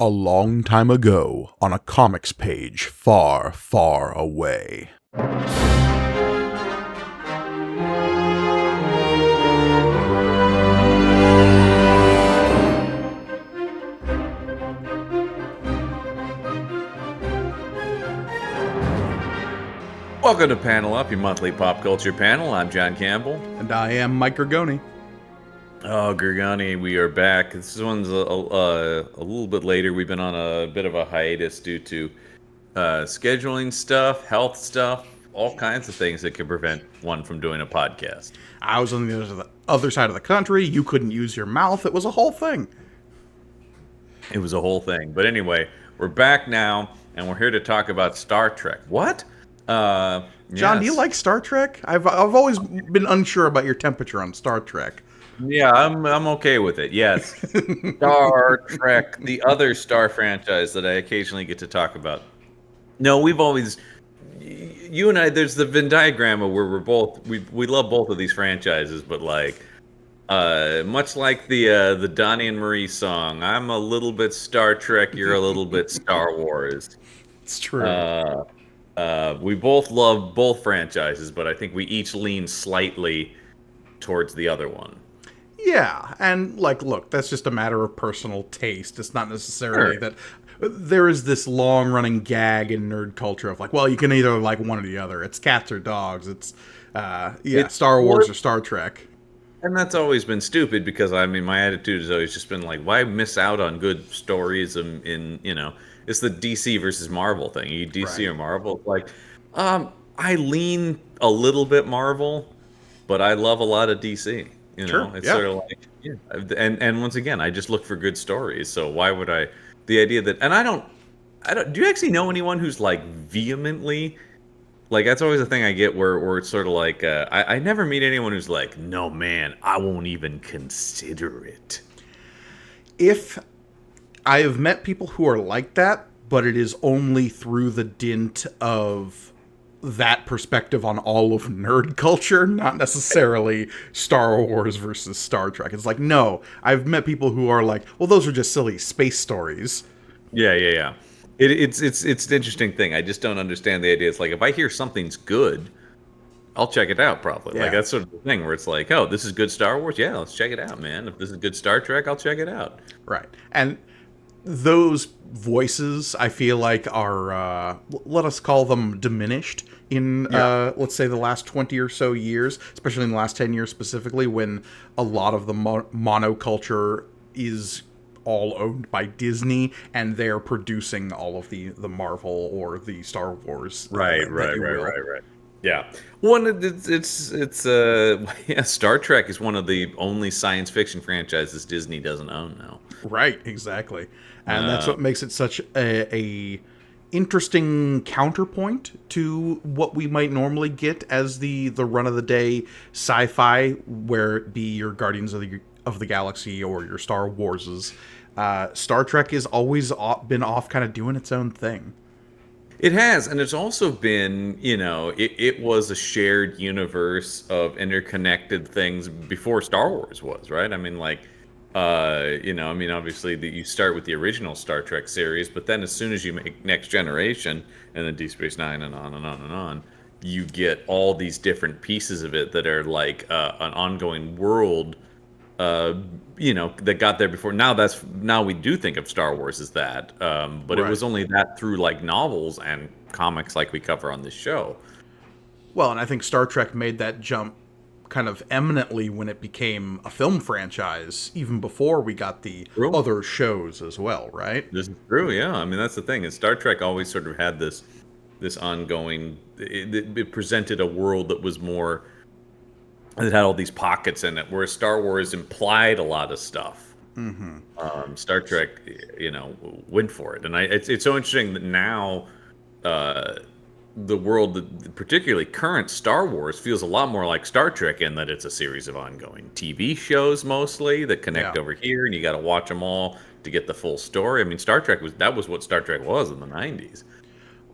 A long time ago, on a comics page far, far away. Welcome to Panel Up, your monthly pop culture panel. I'm John Campbell. And I am Mike Gargoni. Oh, Gergani, we are back. This one's a little bit later. We've been on a bit of a hiatus due to scheduling stuff, health stuff, all kinds of things that could prevent one from doing a podcast. I was on the other side of the country. You couldn't use your mouth. It was a whole thing. It was a whole thing. But anyway, we're back now, and we're here to talk about Star Trek. What? John, Yes. do you like Star Trek? I've always been unsure about your temperature on Star Trek. Yeah, I'm okay with it. Yes. Star Trek, the other Star franchise that I occasionally get to talk about. No, we've always, you and I, there's the Venn diagram of where we love both of these franchises, but like, much like the Donnie and Marie song, I'm a little bit Star Trek, you're a little bit Star Wars. It's true. We both love both franchises, but I think we each lean slightly towards the other one. Yeah, and look, that's just a matter of personal taste. It's not necessarily Sure. that there is this long-running gag in nerd culture of well, you can either like one or the other. It's cats or dogs. It's It's Star Wars more- or Star Trek. And that's always been stupid because I mean my attitude has always just been like, why miss out on good stories in it's the DC versus Marvel thing. You DC Right. or Marvel? Like, I lean a little bit Marvel, but I love a lot of DC. Sure, It's yeah. sort of like and once again, I just look for good stories. So why would I? The idea that and I don't. Do you actually know anyone who's like vehemently like that's always a thing I get where it's sort of like I never meet anyone who's like, no man, I won't even consider it. If I have met people who are like that, but it is only through the dint of that perspective on all of nerd culture, not necessarily Star Wars versus Star Trek. It's like, no, I've met people who are like, well, those are just silly space stories. Yeah. It's an interesting thing. I just don't understand the idea. It's like if I hear something's good, I'll check it out probably. Yeah. Like that's sort of the thing where it's like, oh, this is good Star Wars. Yeah, let's check it out, man. If this is good Star Trek, I'll check it out. Right. And those voices, I feel like, are, let us call them diminished in, let's say, the last 20 or so years, especially in the last 10 years specifically, when a lot of the monoculture is all owned by Disney, and they're producing all of the Marvel or the Star Wars. Right. that you will. Yeah. One, yeah, Star Trek is one of the only science fiction franchises Disney doesn't own now. Right, exactly. And that's what makes it such a interesting counterpoint to what we might normally get as the run of the day sci-fi, where it be your Guardians of the Galaxy or your Star Warses. Star Trek has always been off kind of doing its own thing. It has, and it's also been, it was a shared universe of interconnected things before Star Wars was, right? I mean, obviously you start with the original Star Trek series, but then as soon as you make Next Generation and then Deep Space Nine and on and on and on, you get all these different pieces of it that are like an ongoing world, that got there before. Now we do think of Star Wars as that, but Right. it was only that through like novels and comics like we cover on this show. Well, and I think Star Trek made that jump kind of eminently when it became a film franchise, even before we got the True. other shows as well, right? This is true, yeah. I mean, that's the thing. Is Star Trek always sort of had this ongoing. It presented a world that was more. It had all these pockets in it, whereas Star Wars implied a lot of stuff. Star Trek, went for it, and it's so interesting that now the world, particularly current Star Wars, feels a lot more like Star Trek in that it's a series of ongoing TV shows mostly that connect Yeah. over here, and you got to watch them all to get the full story. I mean, Star Trek was what Star Trek was in the 90s.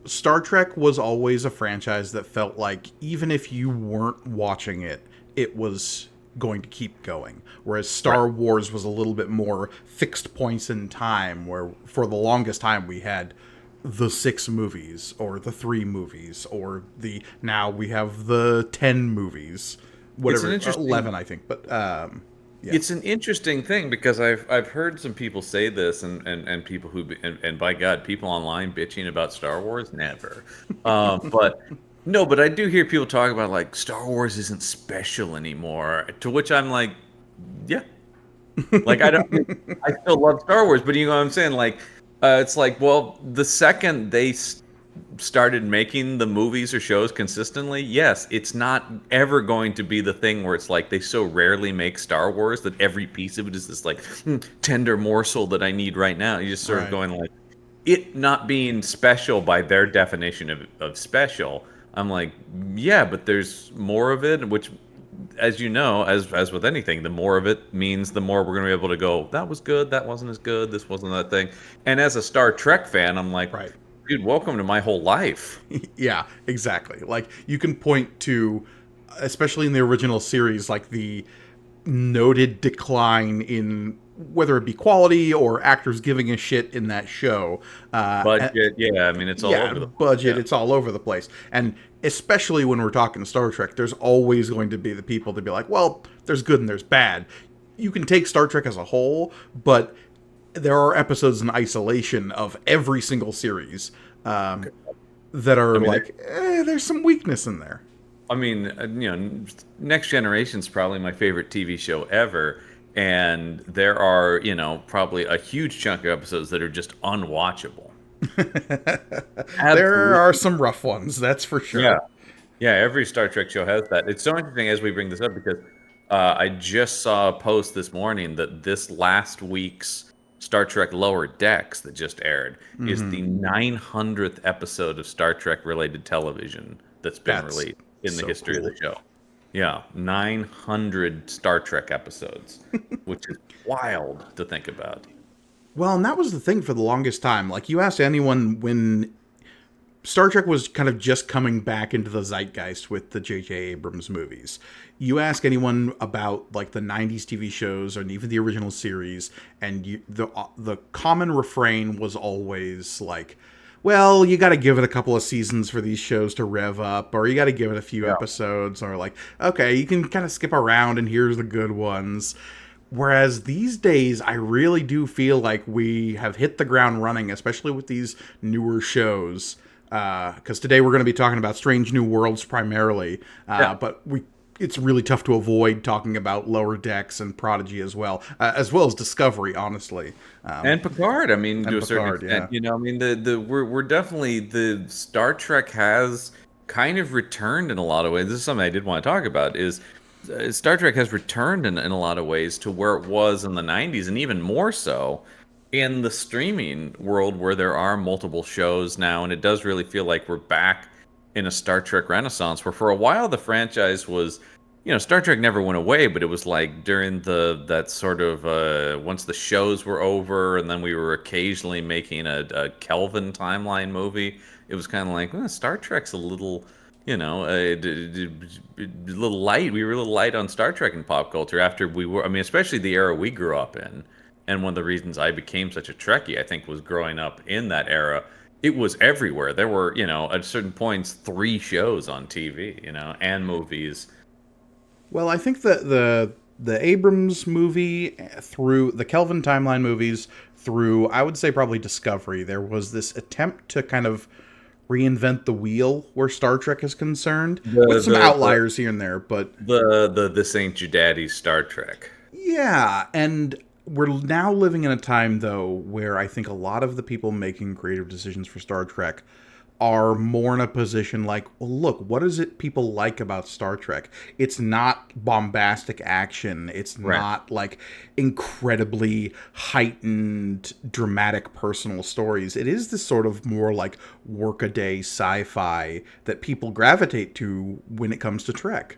Star Trek was always a franchise that felt like even if you weren't watching it, it was going to keep going. Whereas Star Wars was a little bit more fixed points in time, where for the longest time we had the 6 movies or the 3 movies or now we have the 10 movies, It's an whatever, interesting 11 I think. But yeah. It's an interesting thing because I've heard some people say this and people and by God, people online bitching about Star Wars, never. But no, but I do hear people talk about like Star Wars isn't special anymore. To which I'm like, yeah, like I still love Star Wars, but you know what I'm saying? Like, it's like, well, the second they started making the movies or shows consistently, yes, it's not ever going to be the thing where it's like they so rarely make Star Wars that every piece of it is this like tender morsel that I need right now. You're just sort of Right. going like it not being special by their definition of special. I'm like, yeah, but there's more of it, which as you know, as with anything, the more of it means the more we're going to be able to go, that was good, that wasn't as good, this wasn't that thing. And as a Star Trek fan, I'm like, Right. dude, welcome to my whole life. Yeah, exactly. Like you can point to, especially in the original series, like the noted decline in whether it be quality or actors giving a shit in that show. Budget, yeah, I mean, it's all Yeah, over the budget, yeah. it's all over the place. And especially when we're talking Star Trek, there's always going to be the people to be like, well, there's good and there's bad. You can take Star Trek as a whole, but there are episodes in isolation of every single series that are mean, like, there's some weakness in there. I mean, Next Generation's probably my favorite TV show ever, and there are, probably a huge chunk of episodes that are just unwatchable. There Absolutely. are some rough ones, that's for sure. Yeah. Yeah, every Star Trek show has that. It's so interesting as we bring this up because I just saw a post this morning that this last week's Star Trek Lower Decks that just aired is the 900th episode of Star Trek related television that's been That's released in the so history cool. of the show. Yeah, 900 Star Trek episodes, which is wild to think about. Well, and that was the thing for the longest time. Like, you asked anyone when Star Trek was kind of just coming back into the zeitgeist with the J.J. Abrams movies. You ask anyone about like the '90s TV shows and even the original series, and the common refrain was always like, "Well, you got to give it a couple of seasons for these shows to rev up, or you got to give it a few episodes, or like, okay, you can kind of skip around and here's the good ones." Whereas these days, I really do feel like we have hit the ground running, especially with these newer shows. Because today we're going to be talking about Strange New Worlds primarily, but it's really tough to avoid talking about Lower Decks and Prodigy as well as Discovery, honestly. And Picard, I mean, to a certain Picard, extent, yeah. I mean, we're definitely the Star Trek has kind of returned in a lot of ways. This is something I did want to talk about. Is Star Trek has returned in a lot of ways to where it was in the '90s, and even more so in the streaming world, where there are multiple shows now, and it does really feel like we're back in a Star Trek renaissance. Where for a while the franchise was, Star Trek never went away, but it was like during that sort of once the shows were over, and then we were occasionally making a Kelvin timeline movie. It was kind of like Star Trek's a little, a little light. We were a little light on Star Trek in pop culture after we were. I mean, especially the era we grew up in. And one of the reasons I became such a Trekkie, I think, was growing up in that era. It was everywhere. There were, at certain points, 3 shows on TV, and movies. Well, I think that the Abrams movie through the Kelvin timeline movies through, I would say, probably Discovery, there was this attempt to kind of reinvent the wheel where Star Trek is concerned, with some outliers here and there, but This Ain't Your Daddy's Star Trek. yeah. And we're now living in a time, though, where I think a lot of the people making creative decisions for Star Trek are more in a position like, well, look, what is it people like about Star Trek? It's not bombastic action. It's not like incredibly heightened, dramatic personal stories. It is this sort of more like workaday sci-fi that people gravitate to when it comes to Trek.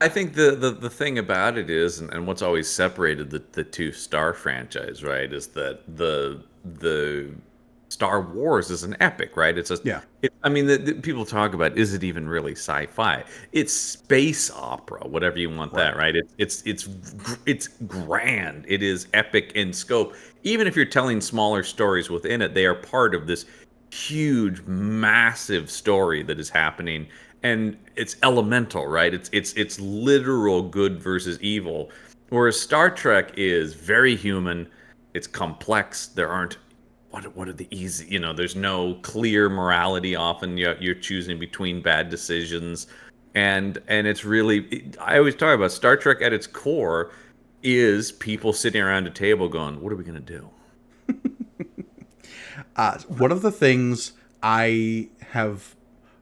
I think the thing about it is, and what's always separated the two Star franchise, right, is that the Star Wars is an epic, right? Yeah. I mean, people talk about, is it even really sci-fi? It's space opera, whatever you want that, Right. right? It's grand. It is epic in scope. Even if you're telling smaller stories within it, they are part of this huge, massive story that is happening, and it's elemental, right? It's literal good versus evil. Whereas Star Trek is very human. It's complex. There aren't what are the easy, there's no clear morality. Often you're choosing between bad decisions, and it's really, I always talk about Star Trek at its core is people sitting around a table going, what are we going to do? One of the things I have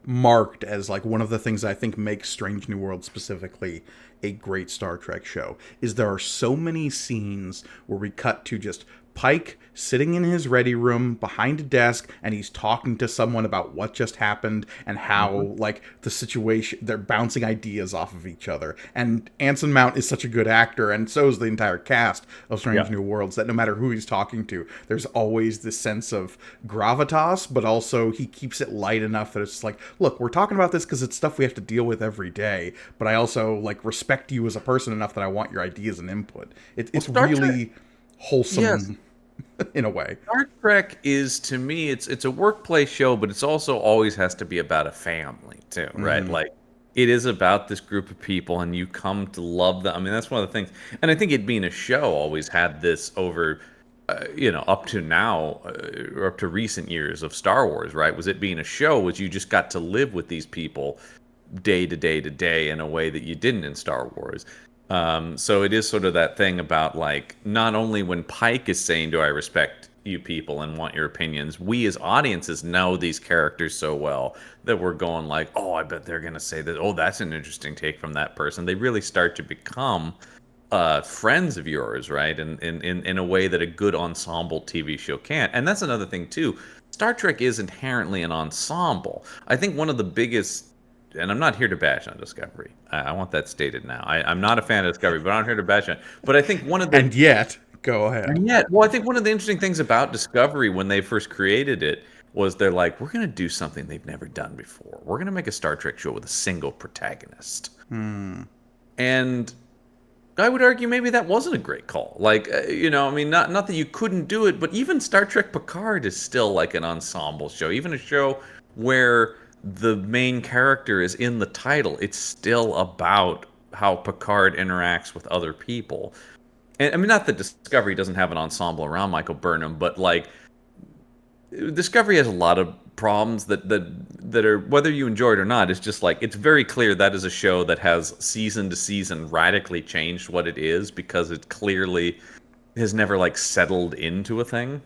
marked as like one of the things I think makes Strange New World specifically a great Star Trek show is there are so many scenes where we cut to just Pike sitting in his ready room behind a desk, and he's talking to someone about what just happened and how like the situation, they're bouncing ideas off of each other. And Anson Mount is such a good actor, and so is the entire cast of Strange New Worlds, that no matter who he's talking to, there's always this sense of gravitas, but also he keeps it light enough that it's just like, look, we're talking about this because it's stuff we have to deal with every day, but I also like respect you as a person enough that I want your ideas and input. It's really wholesome. Yes. In a way. Star Trek is, to me, it's a workplace show, but it's also always has to be about a family too, right? Like it is about this group of people, and you come to love them. I mean, that's one of the things, and I think it being a show always had this over, up to now, or up to recent years of Star Wars, right? Was it being a show? Was you just got to live with these people day to day to day in a way that you didn't in Star Wars. So it is sort of that thing about like, not only when Pike is saying, do I respect you people and want your opinions, we as audiences know these characters so well that we're going like, oh, I bet they're going to say that. Oh, that's an interesting take from that person. They really start to become friends of yours, right? In a way that a good ensemble TV show can't. And that's another thing too. Star Trek is inherently an ensemble. I think one of the biggest, and I'm not here to bash on Discovery. I want that stated now. I'm not a fan of Discovery, but I'm not here to bash on it. But I think one of the And yet, go ahead. well, I think one of the interesting things about Discovery when they first created it was they're like, we're going to do something they've never done before. We're going to make a Star Trek show with a single protagonist. And I would argue maybe that wasn't a great call. Like, I mean, not that you couldn't do it, but even Star Trek Picard is still like an ensemble show. Even a show where the main character is in the title, it's still about how Picard interacts with other people. And I mean, not that Discovery doesn't have an ensemble around Michael Burnham, but like Discovery has a lot of problems that are, whether you enjoy it or not, it's just like, it's very clear that is a show that has season to season radically changed what it is, because it clearly has never like settled into a thing.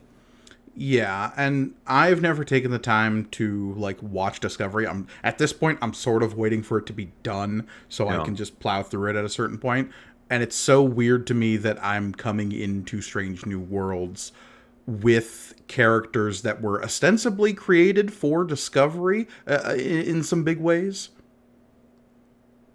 Yeah, and I've never taken the time to like watch Discovery. I'm at this point I'm sort of waiting for it to be done so I can just plow through it at a certain point. And it's so weird to me that I'm coming into Strange New Worlds with characters that were ostensibly created for Discovery in some big ways.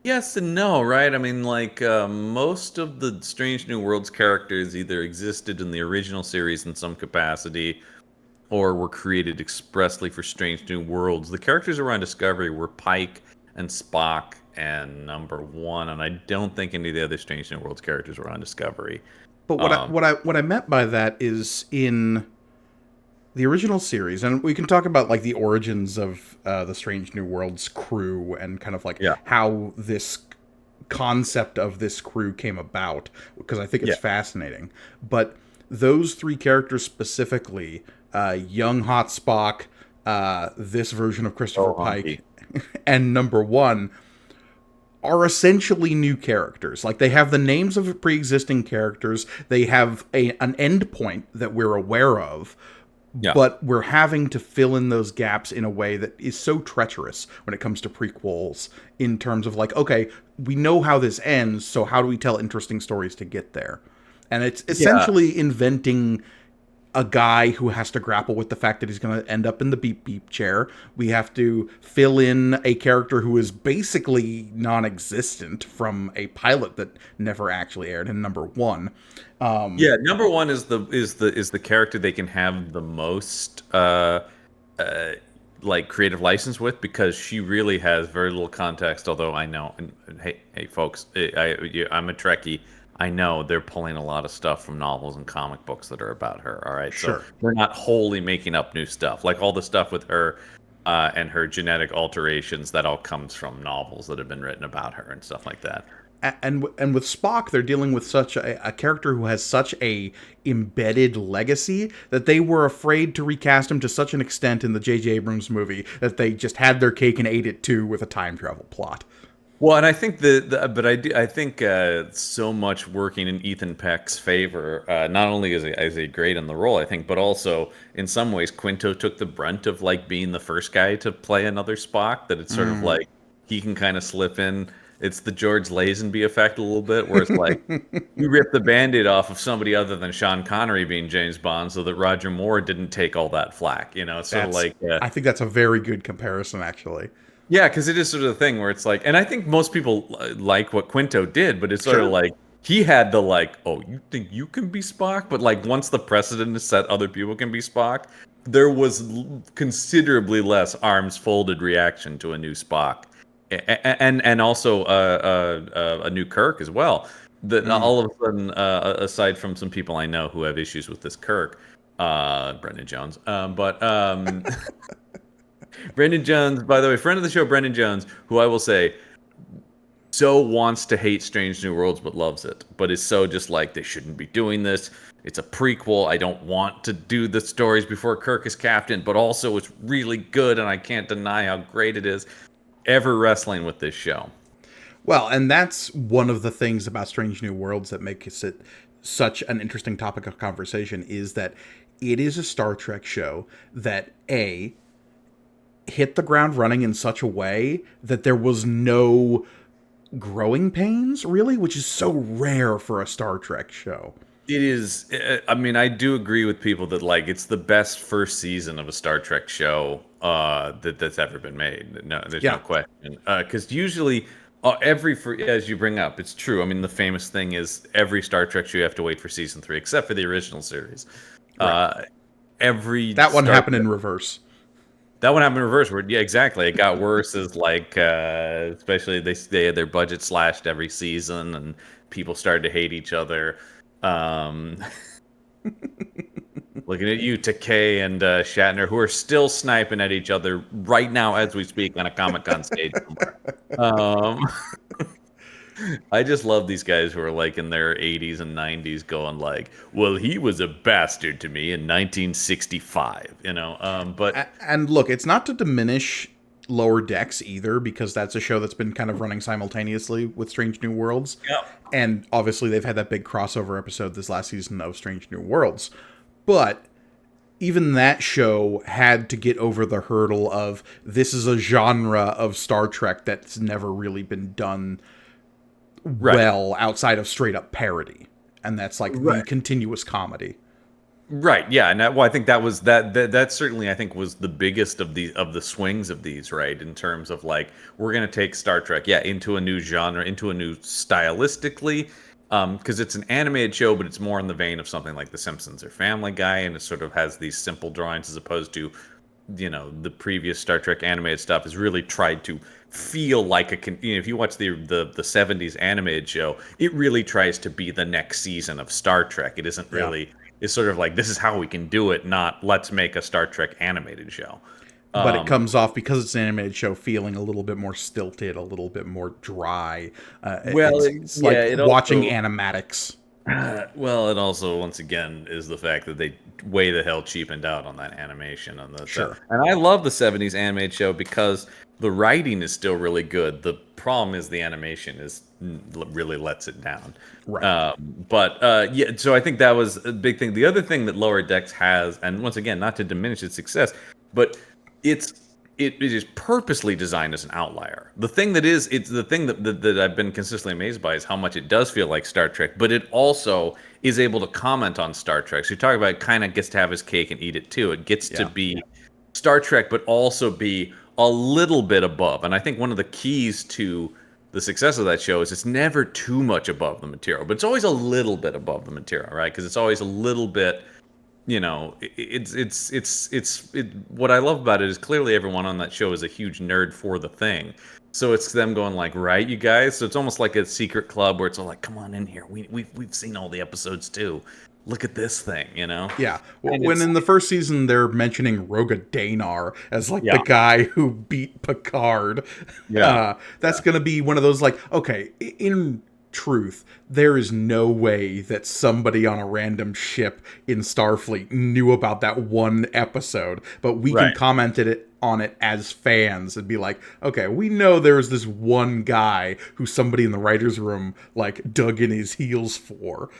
Yes and no, right? I mean, like, most of the Strange New Worlds characters either existed in the original series in some capacity or were created expressly for Strange New Worlds. The characters around Discovery were Pike and Spock and Number One, and I don't think any of the other Strange New Worlds characters were on Discovery. But what I meant by that is in the original series, and we can talk about like the origins of the Strange New Worlds crew and kind of like how this concept of this crew came about, because I think it's fascinating. But those three characters specifically, young hot Spock, this version of Christopher Pike, and Number One, are essentially new characters. Like, they have the names of pre-existing characters. They have an end point that we're aware of. Yeah. But we're having to fill in those gaps in a way that is so treacherous when it comes to prequels, in terms of like, okay, we know how this ends, so how do we tell interesting stories to get there? And it's essentially inventing a guy who has to grapple with the fact that he's going to end up in the beep beep chair. We have to fill in a character who is basically non-existent from a pilot that never actually aired in number one. Yeah, number one is the character they can have the most like creative license with, because she really has very little context. Although I know, and hey folks, I'm a Trekkie. I know they're pulling a lot of stuff from novels and comic books that are about her. All right, Sure. so they're not wholly making up new stuff. Like all the stuff with her and her genetic alterations, that all comes from novels that have been written about her and stuff like that. And with Spock, they're dealing with such a character who has such a embedded legacy that they were afraid to recast him to such an extent in the J.J. Abrams movie that they just had their cake and ate it too with a time travel plot. Well, and I think I think so much working in Ethan Peck's favor. Not only is he great in the role, I think, but also in some ways, Quinto took the brunt of like being the first guy to play another Spock. That it's sort of like he can kind of slip in. It's the George Lazenby effect a little bit, where it's like you rip the Band-Aid off of somebody other than Sean Connery being James Bond, so that Roger Moore didn't take all that flack. You know, it's sort of like I think that's a very good comparison, actually. yeah, because it is sort of the thing where it's like, and I think most people like what Quinto did, but it's sort of like he had the like, oh, you think you can be Spock? But like once the precedent is set, other people can be Spock. There was considerably less arms folded reaction to a new Spock, and also a new Kirk as well. That all of a sudden, aside from some people I know who have issues with this Kirk, Brendan Jones, Brendan Jones, by the way, friend of the show, Brendan Jones, who I will say so wants to hate Strange New Worlds but loves it, but is so just like, they shouldn't be doing this. It's a prequel. I don't want to do the stories before Kirk is captain, but also it's really good and I can't deny how great it is. Ever wrestling with this show. Well, and that's one of the things about Strange New Worlds that makes it such an interesting topic of conversation, is that it is a Star Trek show that hit the ground running in such a way that there was no growing pains, really, which is so rare for a Star Trek show. It is. I mean, I do agree with people that like it's the best first season of a Star Trek show that's ever been made. No, there's no question. Because usually, as you bring up, it's true. I mean, the famous thing is every Star Trek show you have to wait for season 3, except for the original series. Right. That one happened in reverse. That one happened in reverse. Where, yeah, exactly. It got worse as like, especially they had their budget slashed every season, and people started to hate each other. Looking at you, Takei and Shatner, who are still sniping at each other right now as we speak on a Comic-Con stage somewhere. I just love these guys who are like in their 80s and 90s going like, well, he was a bastard to me in 1965, you know? And look, it's not to diminish Lower Decks either, because that's a show that's been kind of running simultaneously with Strange New Worlds. Yeah. And obviously they've had that big crossover episode this last season of Strange New Worlds. But even that show had to get over the hurdle of, this is a genre of Star Trek that's never really been done well outside of straight up parody, and that's like the continuous comedy. Right. Yeah. And I think that was that certainly I think was the biggest of the swings of these, right? In terms of like, we're going to take Star Trek, into a new genre, into a new stylistically, because it's an animated show, but it's more in the vein of something like The Simpsons or Family Guy, and it sort of has these simple drawings as opposed to, you know, the previous Star Trek animated stuff is really tried to feel like if you watch the 70s animated show, it really tries to be the next season of Star Trek. It isn't really, it's sort of like, this is how we can do it, not let's make a Star Trek animated show. But it comes off, because it's an animated show, feeling a little bit more stilted, a little bit more dry. It's like watching animatics. Well, it also, once again, is the fact that they way the hell cheapened out on that animation on the sure. And I love the 70s animated show because the writing is still really good. The problem is the animation really lets it down. Right. So I think that was a big thing. The other thing that Lower Decks has, and once again, not to diminish its success, but it is purposely designed as an outlier. The thing that I've been consistently amazed by is how much it does feel like Star Trek, but it also is able to comment on Star Trek. So you talk about it kind of gets to have his cake and eat it too. It gets to be Star Trek, but also be a little bit above. And I think one of the keys to the success of that show is it's never too much above the material, but it's always a little bit above the material, right? Because it's always a little bit, you know, what I love about it is clearly everyone on that show is a huge nerd for the thing. So it's them going like, right, you guys? So it's almost like a secret club where it's all like, come on in here. We've seen all the episodes too. Look at this thing, you know? Yeah. And When in the first season they're mentioning Roga Danar as like the guy who beat Picard. That's going to be one of those like, okay, in truth, there is no way that somebody on a random ship in Starfleet knew about that one episode, but we can comment on it as fans and be like, okay, we know there's this one guy who somebody in the writer's room like dug in his heels for.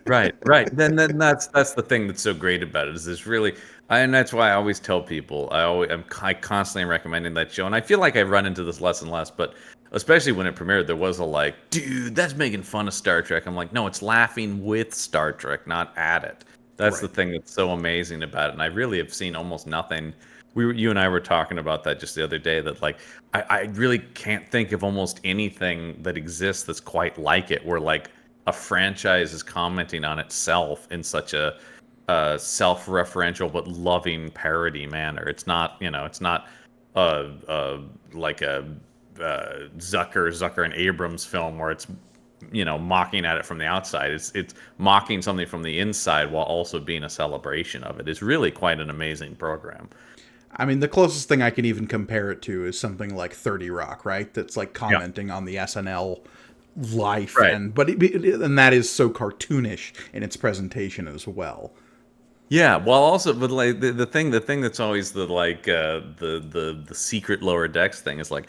Right. Then that's the thing that's so great about it is this really, and that's why I always tell people I constantly am recommending that show, and I feel like I run into this less and less, but especially when it premiered, there was a like, dude, that's making fun of Star Trek. I'm like, no, it's laughing with Star Trek, not at it. That's the thing that's so amazing about it, and I really have seen almost nothing. You and I were talking about that just the other day. That like, I really can't think of almost anything that exists that's quite like it. Where like a franchise is commenting on itself in such a self-referential but loving parody manner. It's not, you know, it's not like a Zucker and Abrams film where it's, you know, mocking at it from the outside. It's mocking something from the inside while also being a celebration of it. It's really quite an amazing program. I mean, the closest thing I can even compare it to is something like 30 Rock, right? That's like commenting on the SNL life, and that is so cartoonish in its presentation as well. Yeah, well, also, but like the thing that's always the like the secret Lower Decks thing is like,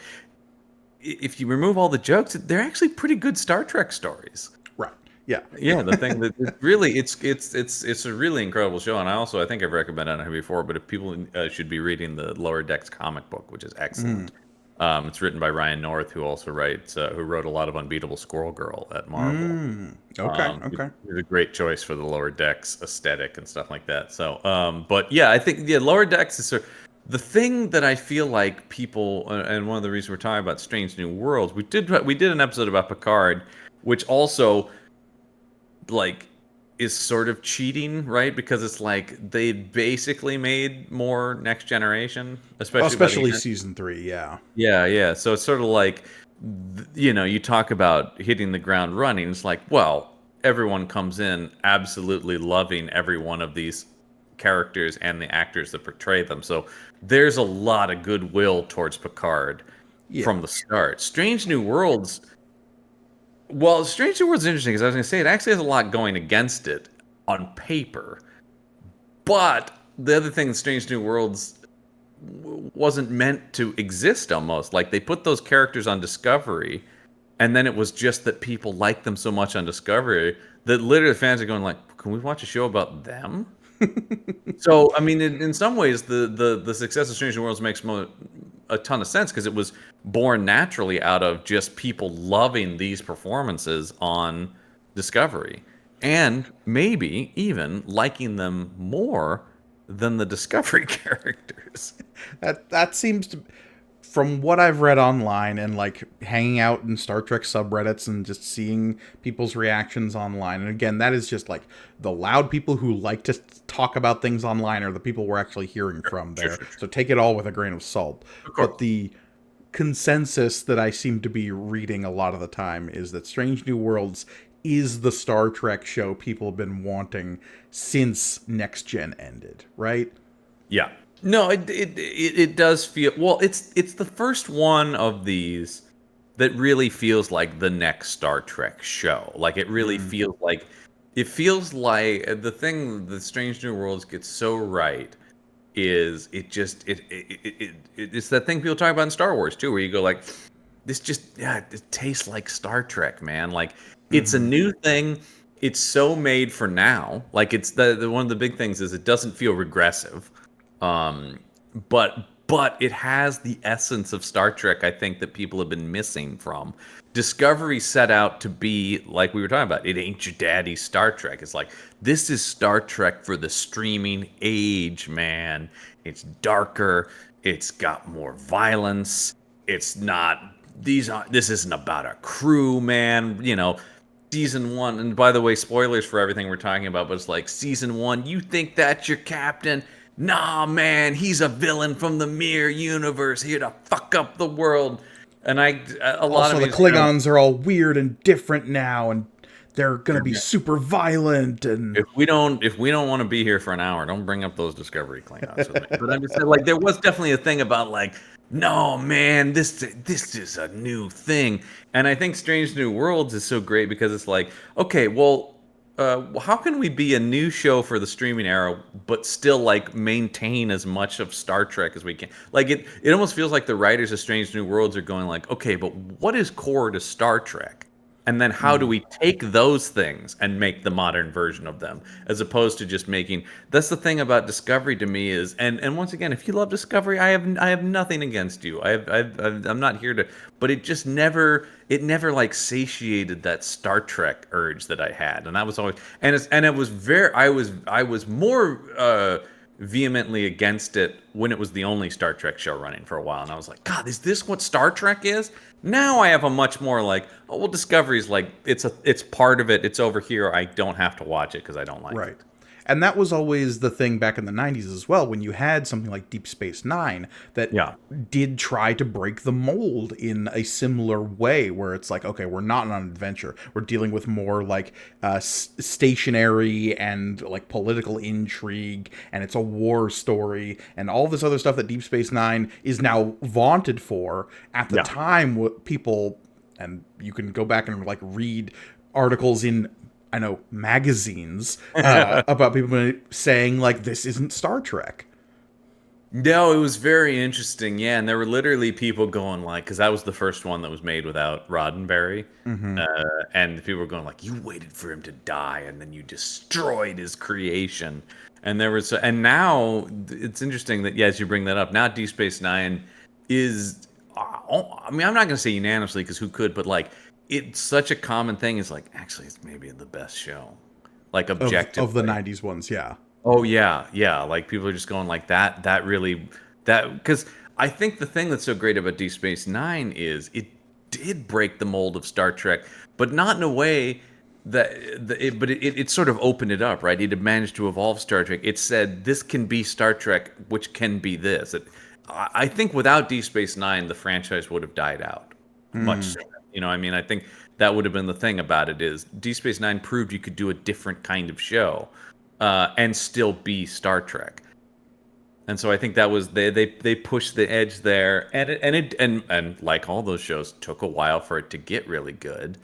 if you remove all the jokes, they're actually pretty good Star Trek stories. Right. Yeah. Yeah, the thing that really it's a really incredible show, and I think I've recommended it here before, but if people should be reading the Lower Decks comic book, which is excellent. It's written by Ryan North, who also who wrote a lot of Unbeatable Squirrel Girl at Marvel. Okay. It's a great choice for the Lower Decks aesthetic and stuff like that. So, but yeah, I think Lower Decks is the thing that I feel like people, and one of the reasons we're talking about Strange New Worlds, we did an episode about Picard, which also like is sort of cheating, right? Because it's like they basically made more Next Generation, especially season 3. Yeah. So it's sort of like, you know, you talk about hitting the ground running. It's like, well, everyone comes in absolutely loving every one of these characters and the actors that portray them. So there's a lot of goodwill towards Picard from the start. Strange New Worlds. Well, Strange New Worlds is interesting because I was going to say it actually has a lot going against it on paper. But the other thing, Strange New Worlds wasn't meant to exist almost. Like they put those characters on Discovery, and then it was just that people liked them so much on Discovery that literally fans are going like, can we watch a show about them? So, I mean, in some ways, the success of Strange New Worlds makes a ton of sense because it was born naturally out of just people loving these performances on Discovery and maybe even liking them more than the Discovery characters. That seems to, from what I've read online and like hanging out in Star Trek subreddits and just seeing people's reactions online, and again, that is just like the loud people who like to talk about things online are the people we're actually hearing from there. Sure. So take it all with a grain of salt. But the consensus that I seem to be reading a lot of the time is that Strange New Worlds is the Star Trek show people have been wanting since Next Gen ended, right? Yeah. No, it does feel, well, it's the first one of these that really feels like the next Star Trek show. Like it really feels like the thing that Strange New Worlds gets so right is it's that thing people talk about in Star Wars too, where you go like, this just it tastes like Star Trek, man. Like it's a new thing. It's so made for now. Like it's the one of the big things is it doesn't feel regressive. But but it has the essence of Star Trek, I think, that people have been missing from. Discovery set out to be, like we were talking about, it ain't your daddy's Star Trek. It's like, this is Star Trek for the streaming age, man. It's darker, it's got more violence, it's not, this isn't about a crew, man. You know, season 1, and by the way, spoilers for everything we're talking about, but it's like, season 1, you think that's your captain? Nah, man, he's a villain from the Mirror universe here to fuck up the world. And a lot Also, of the these, Klingons are all weird and different now, and they're gonna be super violent. And if we don't want to be here for an hour, don't bring up those Discovery Klingons with me. But I'm just saying, like, there was definitely a thing about, like, no, man, this is a new thing. And I think Strange New Worlds is so great because it's like, okay, well, how can we be a new show for the streaming era, but still like maintain as much of Star Trek as we can? Like it almost feels like the writers of Strange New Worlds are going like, okay, but what is core to Star Trek? And then how do we take those things and make the modern version of them, as opposed to just making. That's the thing about Discovery to me is, and once again, if you love Discovery, I have nothing against you. I'm not here to, but it never like satiated that Star Trek urge that I had, and that was always, I was more vehemently against it when it was the only Star Trek show running for a while, and I was like, God, is this what Star Trek is? Now I have a much more like, oh well, Discovery's like, it's part of it. It's over here. I don't have to watch it because I don't like it. right. And that was always the thing back in the 90s as well, when you had something like Deep Space Nine that did try to break the mold in a similar way, where it's like, okay, we're not on an adventure. We're dealing with more like stationary and like political intrigue, and it's a war story, and all this other stuff that Deep Space Nine is now vaunted for. At the time, what people, and you can go back and like read articles in, I know, magazines about people saying like, this isn't Star Trek. No, it was very interesting. Yeah, and there were literally people going like, because that was the first one that was made without Roddenberry, and people were going like, you waited for him to die and then you destroyed his creation. And there was, and now it's interesting that as you bring that up, now Deep Space Nine is, I mean, I'm not going to say unanimously because who could, but like, it's such a common thing. It's like, actually, it's maybe the best show, like objective of the 90s ones. Yeah. Oh yeah. Like people are just going like that. That really, because I think the thing that's so great about Deep Space Nine is it did break the mold of Star Trek, but not in a way that it sort of opened it up, right? It had managed to evolve Star Trek. It said this can be Star Trek, which can be this. I think without Deep Space Nine, the franchise would have died out much sooner. You know, I mean, I think that would have been the thing about it is Deep Space Nine proved you could do a different kind of show and still be Star Trek. And so I think that was they pushed the edge there, and like all those shows, took a while for it to get really good.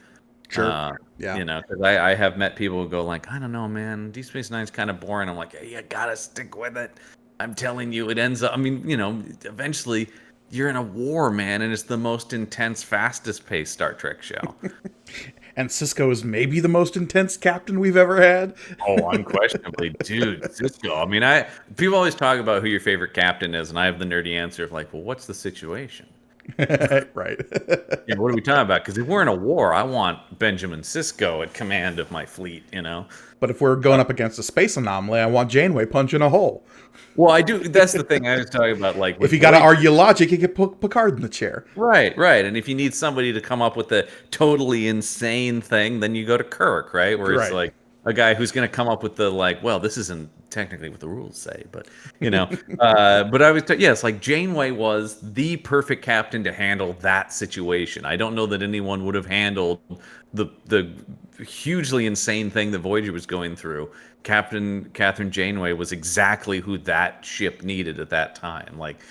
Sure. Yeah. You know, because I have met people who go like, I don't know, man, Deep Space Nine's kind of boring. I'm like, hey, you gotta stick with it. I'm telling you, it ends up. I mean, you know, eventually. You're in a war, man, and it's the most intense, fastest-paced Star Trek show. And Sisko is maybe the most intense captain we've ever had. Oh, unquestionably, dude, Sisko. I mean, people always talk about who your favorite captain is, and I have the nerdy answer of like, well, what's the situation? Right. Yeah, what are we talking about? Because if we're in a war, I want Benjamin Sisko at command of my fleet, you know? But if we're going up against a space anomaly, I want Janeway punching a hole. Well, I do. That's the thing I was talking about. Like, if you got to argue logic, you get Picard in the chair. Right. And if you need somebody to come up with a totally insane thing, then you go to Kirk, right? Where it's like a guy who's going to come up with the like, well, this isn't technically what the rules say, but you know. But I was, it's like Janeway was the perfect captain to handle that situation. I don't know that anyone would have handled the hugely insane thing that Voyager was going through. Captain Catherine Janeway was exactly who that ship needed at that time. Like,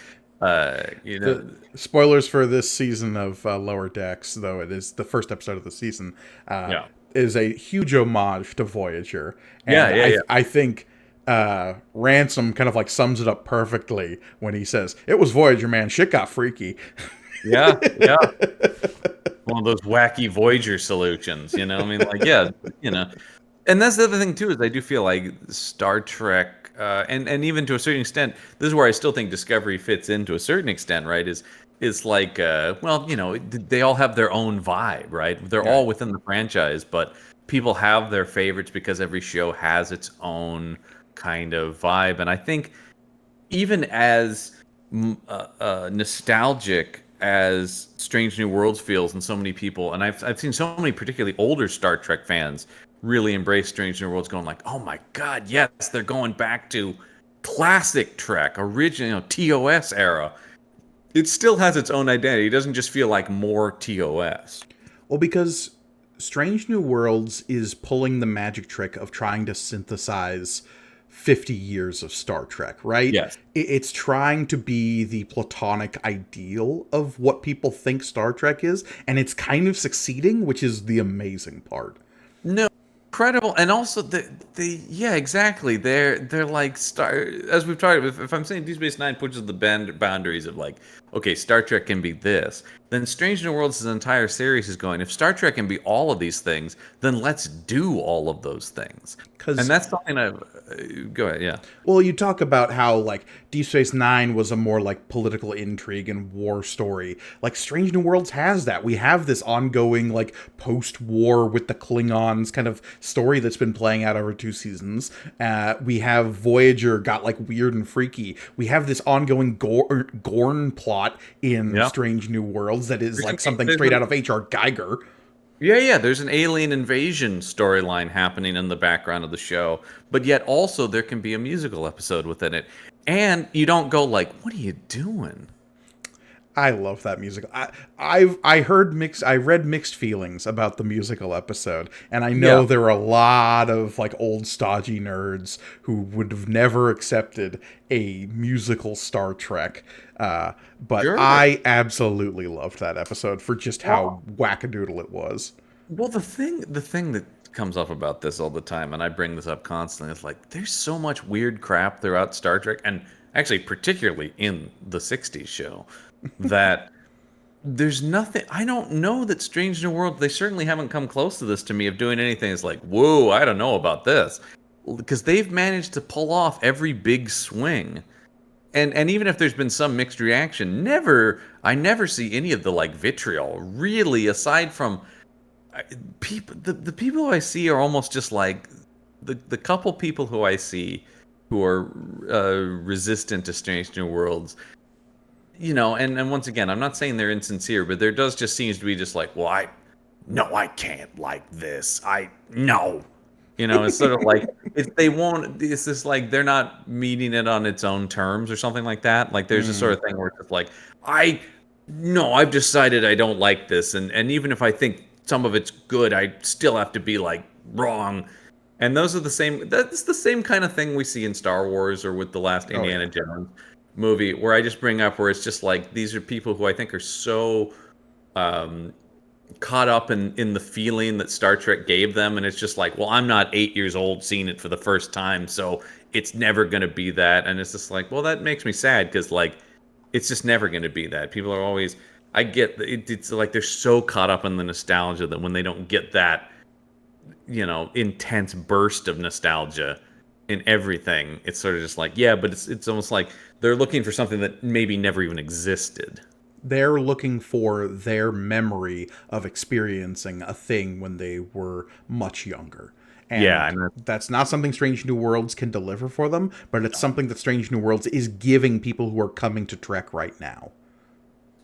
you know, spoilers for this season of Lower Decks, though it is the first episode of the season. Is a huge homage to Voyager. And I think Ransom kind of like sums it up perfectly when he says, "It was Voyager, man. Shit got freaky." Yeah. One of those wacky Voyager solutions, you know. I mean, like, you know. And that's the other thing too is I do feel like Star Trek and even to a certain extent, this is where I still think Discovery fits in to a certain extent, right? Is like, well, they all have their own vibe, right? They're Yeah. all within the franchise, but people have their favorites because every show has its own kind of vibe. And I think even as nostalgic as Strange New Worlds feels, and so many people, and I've seen so many particularly older Star Trek fans really embrace Strange New Worlds, going like, "Oh my God, yes, they're going back to classic Trek, original TOS era." It still has its own identity. It doesn't just feel like more TOS. Well, because Strange New Worlds is pulling the magic trick of trying to synthesize 50 years of Star Trek, right? Yes. It's trying to be the platonic ideal of what people think Star Trek is, and it's kind of succeeding, which is the amazing part. No, incredible, and also the yeah, exactly. They're like Star, as we've talked. If I'm saying Deep Space Nine pushes the boundaries of like, okay, Star Trek can be this, then Strange New Worlds' entire series is going. If Star Trek can be all of these things, then let's do all of those things. And Because that's something I go ahead, yeah. Well, you talk about how like Deep Space Nine was a more like political intrigue and war story. Like Strange New Worlds has that. We have this ongoing like post-war with the Klingons kind of story that's been playing out over 2 seasons. We have Voyager got like weird and freaky. We have this ongoing Gorn plot in Yeah. Strange New Worlds that is like something there's straight a- out of H.R. Geiger. Yeah. There's an alien invasion storyline happening in the background of the show, but yet also there can be a musical episode within it, and you don't go like, "What are you doing?" I love that musical. I read mixed feelings about the musical episode, and I know Yeah. there were a lot of like old stodgy nerds who would have never accepted a musical Star Trek. But Sure. I absolutely loved that episode for just how wackadoodle it was. Well, the thing that comes up about this all the time, and I bring this up constantly, is like there's so much weird crap throughout Star Trek, and actually particularly in the '60s show, that there's nothing. I don't know that Strange New World. They certainly haven't come close to this to me of doing anything. It's like, whoa, I don't know about this, because they've managed to pull off every big swing. And even if there's been some mixed reaction, I never see any of the like vitriol really, aside from people. The people who I see are almost just like the couple people who I see who are resistant to Strange New Worlds. And once again, I'm not saying they're insincere, but there does just seems to be just like, well, I can't like this. No. It's sort of like they won't. It's just like they're not meeting it on its own terms or something like that. Like there's this sort of thing where it's just like, no, I've decided I don't like this, and even if I think some of it's good, I still have to be like wrong. And those are the same. That's the same kind of thing we see in Star Wars or with the last Indiana Jones movie, where I just bring up where it's just like these are people who I think are so caught up in the feeling that Star Trek gave them, and it's just like, well, I'm not 8 years old seeing it for the first time, so it's never going to be that. And it's just like, well, that makes me sad, because like it's just never going to be that. People are always, I get it, it's like they're so caught up in the nostalgia that when they don't get that intense burst of nostalgia in everything, it's sort of just like, yeah, but it's almost like they're looking for something that maybe never even existed. They're looking for their memory of experiencing a thing when they were much younger. And Yeah, and that's not something Strange New Worlds can deliver for them, but it's something that Strange New Worlds is giving people who are coming to Trek right now.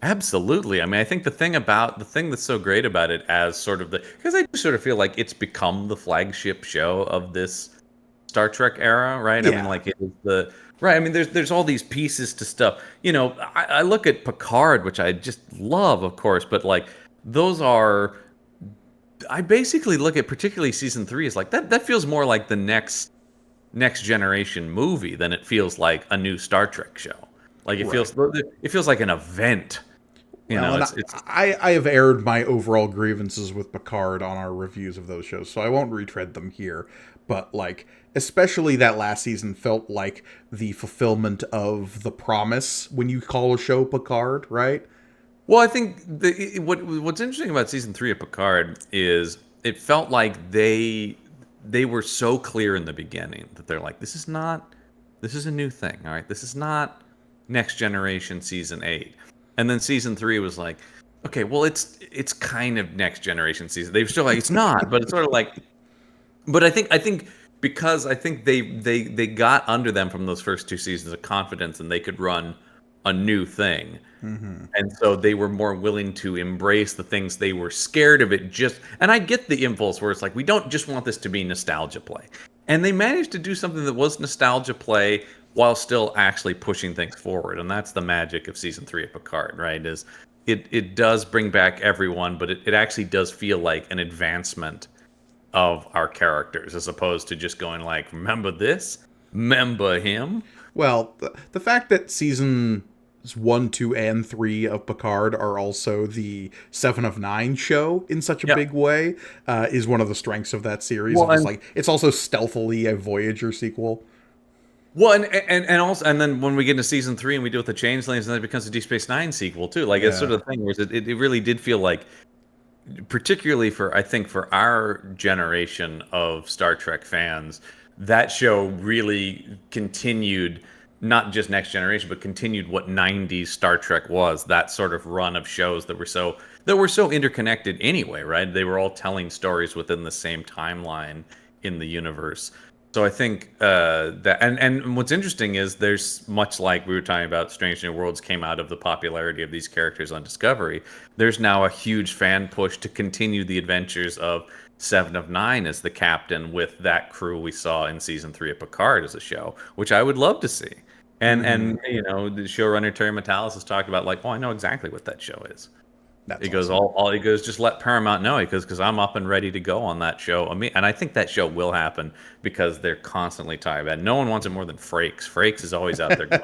absolutely. I mean, I think the thing that's so great about it as sort of because I do sort of feel like it's become the flagship show of this Star Trek era, right? I Yeah. mean, like it is right. I mean, there's all these pieces to stuff. I look at Picard, which I just love, of course, but like those are. I basically look at particularly season 3 as like that. That feels more like the next generation movie than it feels like a new Star Trek show. Like it feels like an event. Well, and It's I have aired my overall grievances with Picard on our reviews of those shows, so I won't retread them here. But like, especially that last season felt like the fulfillment of the promise when you call a show Picard, right? Well, I think what's interesting about season 3 of Picard is it felt like they were so clear in the beginning that they're like, this is not This is a new thing. All right, this is not Next Generation season 8. And then season 3 was like, okay, well, it's kind of Next Generation season. They were still like, it's not, but it's sort of like. But I think because I think they got under them from those first 2 seasons of confidence, and they could run a new thing. And so they were more willing to embrace the things they were scared of it. And I get the impulse where it's like, we don't just want this to be nostalgia play. And they managed to do something that was nostalgia play while still actually pushing things forward. And that's the magic of season 3 of Picard, right? Is it does bring back everyone, but it actually does feel like an advancement of our characters, as opposed to just going like, remember this? Remember him? Well, the fact that seasons 1, 2, and 3 of Picard are also the 7 of 9 show in such a big way is one of the strengths of that series. Well, It's also stealthily a Voyager sequel. Well, and then when we get into season 3 and we deal with the Changelings, and then it becomes a Deep Space Nine sequel too. Like it's sort of the thing where it really did feel like, particularly for I think for our generation of Star Trek fans, that show really continued not just Next Generation, but continued what 90s Star Trek was. That sort of run of shows that were so interconnected anyway, right? They were all telling stories within the same timeline in the universe. So I think that, and what's interesting is there's, much like we were talking about, Strange New Worlds came out of the popularity of these characters on Discovery. There's now a huge fan push to continue the adventures of 7 of 9 as the captain with that crew we saw in season 3 of Picard as a show, which I would love to see. And the showrunner Terry Matalas has talked about like, oh, I know exactly what that show is. He goes, just let Paramount know. He goes, because I'm up and ready to go on that show. And I think that show will happen because they're constantly talking about it. No one wants it more than Frakes. Frakes is always out there going,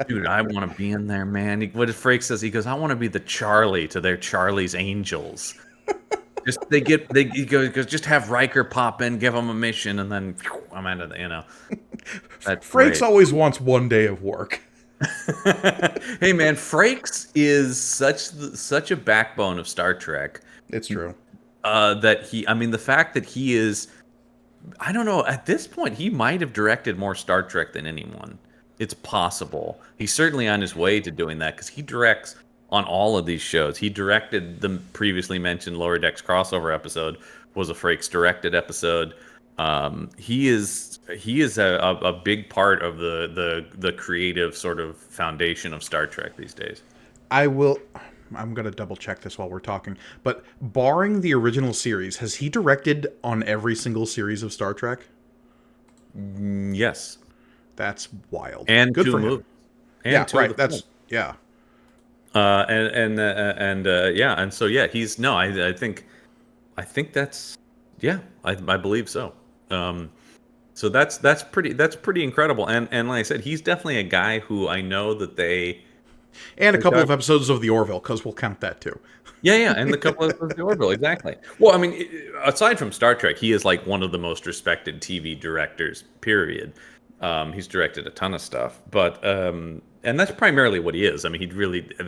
dude, I want to be in there, man. What if Frakes says? He goes, I want to be the Charlie to their Charlie's Angels. He goes, just have Riker pop in, give him a mission, and then I'm out of the, Frakes always wants one day of work. Hey man, Frakes is such a backbone of Star Trek. It's true. The fact that he is, I don't know, at this point he might have directed more Star Trek than anyone. It's possible. He's certainly on his way to doing that because he directs on all of these shows. He directed the previously mentioned Lower Decks crossover episode, was a Frakes directed episode. He is a big part of the creative sort of foundation of Star Trek these days. I'm going to double check this while we're talking, but barring the original series, has he directed on every single series of Star Trek? Yes. That's wild. And good 2 for him. movies. Yeah, right. That's yeah. And so he's I think that's I believe so. So that's pretty incredible. And like I said, he's definitely a guy who I know that and a couple of episodes of the Orville, because we'll count that too. Yeah, and the couple of the Orville, exactly. Well, I mean, aside from Star Trek, he is like one of the most respected TV directors. Period. He's directed a ton of stuff, but and that's primarily what he is. I mean,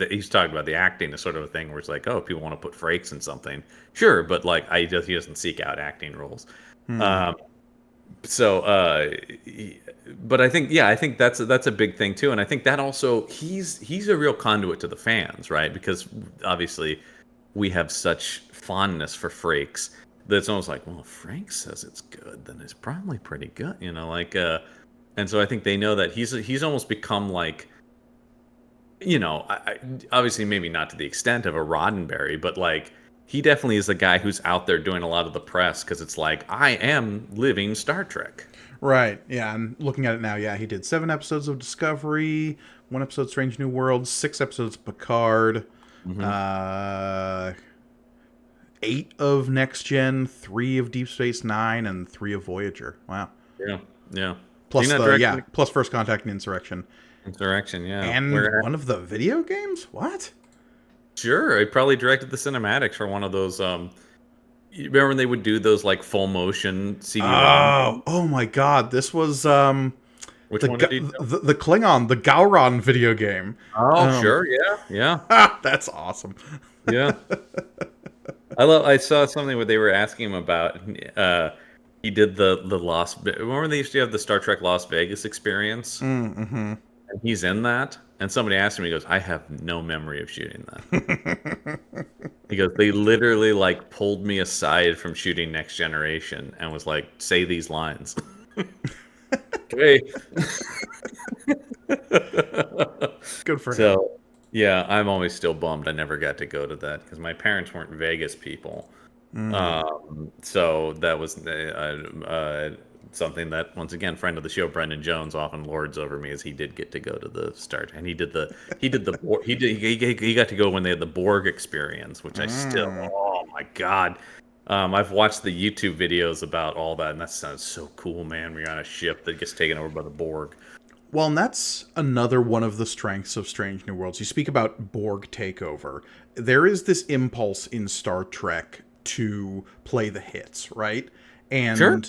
he's talking about the acting as sort of a thing where it's like, oh, people want to put Frakes in something, sure, but like he doesn't seek out acting roles. But I think that's a big thing too, and I think that also he's a real conduit to the fans, right? Because obviously we have such fondness for Frakes that it's almost like, well, if Frakes says it's good, then it's probably pretty good, and so I think they know that he's almost become like, obviously maybe not to the extent of a Roddenberry, but like he definitely is the guy who's out there doing a lot of the press because it's like, I am living Star Trek. Right. Yeah. I'm looking at it now. Yeah, he did 7 episodes of Discovery, 1 episode Strange New Worlds, 6 episodes of Picard, 8 of Next Gen, 3 of Deep Space Nine, and 3 of Voyager. Wow. Yeah. Plus First Contact and Insurrection. And one of the video games? What? Sure, he probably directed the cinematics for one of those. You remember when they would do those like full motion CD-ROM? Oh my God! This was which one did he do? The Klingon, the Gowron video game. Oh, sure, yeah. That's awesome. Yeah, I saw something where they were asking him about. he did the remember they used to have the Star Trek Las Vegas experience? Mm-hmm. And he's in that. And somebody asked him, he goes, I have no memory of shooting that. He goes, they literally like pulled me aside from shooting Next Generation and was like, say these lines. Okay. Good for him. So, yeah, I'm always still bummed I never got to go to that because my parents weren't Vegas people. So that was something that, once again, friend of the show Brendan Jones often lords over me, as he did get to go to the start, and he did he got to go when they had the Borg experience, which I still, oh my god. I've watched the YouTube videos about all that, and that sounds so cool, man. We're on a ship that gets taken over by the Borg. Well, and that's another one of the strengths of Strange New Worlds. You speak about Borg takeover. There is this impulse in Star Trek to play the hits, right? And Sure.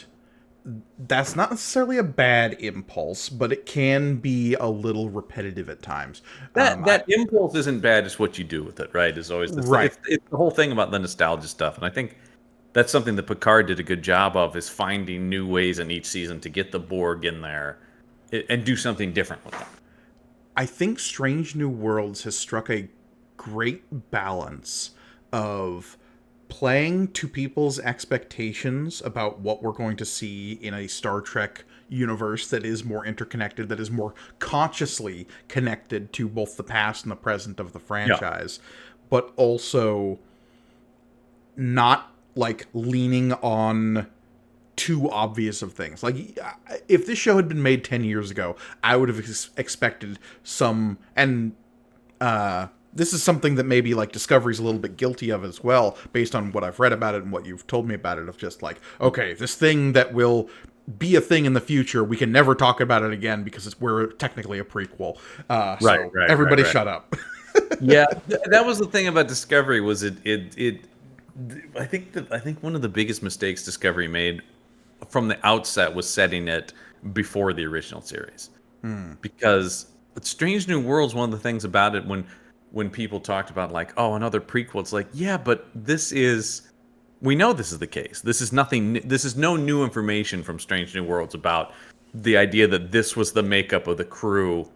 that's not necessarily a bad impulse, but it can be a little repetitive at times. That impulse isn't bad. It's what you do with it, right? Is always Right. It's the whole thing about the nostalgia stuff, and I think that's something that Picard did a good job of, is finding new ways in each season to get the Borg in there and do something different with them. I think Strange New Worlds has struck a great balance of playing to people's expectations about what we're going to see in a Star Trek universe that is more interconnected, that is more consciously connected to both the past and the present of the franchise, but also not like leaning on too obvious of things. Like, if this show had been made 10 years ago, I would have expected some, and this is something that maybe like Discovery's a little bit guilty of as well, based on what I've read about it and what you've told me about it, of just like, okay, this thing that will be a thing in the future, we can never talk about it again because we're technically a prequel. So everybody shut up. Yeah, that was the thing about Discovery, was I think one of the biggest mistakes Discovery made from the outset was setting it before the original series. Because Strange New Worlds, one of the things about it, when people talked about like, oh, another prequel, it's like, yeah, but we know this is the case. This is no new information from Strange New Worlds about the idea that this was the makeup of the crew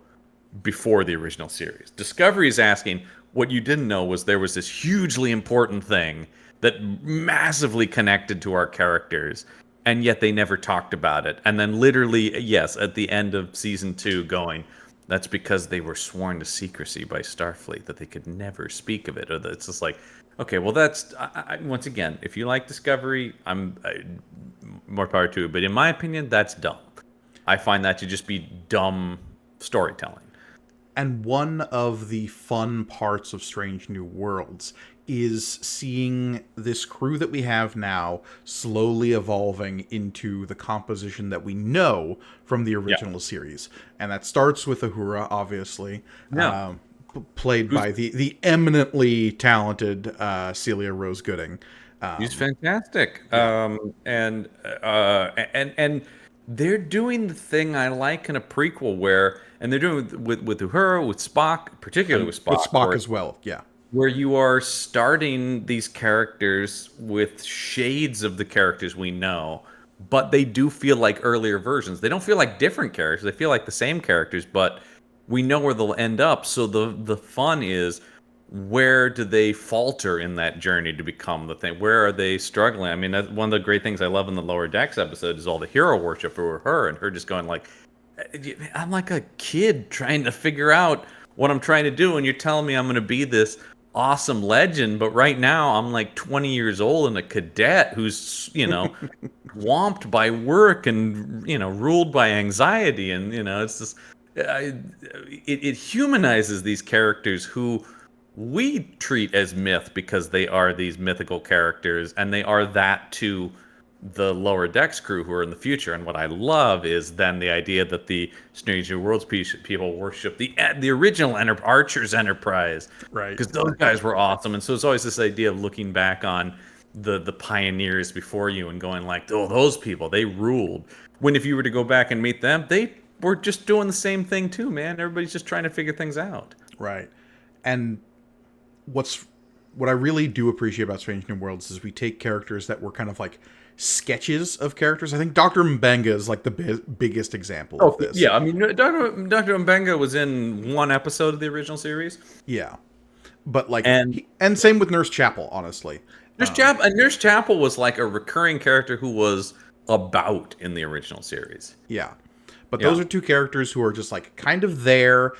before the original series. Discovery is asking, what you didn't know was there was this hugely important thing that massively connected to our characters, and yet they never talked about it. And then literally, yes, at the end of season 2 going, that's because they were sworn to secrecy by Starfleet, that they could never speak of it. Or that it's just like, okay, well, that's, once again, if you like Discovery, more power to it. But in my opinion, that's dumb. I find that to just be dumb storytelling. And one of the fun parts of Strange New Worlds is seeing this crew that we have now slowly evolving into the composition that we know from the original series. And that starts with Uhura, obviously, played by the eminently talented Celia Rose Gooding. She's fantastic. And they're doing the thing I like in a prequel and they're doing it with Uhura, with Spock, particularly with Spock. With Spock as well, yeah. Where you are starting these characters with shades of the characters we know, but they do feel like earlier versions. They don't feel like different characters. They feel like the same characters, but we know where they'll end up. So the fun is, where do they falter in that journey to become the thing? Where are they struggling? I mean, that's one of the great things I love in the Lower Decks episode is all the hero worship for her, and her just going like, I'm like a kid trying to figure out what I'm trying to do, and you're telling me I'm going to be this awesome legend, but right now I'm like 20 years old and a cadet who's, swamped by work and, ruled by anxiety. And, it's just, it humanizes these characters who we treat as myth because they are these mythical characters, and they are that to the Lower Decks crew who are in the future. And what I love is then the idea that the Strange New Worlds people worship the original Archer's Enterprise, right? Because those guys were awesome. And so it's always this idea of looking back on the pioneers before you and going like, oh, those people, they ruled. When if you were to go back and meet them, they were just doing the same thing too, man. Everybody's just trying to figure things out. Right. And what's what I really do appreciate about Strange New Worlds is we take characters that were kind of like sketches of characters. I think Dr. Mbenga is like the biggest example of this. Yeah, I mean, Dr. Mbenga was in one episode of the original series. Yeah. But like, And and same with Nurse Chapel, honestly. Nurse Chapel was like a recurring character who was about in the original series. Yeah. But those are two characters who are just like kind of there.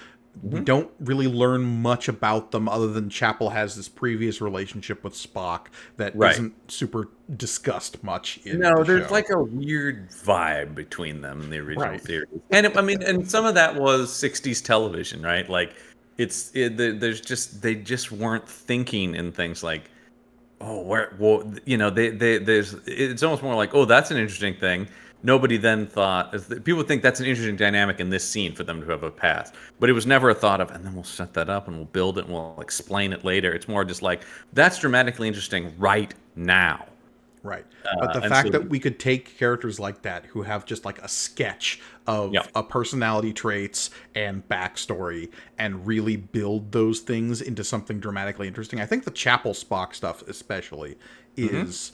We don't really learn much about them other than Chapel has this previous relationship with Spock that isn't super discussed much in the there's show. like a weird vibe between them in the original series. And I mean, and some of that was 60s television, right? Like there's just, they just weren't thinking in things like, oh, there's, it's almost more like, oh, that's an interesting thing. Nobody then thought, people think that's an interesting dynamic in this scene for them to have a past, but it was never a thought of, and then we'll set that up and we'll build it and we'll explain it later. It's more just like, that's dramatically interesting right now. Right. But the fact that we could take characters like that who have just like a sketch of a personality traits and backstory and really build those things into something dramatically interesting. I think the Chapel Spock stuff especially is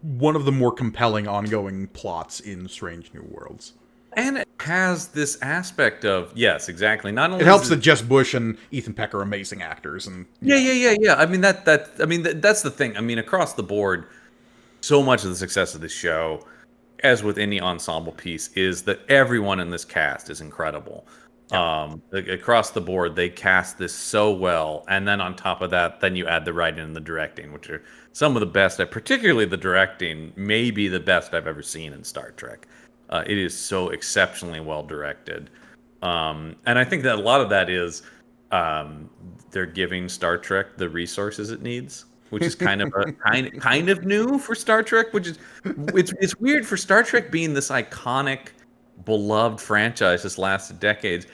one of the more compelling ongoing plots in Strange New Worlds. And it has this aspect of, yes, exactly. Not only it helps that Jess Bush and Ethan Peck are amazing actors, and yeah. I mean that's the thing. I mean, across the board, so much of the success of this show, as with any ensemble piece, is that everyone in this cast is incredible. Across the board, they cast this so well, and then on top of that, then you add the writing and the directing, which are some of the best. Particularly the directing, may be the best I've ever seen in Star Trek. It is so exceptionally well directed, and I think that a lot of that is they're giving Star Trek the resources it needs, which is kind of new for Star Trek. Which is it's weird for Star Trek being this iconic, beloved franchise that's lasted decades.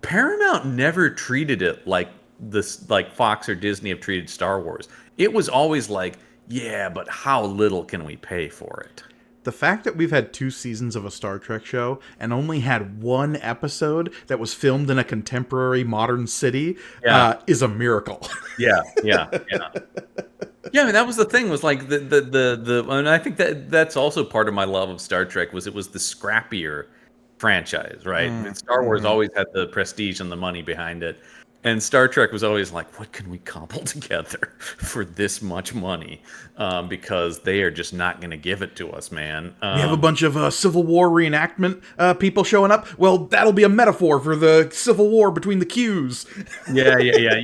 Paramount never treated it like this, like Fox or Disney have treated Star Wars. It was always like, yeah, but how little can we pay for it? The fact that we've had 2 seasons of a Star Trek show and only had 1 episode that was filmed in a contemporary modern city is a miracle. Yeah. Yeah, I mean, that was the thing, was like the and I think that's also part of my love of Star Trek, was it was the scrappier franchise, right? Star Wars always had the prestige and the money behind it. And Star Trek was always like, what can we cobble together for this much money? Because they are just not going to give it to us, man. We have a bunch of Civil War reenactment people showing up. Well, that'll be a metaphor for the Civil War between the Qs. Yeah.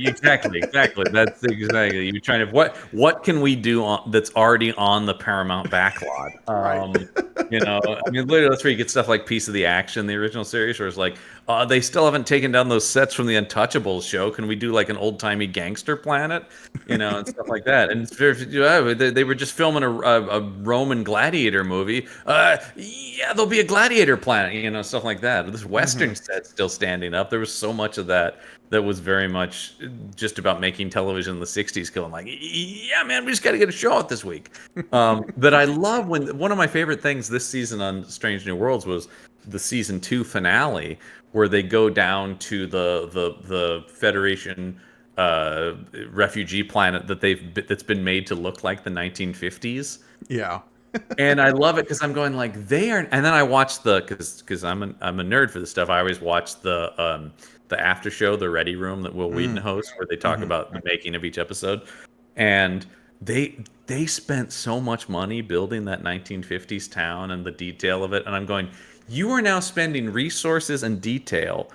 Exactly. That's exactly. You're trying to, what can we do that's already on the Paramount backlog? Right. I mean, literally, that's where you get stuff like Piece of the Action, the original series, where it's like, they still haven't taken down those sets from the Untouchables show. Can we do like an old-timey gangster planet, and stuff like that? And they were just filming a Roman gladiator movie. There'll be a gladiator planet, stuff like that. This Western set's still standing up. There was so much of that was very much just about making television in the 60s, going like, yeah, man, we just got to get a show out this week. But I love one of my favorite things this season on Strange New Worlds was the season 2 finale, where they go down to the Federation refugee planet that's been made to look like the 1950s. Yeah. And I love it because I'm going like, they are, and then I watch because I'm a nerd for this stuff. I always watch the after show, the Ready Room that Will Wheaton hosts, where they talk about the making of each episode, and they spent so much money building that 1950s town and the detail of it, and I'm going, you are now spending resources and detail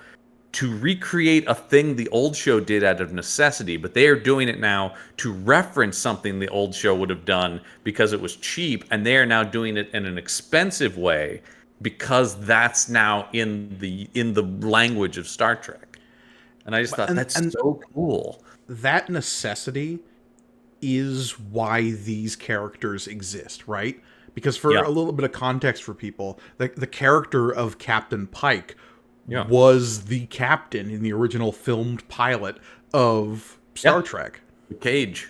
to recreate a thing the old show did out of necessity, but they are doing it now to reference something the old show would have done because it was cheap, and they are now doing it in an expensive way because that's now in the language of Star Trek. And I just thought that's so cool. That necessity is why these characters exist, right? Because for a little bit of context for people, the character of Captain Pike was the captain in the original filmed pilot of Star Trek. Cage.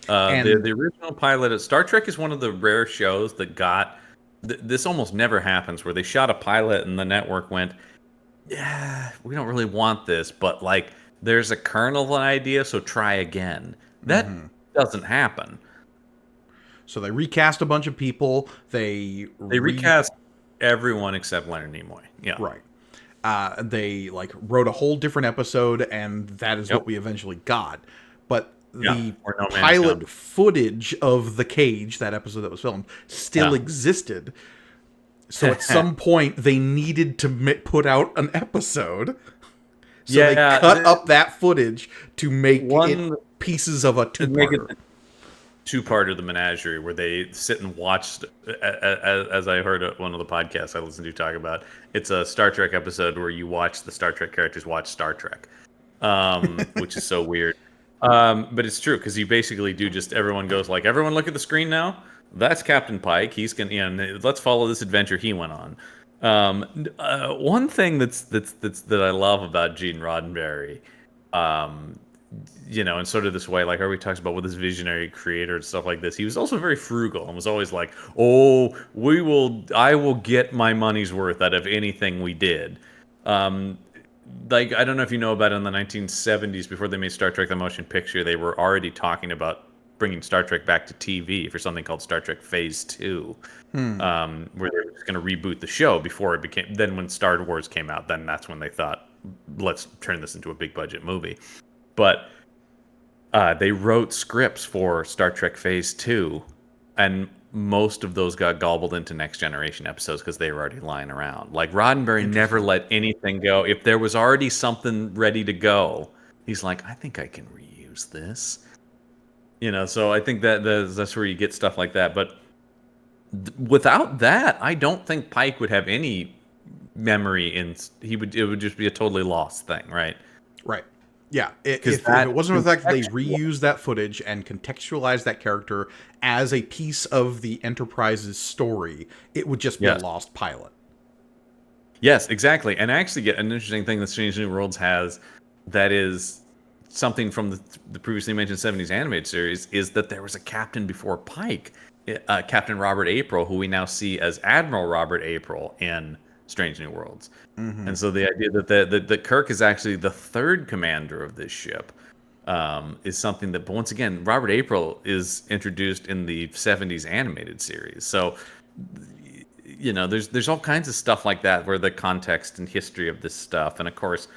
The original pilot of Star Trek is one of the rare shows that got... this almost never happens, where they shot a pilot and the network went, yeah, we don't really want this, but like there's a kernel of an idea, so try again. That doesn't happen. So they recast a bunch of people. They recast everyone except Leonard Nimoy. Yeah. Right. They like wrote a whole different episode, and that is what we eventually got. But the pilot footage of The Cage, that episode that was filmed, still existed. So at some point, they needed to it an episode. So they cut up that footage to make it pieces of a two-parter. Two-part of the menagerie where they sit and watch, as I heard one of the podcasts I listened to talk about, it's a Star Trek episode where you watch the Star Trek characters watch Star Trek, which is so weird. But it's true, because you basically do just, everyone goes like, everyone look at the screen now. That's Captain Pike. He's gonna, let's follow this adventure he went on. One thing that I love about Gene Roddenberry, in sort of this way, like Harvey talks about with his visionary creator and stuff like this, he was also very frugal and was always like, I will get my money's worth out of anything we did. Like, I don't know if you know about it, in the 1970s, before they made Star Trek the Motion Picture, they were already talking about bringing Star Trek back to TV for something called Star Trek Phase 2, where they were just going to reboot the show before it became, then when Star Wars came out, then that's when they thought, let's turn this into a big budget movie. But they wrote scripts for Star Trek Phase 2, and most of those got gobbled into Next Generation episodes because they were already lying around. Like, Roddenberry never let anything go. If there was already something ready to go, he's like, I think I can reuse this. So I think that's where you get stuff like that. But without that, I don't think Pike would have any memory it would just be a totally lost thing, right? Right. Yeah, if it wasn't for the fact that they reused that footage and contextualized that character as a piece of the Enterprise's story, it would just be a lost pilot. Yes, exactly. And I actually get an interesting thing that Strange New Worlds has that is something from the previously mentioned 70s animated series, is that there was a captain before Pike, Captain Robert April, who we now see as Admiral Robert April in Strange New Worlds. And so the idea that Kirk is actually the third commander of this ship is something that, but once again, Robert April is introduced in the 70s animated series. So, there's all kinds of stuff like that where the context and history of this stuff, and of course,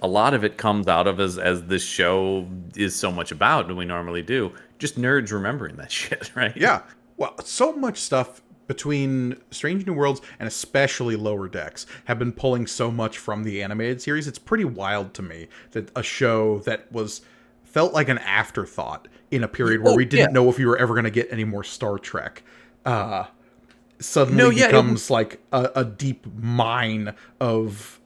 a lot of it comes out of, as this show is so much about, and we normally do, just nerds remembering that shit, right? Yeah. Well, so much stuff between Strange New Worlds and especially Lower Decks have been pulling so much from the animated series. It's pretty wild to me that a show that felt like an afterthought in a period where we didn't know if we were ever going to get any more Star Trek, suddenly becomes like a deep mine of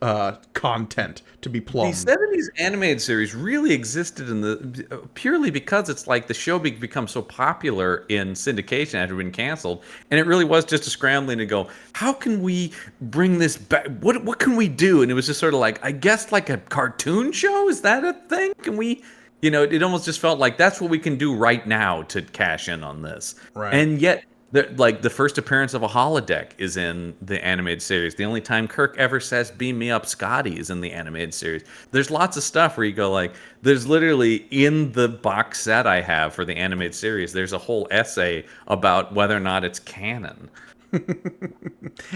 content to be plumbed. The 70s animated series really existed purely because it's like the show become so popular in syndication after being canceled, and it really was just a scrambling to go, how can we bring this back? What can we do? And it was just sort of like, I guess, like a cartoon show? Is that a thing? Can we? It almost just felt like that's what we can do right now to cash in on this. Right. And yet, the first appearance of a holodeck is in the animated series. The only time Kirk ever says "Beam me up, Scotty" is in the animated series. There's lots of stuff where you go like, there's literally, in the box set I have for the animated series, there's a whole essay about whether or not it's canon.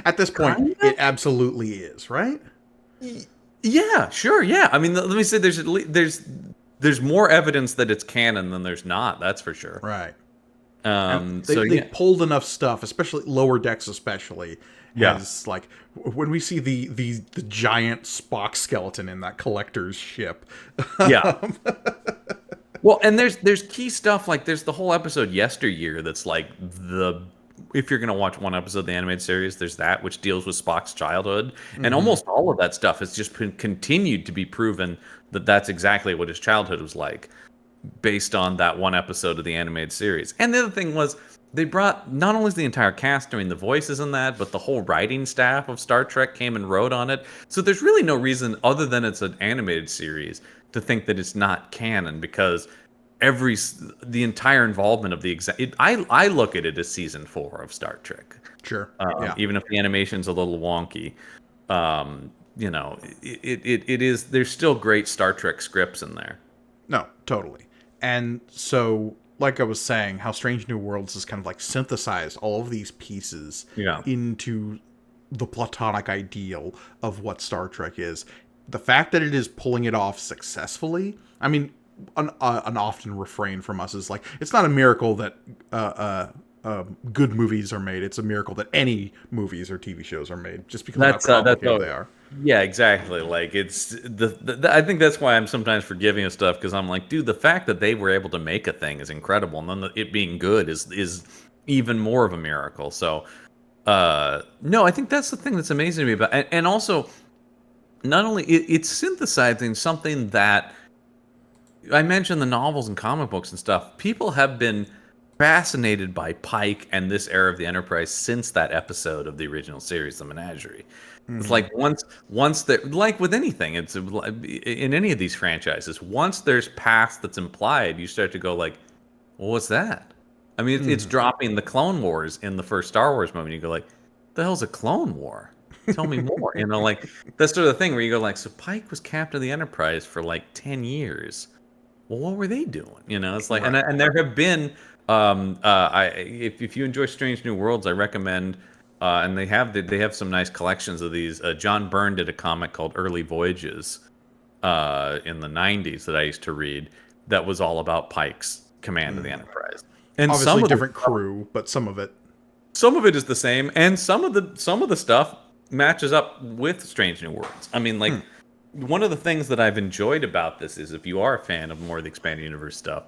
At this point, it absolutely is, right? Yeah, sure, yeah. I mean, let me say, there's more evidence that it's canon than there's not. That's for sure. Right. They pulled enough stuff, especially Lower Decks, as like when we see the giant Spock skeleton in that collector's ship. Yeah. Well, and there's key stuff, like there's the whole episode Yesteryear that's like if you're going to watch one episode of the animated series, there's that, which deals with Spock's childhood. And almost all of that stuff has just been continued to be proven that that's exactly what his childhood was like, based on that one episode of the animated series. And the other thing was, they brought not only the entire cast doing the voices in that, but the whole writing staff of Star Trek came and wrote on it. So there's really no reason, other than it's an animated series, to think that it's not canon, because the entire involvement of I look at it as season 4 of Star Trek. Sure. Even if the animation's a little wonky, it is. There's still great Star Trek scripts in there. No, totally. And so, like I was saying, how Strange New Worlds has kind of like synthesized all of these pieces Yeah. into the platonic ideal of what Star Trek is. The fact that it is pulling it off successfully, I mean, an often refrain from us is like, it's not a miracle that good movies are made. It's a miracle that any movies or TV shows are made, just because of how That's complicated how, they are. yeah, exactly. Like it's I think that's why I'm sometimes forgiving of stuff because I'm like, dude, the fact that they were able to make a thing is incredible, and then it being good is even more of a miracle. So, no, I think that's the thing that's amazing to me about, and also not only it's synthesizing something that I mentioned the novels and comic books and stuff. People have been fascinated by Pike and this era of the Enterprise since that episode of the original series, The Menagerie. It's like once that, like with anything, it's in any of these franchises. Once there's past that's implied, you start to go like, well, what's that? I mean, it's dropping the Clone Wars in the first Star Wars movie. You go like, the hell's a Clone War? Tell me more. Like that's sort of the thing where you go like, so Pike was captain of the Enterprise for like 10 years. Well, what were they doing? It's like, Right. and there have been, if you enjoy Strange New Worlds, I recommend, and they have some nice collections of these. John Byrne did a comic called Early Voyages, in the '90s that I used to read. That was all about Pike's command of the Enterprise, and Obviously, different crew, but some of it is the same, and some of the stuff matches up with Strange New Worlds. I mean, like. One of the things that I've enjoyed about this is if you are a fan of more of the expanded universe stuff,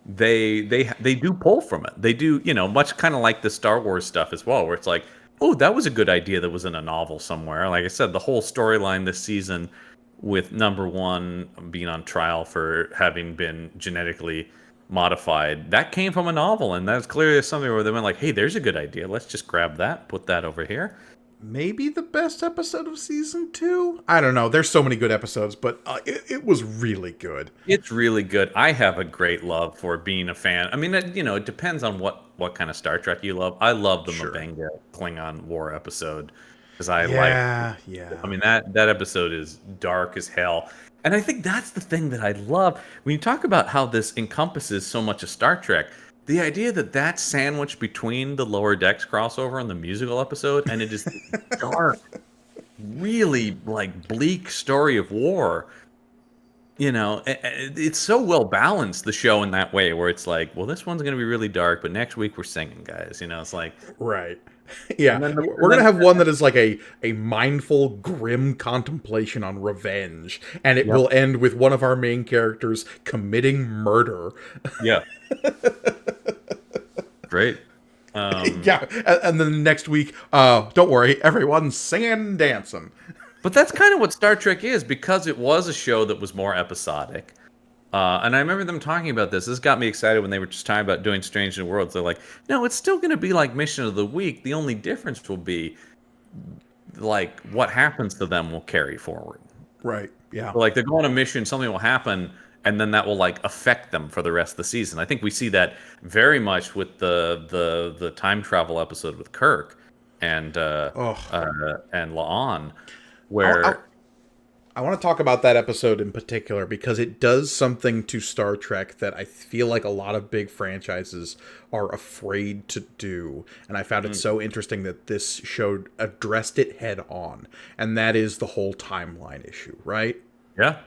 they do pull from it. They do, much kind of like the Star Wars stuff as well, where it's like, oh, that was a good idea that was in a novel somewhere. Like I said, the whole storyline this season with number one being on trial for having been genetically modified, that came from a novel, and that's clearly something where they went like, hey, there's a good idea. Let's just grab that, put that over here. maybe the best episode of season 2. I don't know. There's so many good episodes, but it was really good. It's really good. I have a great love for being a fan. I mean, it depends on what kind of Star Trek you love. I love the M'Benga Klingon War episode because I Yeah. I mean, that episode is dark as hell, and I think that's the thing that I love when you talk about how this encompasses so much of Star Trek. The idea that that's sandwiched between the Lower Decks crossover and the musical episode, and it is dark, really like bleak story of war. It's so well balanced, the show, in that way, where it's like, well, this one's going to be really dark, but next week we're singing, guys. It's like, Right. Yeah. and then We're going to have one that is like a mindful, grim contemplation on revenge, and it will end with one of our main characters committing murder. yeah, great. Yeah. And then the next week, don't worry, everyone's singing and dancing. But that's kind of what Star Trek is, because it was a show that was more episodic. And I remember them talking about this. This got me excited when they were just talking about doing Strange New Worlds. They're like, no, it's still going to be like Mission of the Week. The only difference will be, like, what happens to them will carry forward. Right. Yeah. So, like, they're going on a mission, something will happen, and then that will, like, affect them for the rest of the season. I think we see that very much with the time travel episode with Kirk and La'an, where... I want to talk about that episode in particular because it does something to Star Trek that I feel like a lot of big franchises are afraid to do. And I found it so interesting that this show addressed it head on. And that is the whole timeline issue, right? Yeah.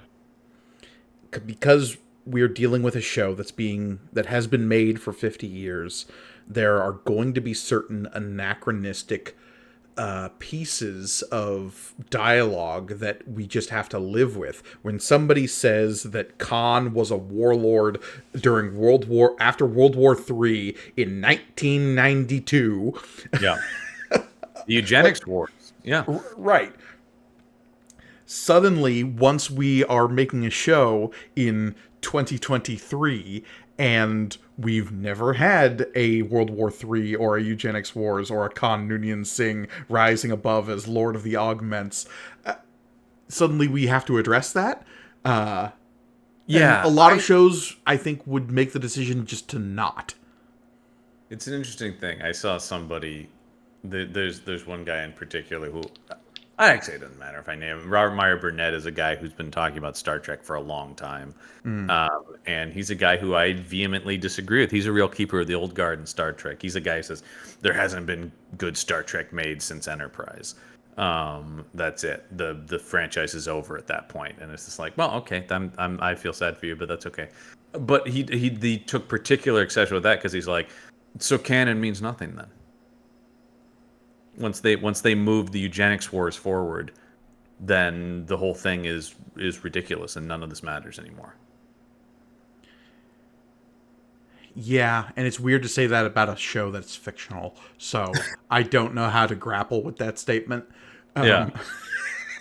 Because we're dealing with a show that has been made for 50 years, there are going to be certain anachronistic pieces of dialogue that we just have to live with. When somebody says that Khan was a warlord after World War III in 1992. Yeah. The eugenics wars. Yeah. Right. Suddenly, once we are making a show in 2023 and we've never had a World War III or a eugenics wars or a Khan Noonien Singh rising above as Lord of the Augments, suddenly we have to address that. Yeah, a lot of shows, I think, would make the decision just to not. It's an interesting thing. I saw somebody. There's one guy in particular who Actually, it doesn't matter if I name him. Robert Meyer Burnett is a guy who's been talking about Star Trek for a long time. And he's a guy who I vehemently disagree with. He's a real keeper of the old guard in Star Trek. He's a guy who says there hasn't been good Star Trek made since Enterprise. That's it. The franchise is over at that point, and it's just like, well, okay, I feel sad for you, but that's okay. But he took particular exception with that because he's like, so canon means nothing then. Once they move the eugenics wars forward, then the whole thing is ridiculous and none of this matters anymore. Yeah, and it's weird to say that about a show that's fictional. So I don't know how to grapple with that statement. Yeah.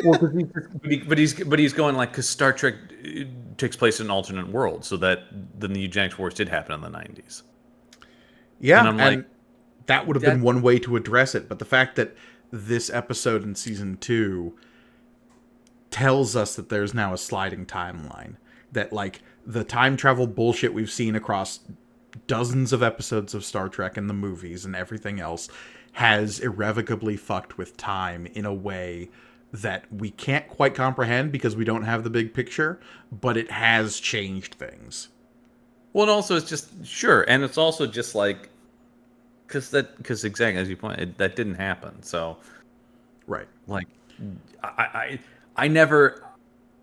Well, but he's going like, because Star Trek takes place in an alternate world, so that then the eugenics wars did happen in the 90s. Yeah, and I'm like, that would have been one way to address it. But the fact that this episode in season 2 tells us that there's now a sliding timeline, that like the time travel bullshit we've seen across dozens of episodes of Star Trek and the movies and everything else has irrevocably fucked with time in a way that we can't quite comprehend because we don't have the big picture, but it has changed things. Well, and also it's just, sure, and it's also just like, because exactly as you pointed, that didn't happen. So, right, like, I never,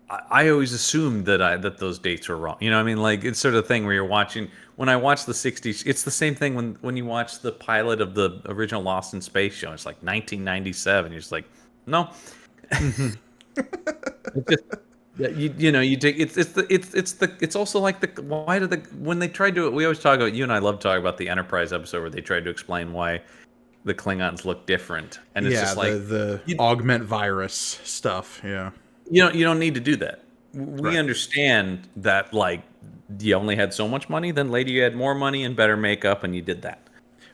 I always assumed that those dates were wrong. You know what I mean? Like, it's sort of thing where you're watching, when I watch the 60s, it's the same thing when you watch the pilot of the original Lost in Space show. It's like 1997. You're just like, no. It's just, you take it's also like when they tried to, we always talk about, you and I love talking about the Enterprise episode where they tried to explain why the Klingons look different, and it's just like the augment virus stuff. Yeah, you don't need to do that. We understand that, like, you only had so much money, then later you had more money and better makeup, and you did that.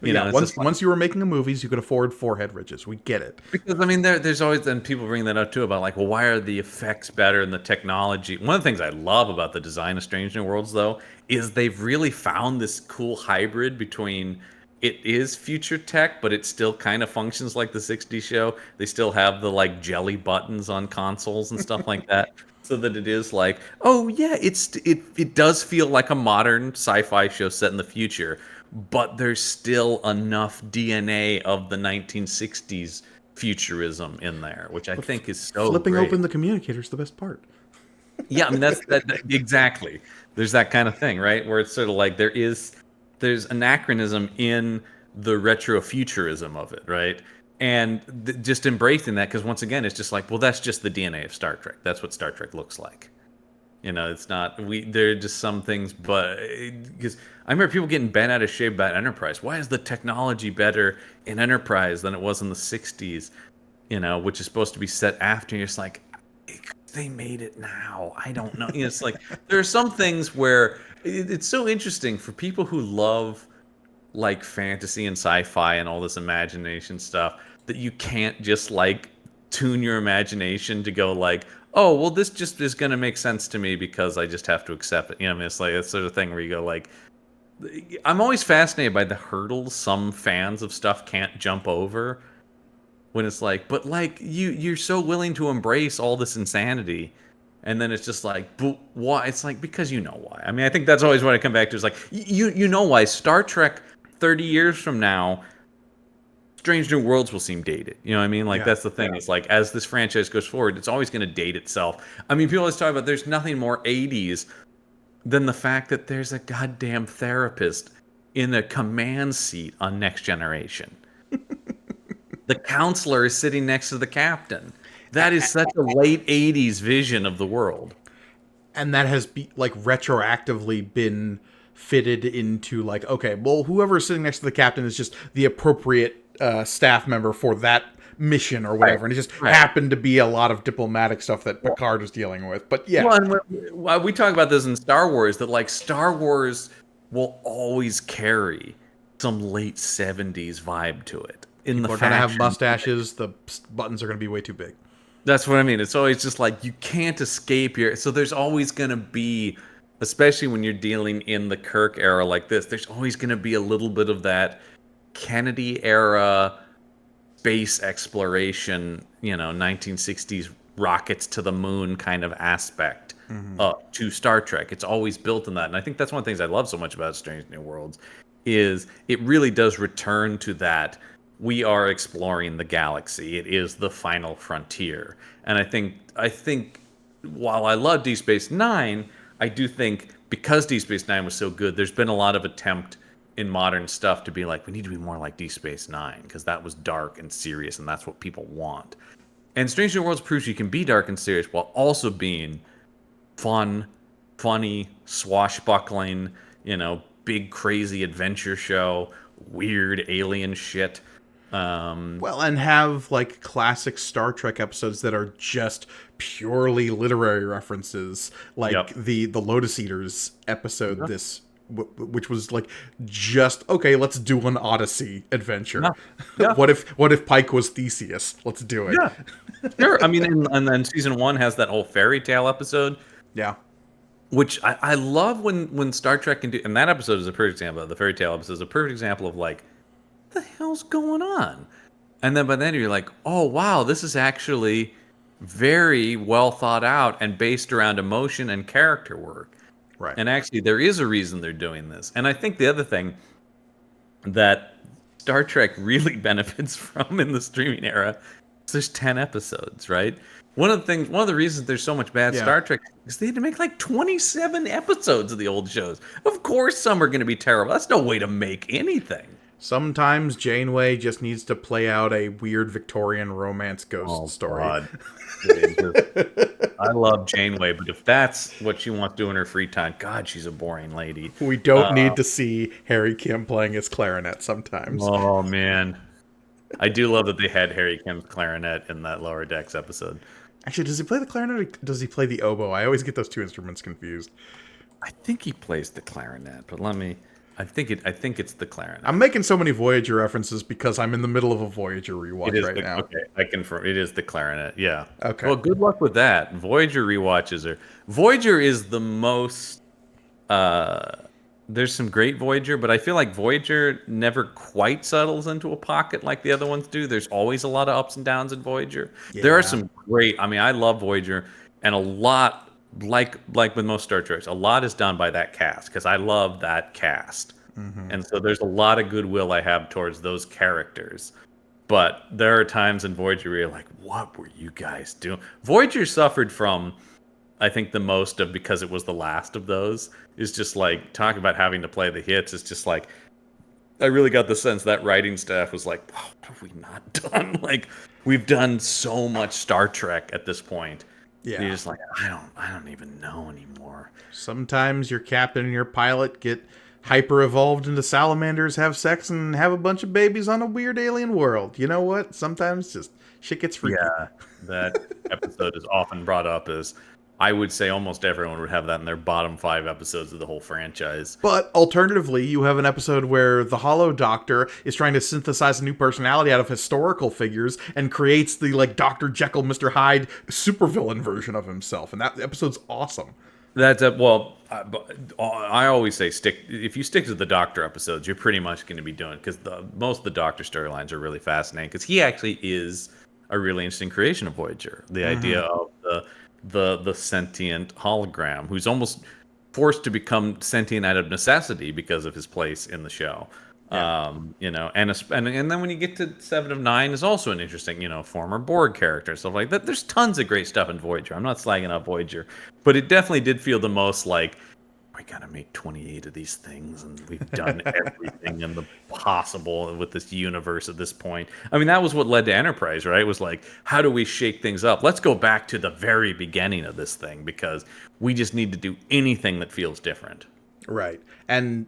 Once you were making the movies, you could afford forehead ridges. We get it. Because I mean, there's always then people bring that up too about like, well, why are the effects better and the technology? One of the things I love about the design of Strange New Worlds, though, is they've really found this cool hybrid between, it is future tech, but it still kind of functions like the '60s show. They still have the like jelly buttons on consoles and stuff like that. So that it is like, oh yeah, it does feel like a modern sci-fi show set in the future, but there's still enough DNA of the 1960s futurism in there, which I think is so flipping great. open the communicator is the best part. Yeah, I mean that exactly. There's that kind of thing, right? Where it's sort of like there's anachronism in the retrofuturism of it, right? And just embracing that, because once again, it's just like, well, that's just the DNA of Star Trek. That's what Star Trek looks like. You know, it's not, there are just some things, but because I remember people getting bent out of shape about Enterprise. Why is the technology better in Enterprise than it was in the 60s? You know, which is supposed to be set after. You're just like, they made it now. I don't know. You know, it's like, there are some things where it's so interesting for people who love like fantasy and sci-fi and all this imagination stuff, that you can't just like tune your imagination to go like, oh, well, this just is going to make sense to me because I just have to accept it. You know, I mean, it's like that sort of thing where you go like, I'm always fascinated by the hurdles some fans of stuff can't jump over, when it's like, but like you're so willing to embrace all this insanity, and then it's just like, but why? It's like, because you know why. I mean, I think that's always what I come back to, is like, you know why Star Trek 30 years from now, Strange New Worlds will seem dated. You know what I mean? Like, that's the thing. It's like, as this franchise goes forward, it's always going to date itself. I mean, people always talk about there's nothing more 80s than the fact that there's a goddamn therapist in a command seat on Next Generation. The counselor is sitting next to the captain. That is such a late 80s vision of the world. And that has retroactively been fitted into like, okay, well, whoever's sitting next to the captain is just the appropriate staff member for that mission or whatever, and it just happened to be a lot of diplomatic stuff that Picard was dealing with. But yeah, well, we talk about this in Star Wars, that like Star Wars will always carry some late 70s vibe to it. People are gonna have mustaches. The buttons are gonna be way too big. That's what I mean. It's always just like, you can't escape your. So there's always gonna be, especially when you're dealing in the Kirk era like this, there's always gonna be a little bit of that Kennedy era space exploration, 1960s rockets to the moon kind of aspect to Star Trek. It's always built in that. And I think that's one of the things I love so much about Strange New Worlds is it really does return to that. We are exploring the galaxy. It is the final frontier. And I think while I love Deep Space Nine, I do think because Deep Space Nine was so good, there's been a lot of attempt in modern stuff to be like, we need to be more like Deep Space Nine because that was dark and serious, and that's what people want. And Strange New Worlds proves you can be dark and serious while also being fun, funny, swashbuckling, big crazy adventure show, weird alien shit. Well, and have like classic Star Trek episodes that are just purely literary references, like Yep. the Lotus Eaters episode. Which was like just okay. Let's do an Odyssey adventure. Yeah. Yeah. What if Pike was Theseus? Let's do it. Yeah, sure. I mean, and then season 1 has that whole fairy tale episode, Yeah. which I love when Star Trek can do. And that episode is a perfect example. The fairy tale episode is a perfect example of like, what the hell's going on? And then by then you're like, oh wow, this is actually very well thought out and based around emotion and character work. Right. And actually, there is a reason they're doing this. And I think the other thing that Star Trek really benefits from in the streaming era is there's 10 episodes, right? One of the reasons there's so much bad Yeah. Star Trek is they had to make like 27 episodes of the old shows. Of course, some are going to be terrible. That's no way to make anything. Sometimes Janeway just needs to play out a weird Victorian romance ghost story. God. I love Janeway, but if that's what she wants to do in her free time, God, she's a boring lady. We don't need to see Harry Kim playing his clarinet sometimes. Oh man, I do love that they had Harry Kim's clarinet in that Lower Decks episode. Actually, does he play the clarinet or does he play the oboe? I always get those two instruments confused. I think he plays the clarinet, but I think it's the clarinet. I'm making so many Voyager references because I'm in the middle of a Voyager rewatch right now. Okay, I confirm it is the clarinet. Yeah. Okay. Well, good luck with that. Voyager Voyager is the most. There's some great Voyager, but I feel like Voyager never quite settles into a pocket like the other ones do. There's always a lot of ups and downs in Voyager. There Yeah. are some great. I mean, I love Voyager, and a lot like with most Star Treks, a lot is done by that cast because I love that cast. And so there's a lot of goodwill I have towards those characters. But there are times in Voyager where you're like, what were you guys doing? Voyager suffered from, I think, the most of, because it was the last of those, is just like, talking about having to play the hits. It's just like, I really got the sense that writing staff was like, what have we not done? Like, we've done so much Star Trek at this point. Yeah. You're just like, I don't even know anymore. Sometimes your captain and your pilot get hyper evolved into salamanders, have sex, and have a bunch of babies on a weird alien world. You know what? Sometimes just shit gets freaky. Yeah, that episode is often brought up as, I would say almost everyone would have that in their bottom 5 episodes of the whole franchise. But alternatively, you have an episode where the Hollow Doctor is trying to synthesize a new personality out of historical figures and creates the like Dr. Jekyll, Mr. Hyde supervillain version of himself, and that episode's awesome. That's I always say if you stick to the Doctor episodes, you're pretty much going to be doing, because most of the Doctor storylines are really fascinating, because he actually is a really interesting creation of Voyager. The idea of the sentient hologram who's almost forced to become sentient out of necessity because of his place in the show. Yeah. And then when you get to 7 of 9 is also an interesting, former Borg character and stuff like that. There's tons of great stuff in Voyager. I'm not slagging off Voyager, but it definitely did feel the most like, we gotta make 28 of these things, and we've done everything in the possible with this universe at this point. I mean, that was what led to Enterprise, right? It was like, how do we shake things up? Let's go back to the very beginning of this thing, because we just need to do anything that feels different. Right. And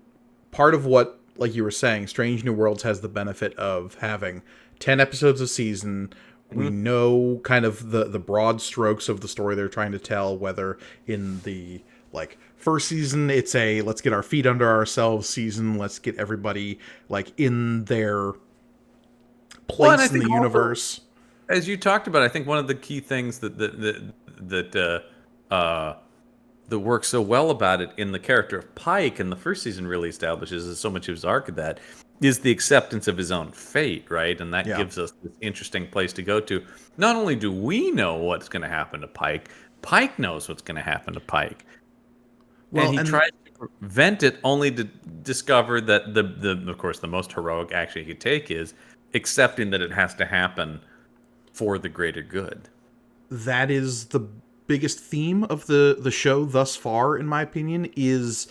part of what, like you were saying, Strange New Worlds has the benefit of having 10 episodes a season. We know kind of the broad strokes of the story they're trying to tell, whether in the like first season it's a let's get our feet under ourselves season, let's get everybody like in their place in the universe. As you talked about, I think one of the key things that works so well about it in the character of Pike in the first season really establishes is so much of his arc of that is the acceptance of his own fate, right? And that Yeah. gives us this interesting place to go to. Not only do we know what's going to happen to Pike, Pike knows what's going to happen to Pike, and Well, he and tries to prevent it, only to discover that the of course the most heroic action he could take is accepting that it has to happen for the greater good. that is the biggest theme of the show thus far, in my opinion, is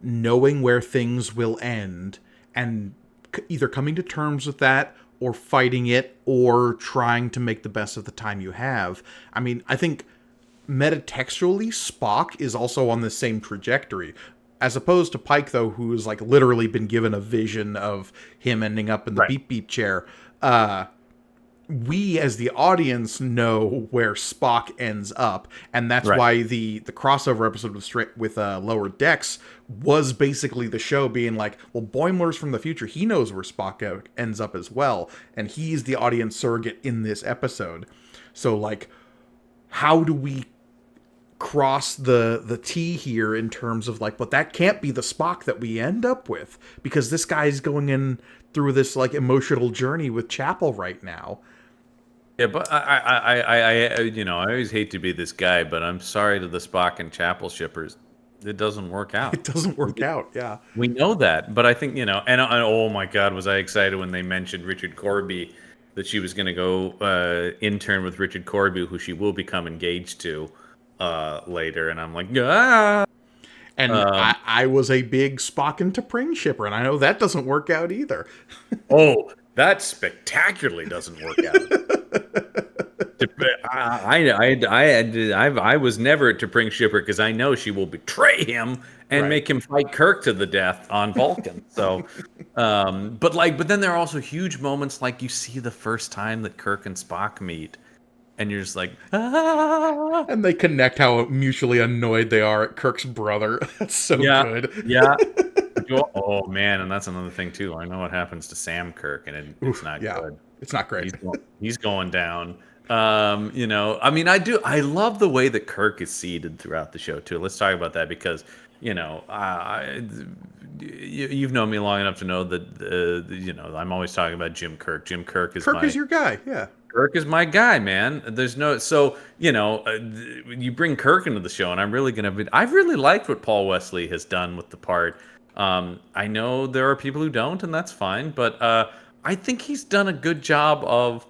knowing where things will end and either coming to terms with that or fighting it or trying to make the best of the time you have. I mean, I think metatextually Spock is also on the same trajectory. As opposed to Pike, though, who's like literally been given a vision of him ending up in the Right. beep beep chair. We as the audience know where Spock ends up, and that's Right. why the crossover episode with Lower Decks was basically the show being like, well, Boimler's from the future, he knows where Spock ends up as well, and he's the audience surrogate in this episode. So like, how do we cross the T here in terms of like, but that can't be the Spock that we end up with, because this guy's going in through this like emotional journey with Chapel right now. Yeah, but you know, I always hate to be this guy, but I'm sorry to the Spock and Chapel shippers. It doesn't work out. It doesn't work out. Yeah. We know that, but I think, you know, and oh my God, was I excited when they mentioned Richard Corby, that she was going to go intern with Richard Corby, who she will become engaged to later, and I'm like, ah. And I was a big Spock and T'Pring shipper, and I know that doesn't work out either. Oh, that spectacularly doesn't work out. I was never to bring Shipper because I know she will betray him and Right. make him fight Kirk to the death on Vulcan. So, but then there are also huge moments like you see the first time that Kirk and Spock meet, and you're just like, ah. And they connect how mutually annoyed they are at Kirk's brother. That's so Yeah, good. yeah. Oh man, and that's another thing too. I know what happens to Sam Kirk, and it's not Yeah. good. It's not great. He's going down. You know, I mean, I love the way that Kirk is seeded throughout the show too. Let's talk about that because, you know, you've known me long enough to know that, you know, I'm always talking about Jim Kirk. Jim Kirk is Kirk is your guy. Yeah. Kirk is my guy, man. There's no, so, you know, you bring Kirk into the show, and I'm really gonna be. I've really liked what Paul Wesley has done with the part. I know there are people who don't, and that's fine, but I think he's done a good job of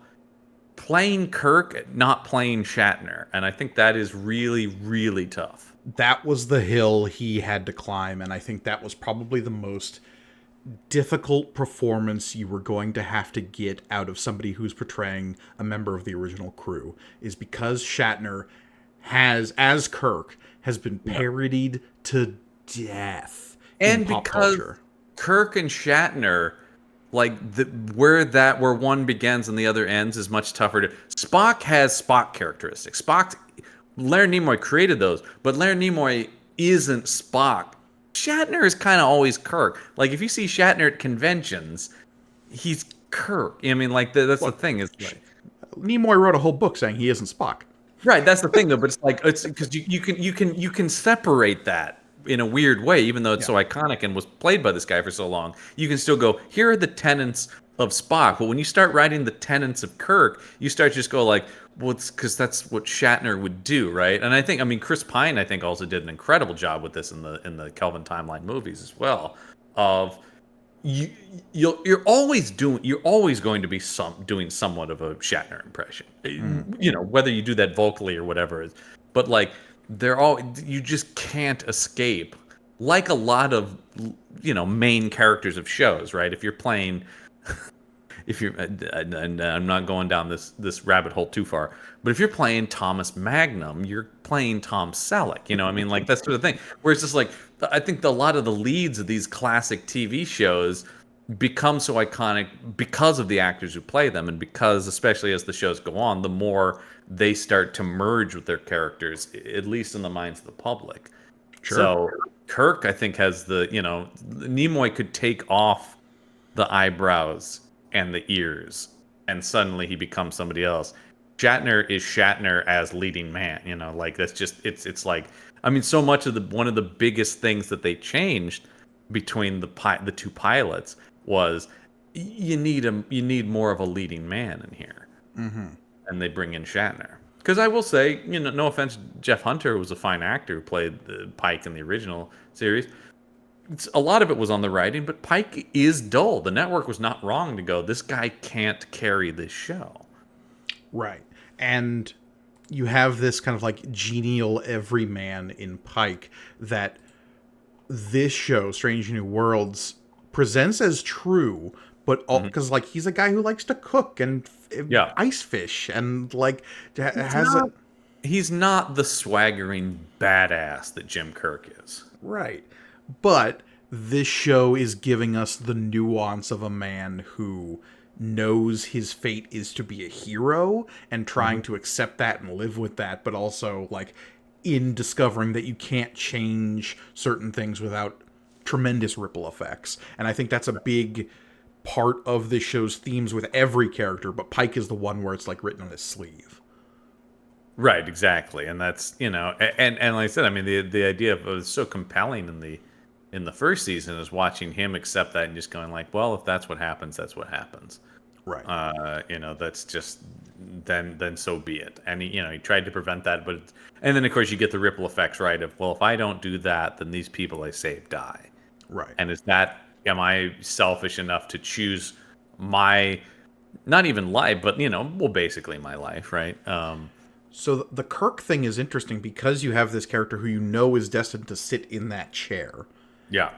playing Kirk, not playing Shatner, and I think that is really, really tough. That was the hill he had to climb, and I think that was probably the most difficult performance you were going to have to get out of somebody who's portraying a member of the original crew, is because Shatner has, as Kirk, has been parodied to death And in pop because culture. Kirk and Shatner, like where one begins and the other ends, is much tougher to. Spock has Spock characteristics. Leonard Nimoy created those, but Leonard Nimoy isn't Spock. Shatner is kind of always Kirk. Like if you see Shatner at conventions, he's Kirk. I mean, like that's the thing is. Nimoy wrote a whole book saying he isn't Spock. Right, that's the thing though. But it's like it's because you can separate that in a weird way, even though it's so iconic and was played by this guy for so long. You can still go, here are the tenets of Spock, but when you start writing the tenets of Kirk, you start just go like, well, it's because that's what Shatner would do, right? And I mean, Chris Pine, I think, also did an incredible job with this in the Kelvin Timeline movies as well. Of you're always going to be doing somewhat of a Shatner impression, you know, whether you do that vocally or whatever. But like you just can't escape, like a lot of, you know, main characters of shows, right? If you're playing, if you're, and I'm not going down this rabbit hole too far, but if you're playing Thomas Magnum, you're playing Tom Selleck, you know, I mean, like that sort of thing. Where it's just like, I think a lot of the leads of these classic TV shows become so iconic because of the actors who play them, and because, especially as the shows go on, the more they start to merge with their characters, at least in the minds of the public. Sure. So Kirk, I think, has the, you know, Nimoy could take off the eyebrows and the ears, and suddenly he becomes somebody else. Shatner is Shatner as leading man, you know, like that's just it's like, I mean, so much of one of the biggest things that they changed between the two pilots was you need more of a leading man in here, and they bring in Shatner. Because I will say, no offense, Jeff Hunter was a fine actor who played Pike in the original series. A lot of it was on the writing, but Pike is dull. The network was not wrong to go, this guy can't carry this show. Right. And you have this kind of like genial everyman in Pike that this show, Strange New Worlds, presents as true, but because like he's a guy who likes to cook and ice fish and like he's not the swaggering badass that Jim Kirk is. Right. But this show is giving us the nuance of a man who knows his fate is to be a hero and trying to accept that and live with that, but also like in discovering that you can't change certain things without tremendous ripple effects. And I think that's a big part of this show's themes with every character, but Pike is the one where it's like written on his sleeve. Right, exactly. And that's, and like I said, I mean, the idea of it was so compelling in the first season is watching him accept that and just going like, well, if that's what happens, that's what happens. Right. That's just then so be it. And he tried to prevent that, and then of course you get the ripple effects, right? Of, well, if I don't do that, then these people I save die. Right. And am I selfish enough to choose my, not even life, but basically my life, right? So the Kirk thing is interesting because you have this character who is destined to sit in that chair. Yeah.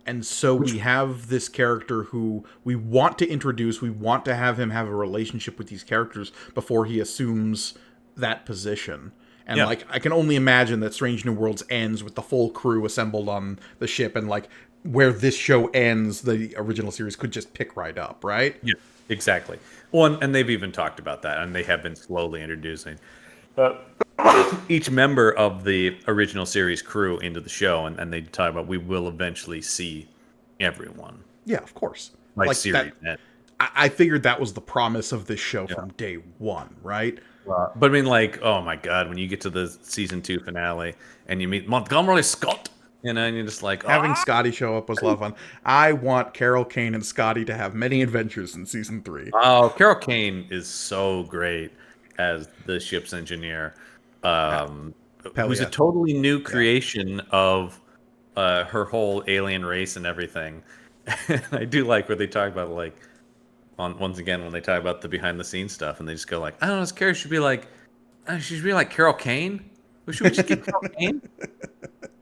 And so we have this character who we want to introduce. We want to have him have a relationship with these characters before he assumes that position. And like, I can only imagine that Strange New Worlds ends with the full crew assembled on the ship, and like where this show ends, the original series could just pick right up, right? Yeah, exactly. Well, and they've even talked about that, and they have been slowly introducing each member of the original series crew into the show, and they talk about we will eventually see everyone. Yeah, of course. Like series that, I figured that was the promise of this show from day one, right? But I mean, like, oh my god, when you get to the season 2 finale and you meet Montgomery Scott, and you're just like, having Scotty show up was a lot of fun. I want Carol Kane and Scotty to have many adventures in season 3. Oh, Carol Kane is so great as the ship's engineer. Who's a totally new creation of her whole alien race and everything. And I do like where they talk about like once again when they talk about the behind the scenes stuff, and they just go like, I don't know, this character should be like Carol Kane. Should we just get Carol Kane?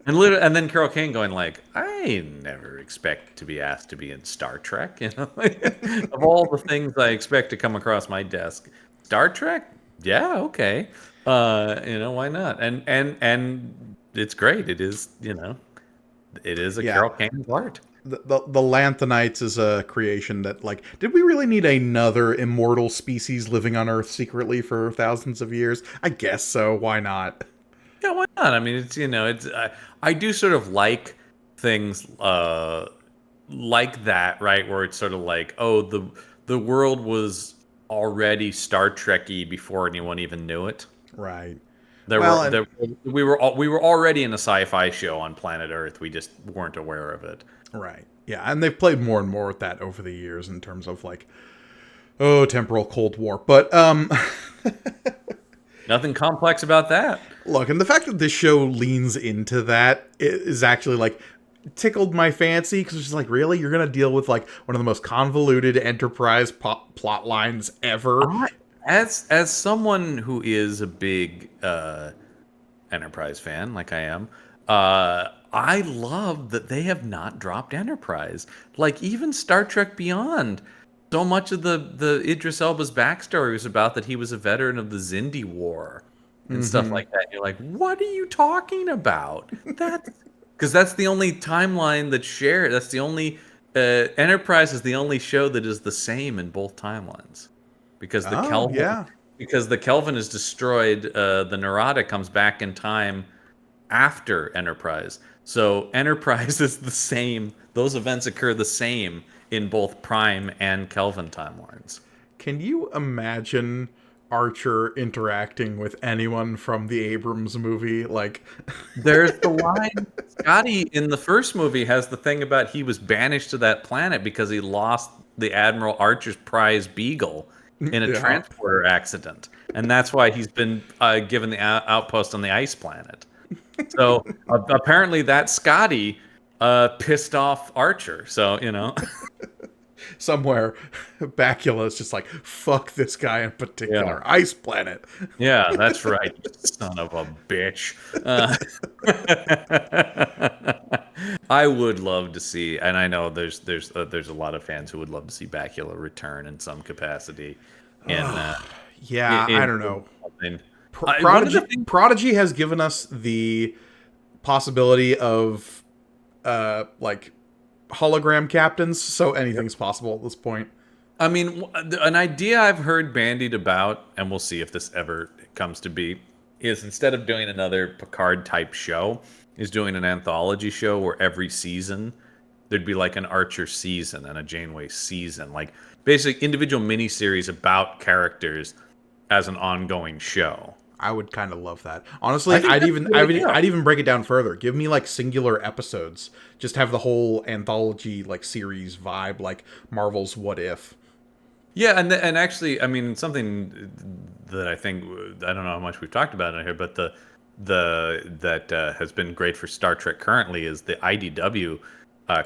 And then Carol Kane going like, I never expect to be asked to be in Star Trek. Of all the things I expect to come across my desk, Star Trek? Yeah, okay. Why not? And it's great. It is, it is a Carol Kane part. The Lanthanites is a creation that, like, did we really need another immortal species living on Earth secretly for thousands of years? I guess so. Why not? Yeah, why not? I mean, it's I do sort of like things like that, right? Where it's sort of like, oh, the world was already Star Trek-y before anyone even knew it. Right. We were already in a sci-fi show on planet Earth. We just weren't aware of it. Right. Yeah, and they've played more and more with that over the years in terms of like, temporal Cold War. But nothing complex about that. Look, and the fact that this show leans into that is actually like tickled my fancy, because it's just like, really, you're gonna deal with like one of the most convoluted Enterprise plot lines ever. As someone who is a big Enterprise fan, like I am, I love that they have not dropped Enterprise. Like even Star Trek Beyond, so much of the Idris Elba's backstory was about that he was a veteran of the Xindi War and stuff like that. And you're like, what are you talking about? Because that's the only timeline that's shared. That's the only Enterprise is the only show that is the the both timelines. Because the Kelvin is destroyed, the Narada comes back in time after Enterprise. So Enterprise is the same. Those events occur the same in both Prime and Kelvin timelines. Can you imagine Archer interacting with anyone from the Abrams movie? Like, there's the line. Scotty in the first movie has the thing about he was banished to that planet because he lost the Admiral Archer's prize beagle in a Yeah. transporter accident, and that's why he's been given the outpost on the ice planet. So apparently that Scotty pissed off Archer. So Somewhere, Bakula is just like, fuck this guy in particular. Yeah. Ice planet. Yeah, that's right, you son of a bitch. I would love to see, and I know there's a lot of fans who would love to see Bakula return in some capacity. Yeah, I don't know. something. One of Prodigy, the things- Prodigy has given us the possibility of like hologram captains, so anything's possible at this point. I mean, an idea I've heard bandied about, and we'll see if this ever comes to be, is instead of doing another Picard type show, is doing an anthology show where every season there'd be like an Archer season and a Janeway season, like basically individual miniseries about characters as an ongoing show. I would kind of love that. Honestly, I think I'd that's even a good idea. I'd even break it down further. Give me like singular episodes. Just have the whole anthology like series vibe, like Marvel's What If. Yeah, and actually, I mean, something that I think, I don't know how much we've talked about it here, but that has been great for Star Trek currently is the IDW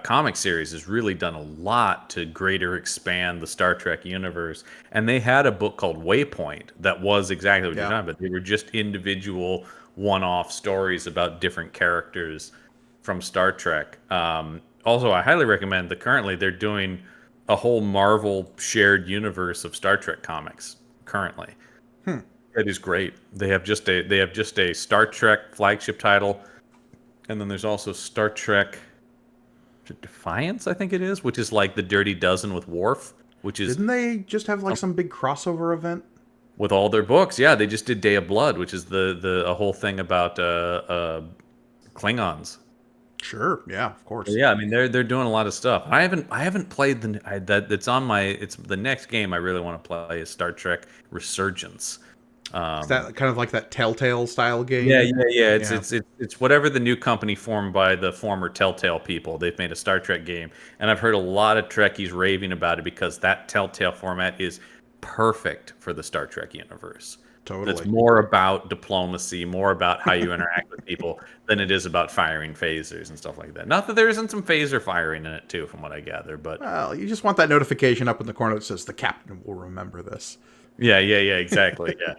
comic series has really done a lot to greater expand the Star Trek universe. And they had a book called Waypoint that was exactly what you're talking about. They were just individual one-off stories about different characters from Star Trek. Also, I highly recommend that currently they're doing a whole Marvel shared universe of Star Trek comics currently. It is great. They have just a Star Trek flagship title, and then there's also Star Trek Defiance, I think it is, which is like the Dirty Dozen with Worf, which is Didn't they just have like some big crossover event? with all their books. Yeah, they just did Day of Blood, which is a whole thing about Klingons. Sure, yeah, of course. Yeah, I mean they're doing a lot of stuff. I haven't played that's on my it's the next game I really want to play is Star Trek Resurgence. Is that kind of like that Telltale style game? Yeah. It's whatever the new company formed by the former Telltale people. They've made a Star Trek game, and I've heard a lot of Trekkies raving about it because that Telltale format is perfect for the Star Trek universe. Totally. It's more about diplomacy, more about how you interact with people than it is about firing phasers and stuff like that. Not that there isn't some phaser firing in it too, from what I gather, but Well, you just want that notification up in the corner that says the captain will remember this. yeah, exactly, yeah.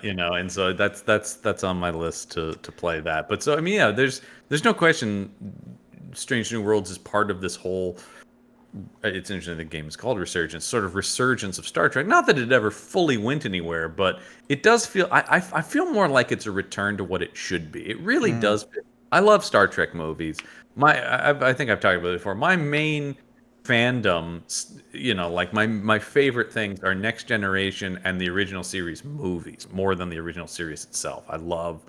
And so that's on my list to play that. But so I mean, yeah, there's no question, Strange New Worlds is part of this whole. It's interesting the game is called Resurgence, sort of resurgence of Star Trek. Not that it ever fully went anywhere, but it does feel. I feel more like it's a return to what it should be. It really does. I love Star Trek movies. I think I've talked about it before. My main fandom, like my favorite things are Next Generation and the original series movies more than the original series itself. I love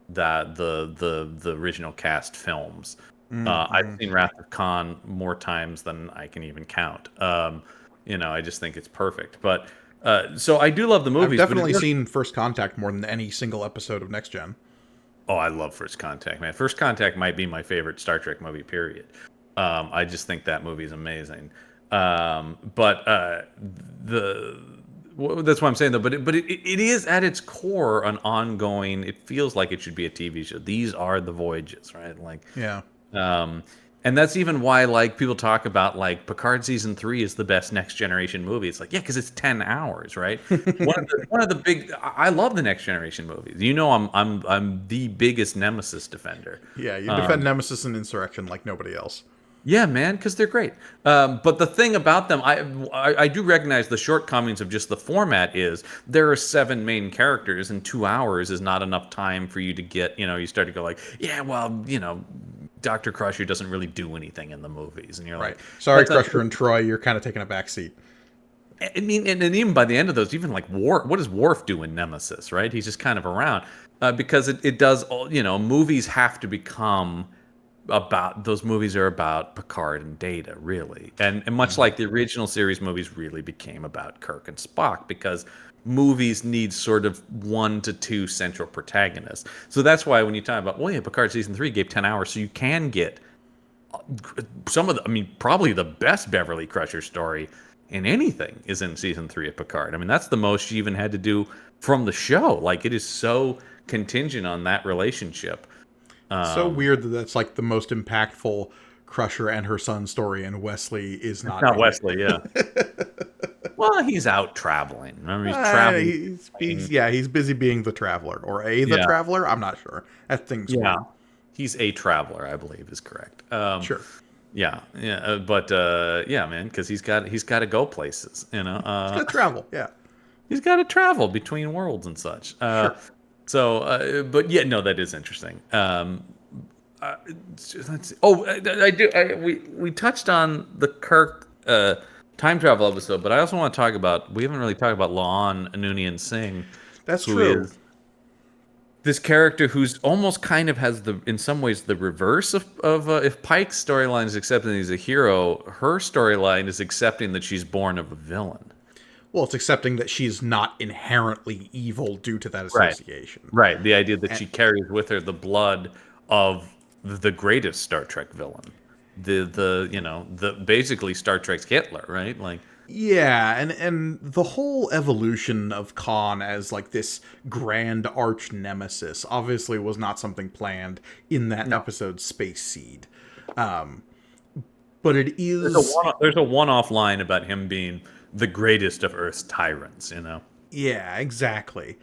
that the original cast films. I've seen Wrath of Khan more times than I can even count. I just think it's perfect. But so I do love the movies. I've definitely seen First Contact more than any single episode of Next Gen. Oh, I love First Contact, man. First Contact might be my favorite Star Trek movie, period. I just think that movie's amazing. That's what I'm saying, though. But it is at its core an ongoing. It feels like it should be a TV show. These are the voyages, right? Like, Yeah. And that's even why, like, people talk about like Picard season 3 is the best Next Generation movie. It's like, yeah, because it's 10 hours, right? one of the big. I love the Next Generation movies. I'm the biggest Nemesis defender. Yeah, you defend Nemesis and Insurrection like nobody else. Yeah, man, because they're great. But the thing about them, I do recognize the shortcomings of just the format is there are 7 main characters, and 2 hours is not enough time for you to get, you start to go like, yeah, well, Dr. Crusher doesn't really do anything in the movies. And you're Right. like, Sorry, that's not Crusher and Troy, you're kind of taking a back seat. I mean, and even by the end of those, even like Worf, what does Worf do in Nemesis, right? He's just kind of around because it does, movies have to become those movies are about Picard and Data, really. And much like the original series movies really became about Kirk and Spock because movies need sort of 1 to 2 central protagonists. So that's why when you talk about, Picard season 3 gave 10 hours, so you can get some of the, I mean, probably the best Beverly Crusher story in anything is in season 3 of Picard. I mean, that's the most she even had to do from the show. Like, it is so contingent on that relationship. So weird that that's like the most impactful Crusher and her son story, and Wesley is not. Not in Wesley, yeah. Well, he's out traveling. Remember, he's traveling. He's busy being the traveler, or the Yeah. traveler. I'm not sure. That thing's Yeah, weird. he's a traveler, I believe, is correct. Sure. Yeah, but yeah, man, because he's got to go places. Good travel. Yeah. He's got to travel between worlds and such. Sure. So, but yeah, no, that is interesting. Let's see. Oh, I do. We touched on the Kirk time travel episode, but I also want to talk about. We haven't really talked about La'an Noonien Singh. That's who true. is this character who's almost kind of has in some ways, the reverse of if Pike's storyline is accepting that he's a hero, her storyline is accepting that she's born of a villain. Well, it's accepting that she's not inherently evil due to that association. Right. The idea that she carries with her the blood of the greatest Star Trek villain. The basically Star Trek's Hitler, right? Like, Yeah, and the whole evolution of Khan as like this grand arch nemesis obviously was not something planned in that episode Space Seed. But it is there's a one-off line about him being the greatest of Earth's tyrants, Yeah, exactly.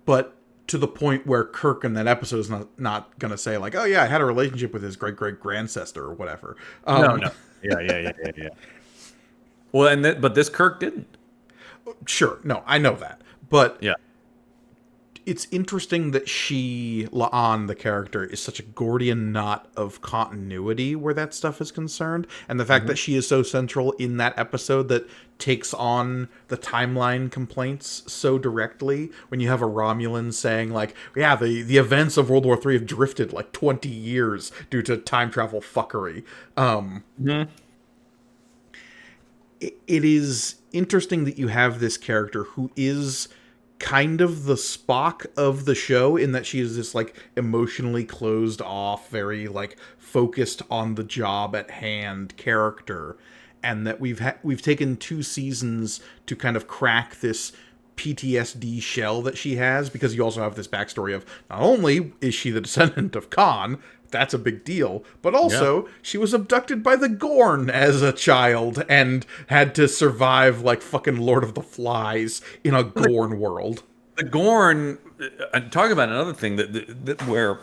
But to the point where Kirk in that episode is not going to say like, "Oh yeah, I had a relationship with his great-great-grandcestor or whatever." No. Yeah. Well, but this Kirk didn't. Sure. No, I know that. But Yeah. it's interesting that La'an, the character, is such a Gordian knot of continuity where that stuff is concerned. And the fact that she is so central in that episode that takes on the timeline complaints so directly, when you have a Romulan saying, like, yeah, the events of World War III have drifted like 20 years due to time travel fuckery. It is interesting that you have this character who is kind of the Spock of the show, in that she is this like emotionally closed off, very like focused on the job at hand character, and that we've taken 2 seasons to kind of crack this PTSD shell that she has, because you also have this backstory of not only is she the descendant of Khan, that's a big deal, but also she was abducted by the Gorn as a child and had to survive like fucking Lord of the Flies in a Gorn world. The Gorn, talk about another thing that where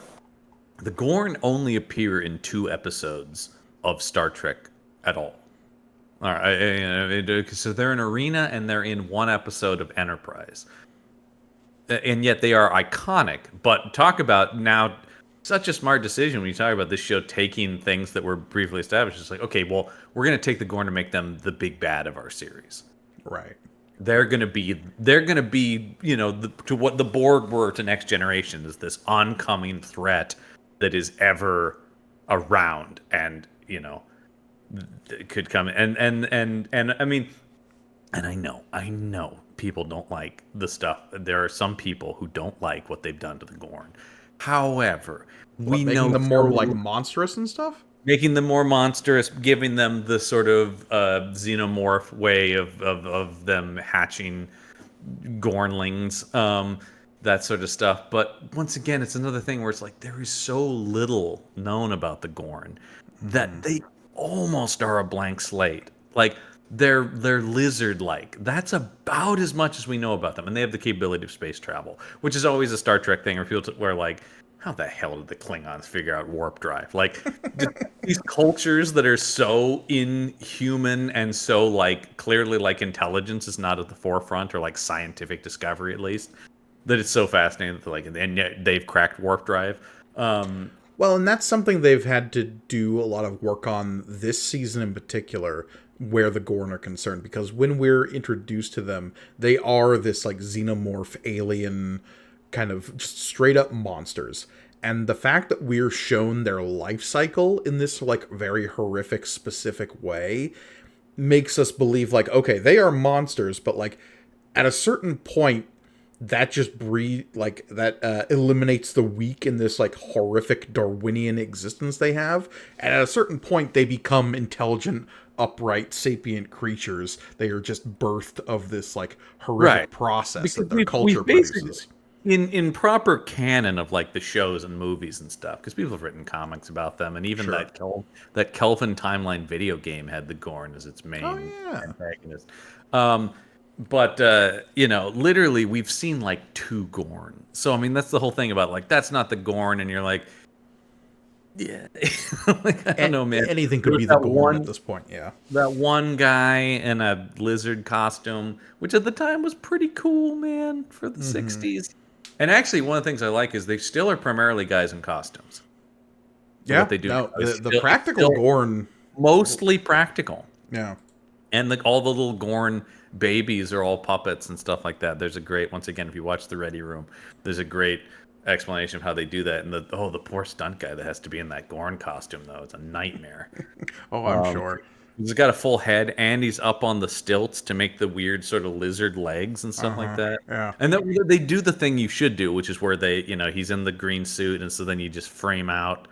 the Gorn only appear in 2 episodes of Star Trek at all. All right, so they're in Arena and they're in 1 episode of Enterprise, and yet they are iconic. But talk about now. Such a smart decision when you talk about this show taking things that were briefly established. It's like, okay, well, we're going to take the Gorn to make them the big bad of our series. Right. They're going to be, to what the Borg were to Next Generation, is this oncoming threat that is ever around, and it could come. And I mean, and I know people don't like the stuff. There are some people who don't like what they've done to the Gorn. However, we know them more like monstrous and stuff. Making them more monstrous, giving them the sort of xenomorph way of them hatching Gornlings, that sort of stuff. But once again, it's another thing where it's like there is so little known about the Gorn that they almost are a blank slate. Like they're lizard-like. That's about as much as we know about them, and they have the capability of space travel, which is always a Star Trek thing. Where like, how the hell did the Klingons figure out warp drive? Like these cultures that are so inhuman and so like clearly like intelligence is not at the forefront, or like scientific discovery at least, that it's so fascinating that like, and yet they've cracked warp drive. Well, and that's something they've had to do a lot of work on this season in particular, where the Gorn are concerned, because when we're introduced to them, they are this like xenomorph alien kind of just straight up monsters. And the fact that we're shown their life cycle in this like very horrific specific way makes us believe like, okay, they are monsters, but like at a certain point that just eliminates the weak in this like horrific Darwinian existence they have. And at a certain point, they become intelligent, upright, sapient creatures. They are just birthed of this like horrific Right. process Because that their we've culture basically produces. in proper canon of like the shows and movies and stuff, because people have written comics about them, and even Sure. that Kelvin Timeline video game had the Gorn as its Oh main yeah. antagonist. But literally, we've seen like 2 Gorn. So I mean, that's the whole thing about like that's not the Gorn, and you're like, yeah, like, I don't know, man. Anything There could was be the that Gorn one at this point. Yeah. that one guy in a lizard costume, which at the time was pretty cool, man, for the 60s. And actually, one of the things I like is they still are primarily guys in costumes. So Yeah. what they do No, now is the it's practical still Gorn. mostly practical. Yeah. And like all the little Gorn babies are all puppets and stuff like that. There's a great, once again, if you watch the Ready Room, there's a great explanation of how they do that. And the poor stunt guy that has to be in that Gorn costume, though, it's a nightmare. Oh, I'm sure. He's got a full head, and he's up on the stilts to make the weird sort of lizard legs and stuff like that. Yeah. And then they do the thing you should do, which is where he's in the green suit, and so then you just frame out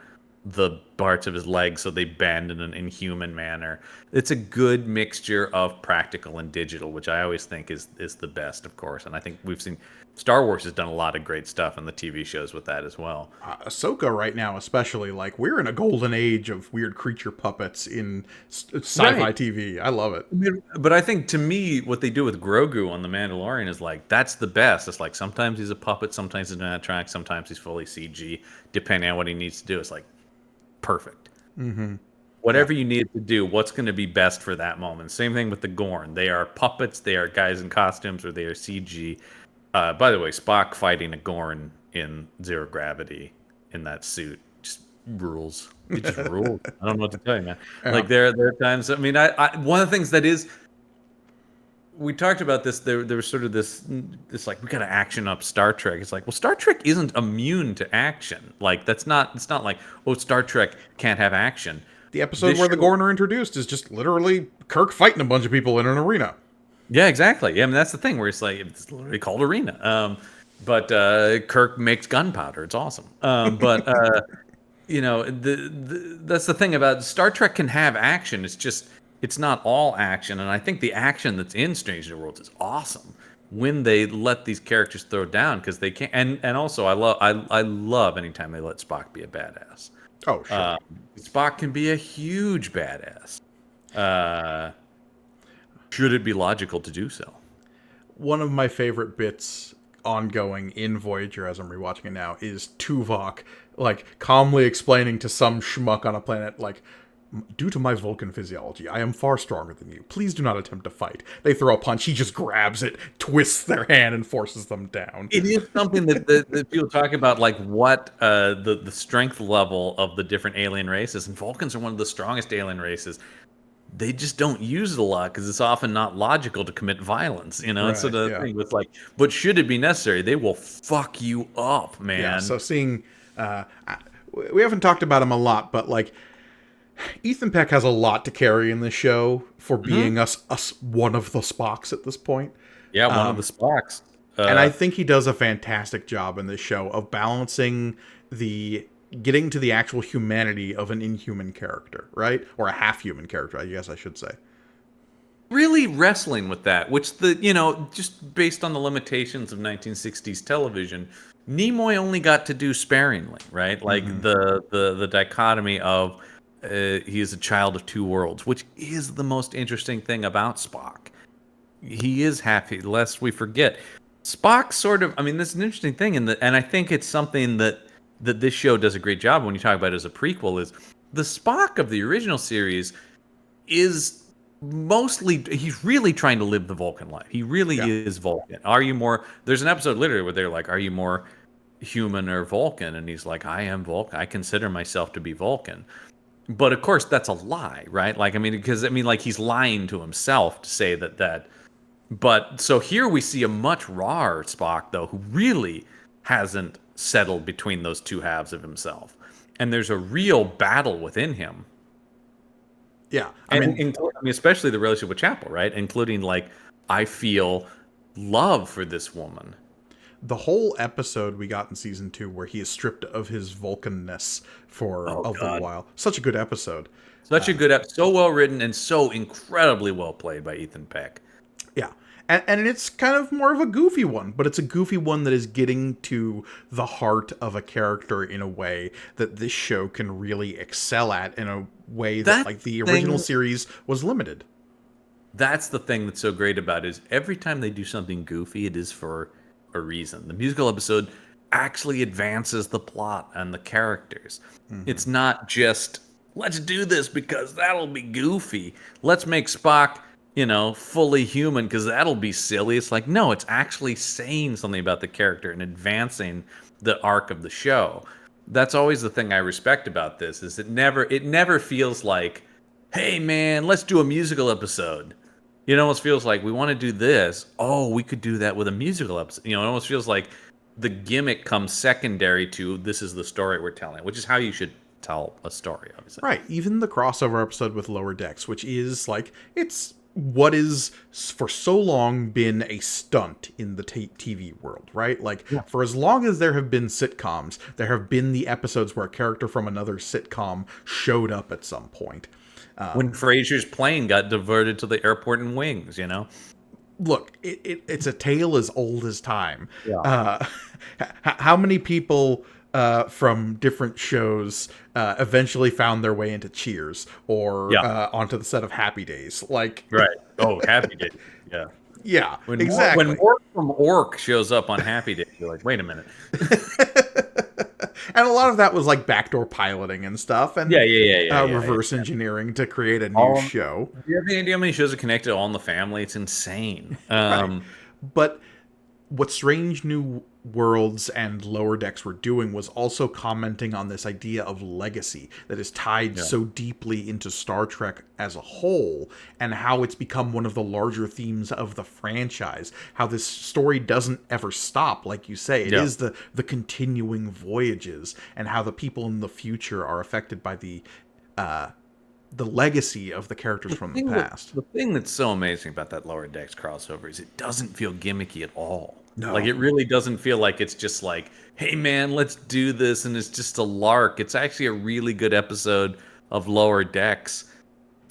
the parts of his legs so they bend in an inhuman manner. It's a good mixture of practical and digital, which I always think is the best, of course. And I think we've seen Star Wars has done a lot of great stuff in the TV shows with that as well. Ahsoka right now, especially, like, we're in a golden age of weird creature puppets in sci-fi Right. TV. I love it. But I think to me, what they do with Grogu on The Mandalorian is like that's the best. It's like sometimes he's a puppet, sometimes he's an animatronic, sometimes he's fully CG, depending on what he needs to do. It's like perfect. Whatever you need to do, what's going to be best for that moment. Same thing with the Gorn. They are puppets, they are guys in costumes, or they are CG. By the way, Spock fighting a Gorn in Zero Gravity in that suit just rules. It just rules. I don't know what to tell you, man. Yeah. Like there are times. I mean, I one of the things that is we talked about this. There was sort of this like we got to action up Star Trek. It's like, well, Star Trek isn't immune to action. Like that's not. It's not like Star Trek can't have action. The episode where the Gorn are introduced is just literally Kirk fighting a bunch of people in an arena. Yeah, exactly. Yeah, I mean that's the thing where it's like it's literally called Arena. But Kirk makes gunpowder. It's awesome. But that's the thing about Star Trek can have action. It's just it's not all action, and I think the action that's in Strange New Worlds is awesome when they let these characters throw down because they can. And also I love anytime they let Spock be a badass. Oh, sure. Spock can be a huge badass. Should it be logical to do so? One of my favorite bits ongoing in Voyager, as I'm rewatching it now, is Tuvok, like, calmly explaining to some schmuck on a planet, like, due to my Vulcan physiology, I am far stronger than you. Please do not attempt to fight. They throw a punch, he just grabs it, twists their hand, and forces them down. It is something that people talk about, like what the strength level of the different alien races, and Vulcans are one of the strongest alien races. They just don't use it a lot because it's often not logical to commit violence, you know. Right, And so the yeah. thing was like, but should it be necessary, they will fuck you up, man. Yeah, so seeing... we haven't talked about him a lot, but, like, Ethan Peck has a lot to carry in this show for being us one of the Spocks at this point. Yeah, one of the Spocks. And I think he does a fantastic job in this show of balancing getting to the actual humanity of an inhuman character, right? Or a half-human character, I guess I should say. Really wrestling with that, which just based on the limitations of 1960s television, Nimoy only got to do sparingly, right? Like the dichotomy of he is a child of two worlds, which is the most interesting thing about Spock. He is happy, lest we forget. Spock sort of, I mean, this is an interesting thing, and I think it's something that this show does a great job when you talk about it as a prequel, is the Spock of the original series is mostly, he's really trying to live the Vulcan life. He really is Vulcan. There's an episode literally where they're like, are you more human or Vulcan? And he's like, I am Vulcan. I consider myself to be Vulcan. But of course, that's a lie, right? Like, I mean, like he's lying to himself to say that. But so here we see a much rawer Spock, though, who really hasn't settled between those two halves of himself. And there's a real battle within him. Yeah, I mean, especially the relationship with Chapel, right? Including, like, I feel love for this woman. the whole episode we got in season 2 where he is stripped of his Vulcanness for Oh, a little God. while. Such a good episode. Such a good so well written and so incredibly well played by Ethan Peck. Yeah. And it's kind of more of a goofy one, but it's a goofy one that is getting to the heart of a character in a way that this show can really excel at, in a way that like the original series was limited. That's the thing that's so great about it, is every time they do something goofy, it is for a reason. The musical episode actually advances the plot and the characters. It's not just, let's do this because that'll be goofy. Let's make Spock, fully human because that'll be silly. It's like, no, it's actually saying something about the character and advancing the arc of the show. That's always the thing I respect about this, is it never feels like, hey man, let's do a musical episode. It almost feels like, we want to do this. Oh, we could do that with a musical episode. It almost feels like the gimmick comes secondary to, this is the story we're telling, which is how you should tell a story, obviously. Right. Even the crossover episode with Lower Decks, which is like, it's what is for so long been a stunt in the TV world, right? Like, for as long as there have been sitcoms, there have been the episodes where a character from another sitcom showed up at some point. When Frasier's plane got diverted to the airport in Wings, Look, it's a tale as old as time. Yeah. How many people from different shows eventually found their way into Cheers or onto the set of Happy Days? Like, right. Oh, Happy Days. Yeah. Yeah, When exactly. When Orc from Orc shows up on Happy Days, you're like, wait a minute. And a lot of that was like backdoor piloting and stuff, and reverse engineering to create a new show. Do you have any idea how many shows are connected all in the family? It's insane. Right. But what Strange New Worlds and Lower Decks were doing was also commenting on this idea of legacy that is tied so deeply into Star Trek as a whole, and how it's become one of the larger themes of the franchise. How this story doesn't ever stop, like you say. It is the continuing voyages, and how the people in the future are affected by the legacy of the characters from the past. The thing that's so amazing about that Lower Decks crossover is it doesn't feel gimmicky at all. No. Like, it really doesn't feel like it's just like, hey man, let's do this, and it's just a lark. It's actually a really good episode of Lower Decks,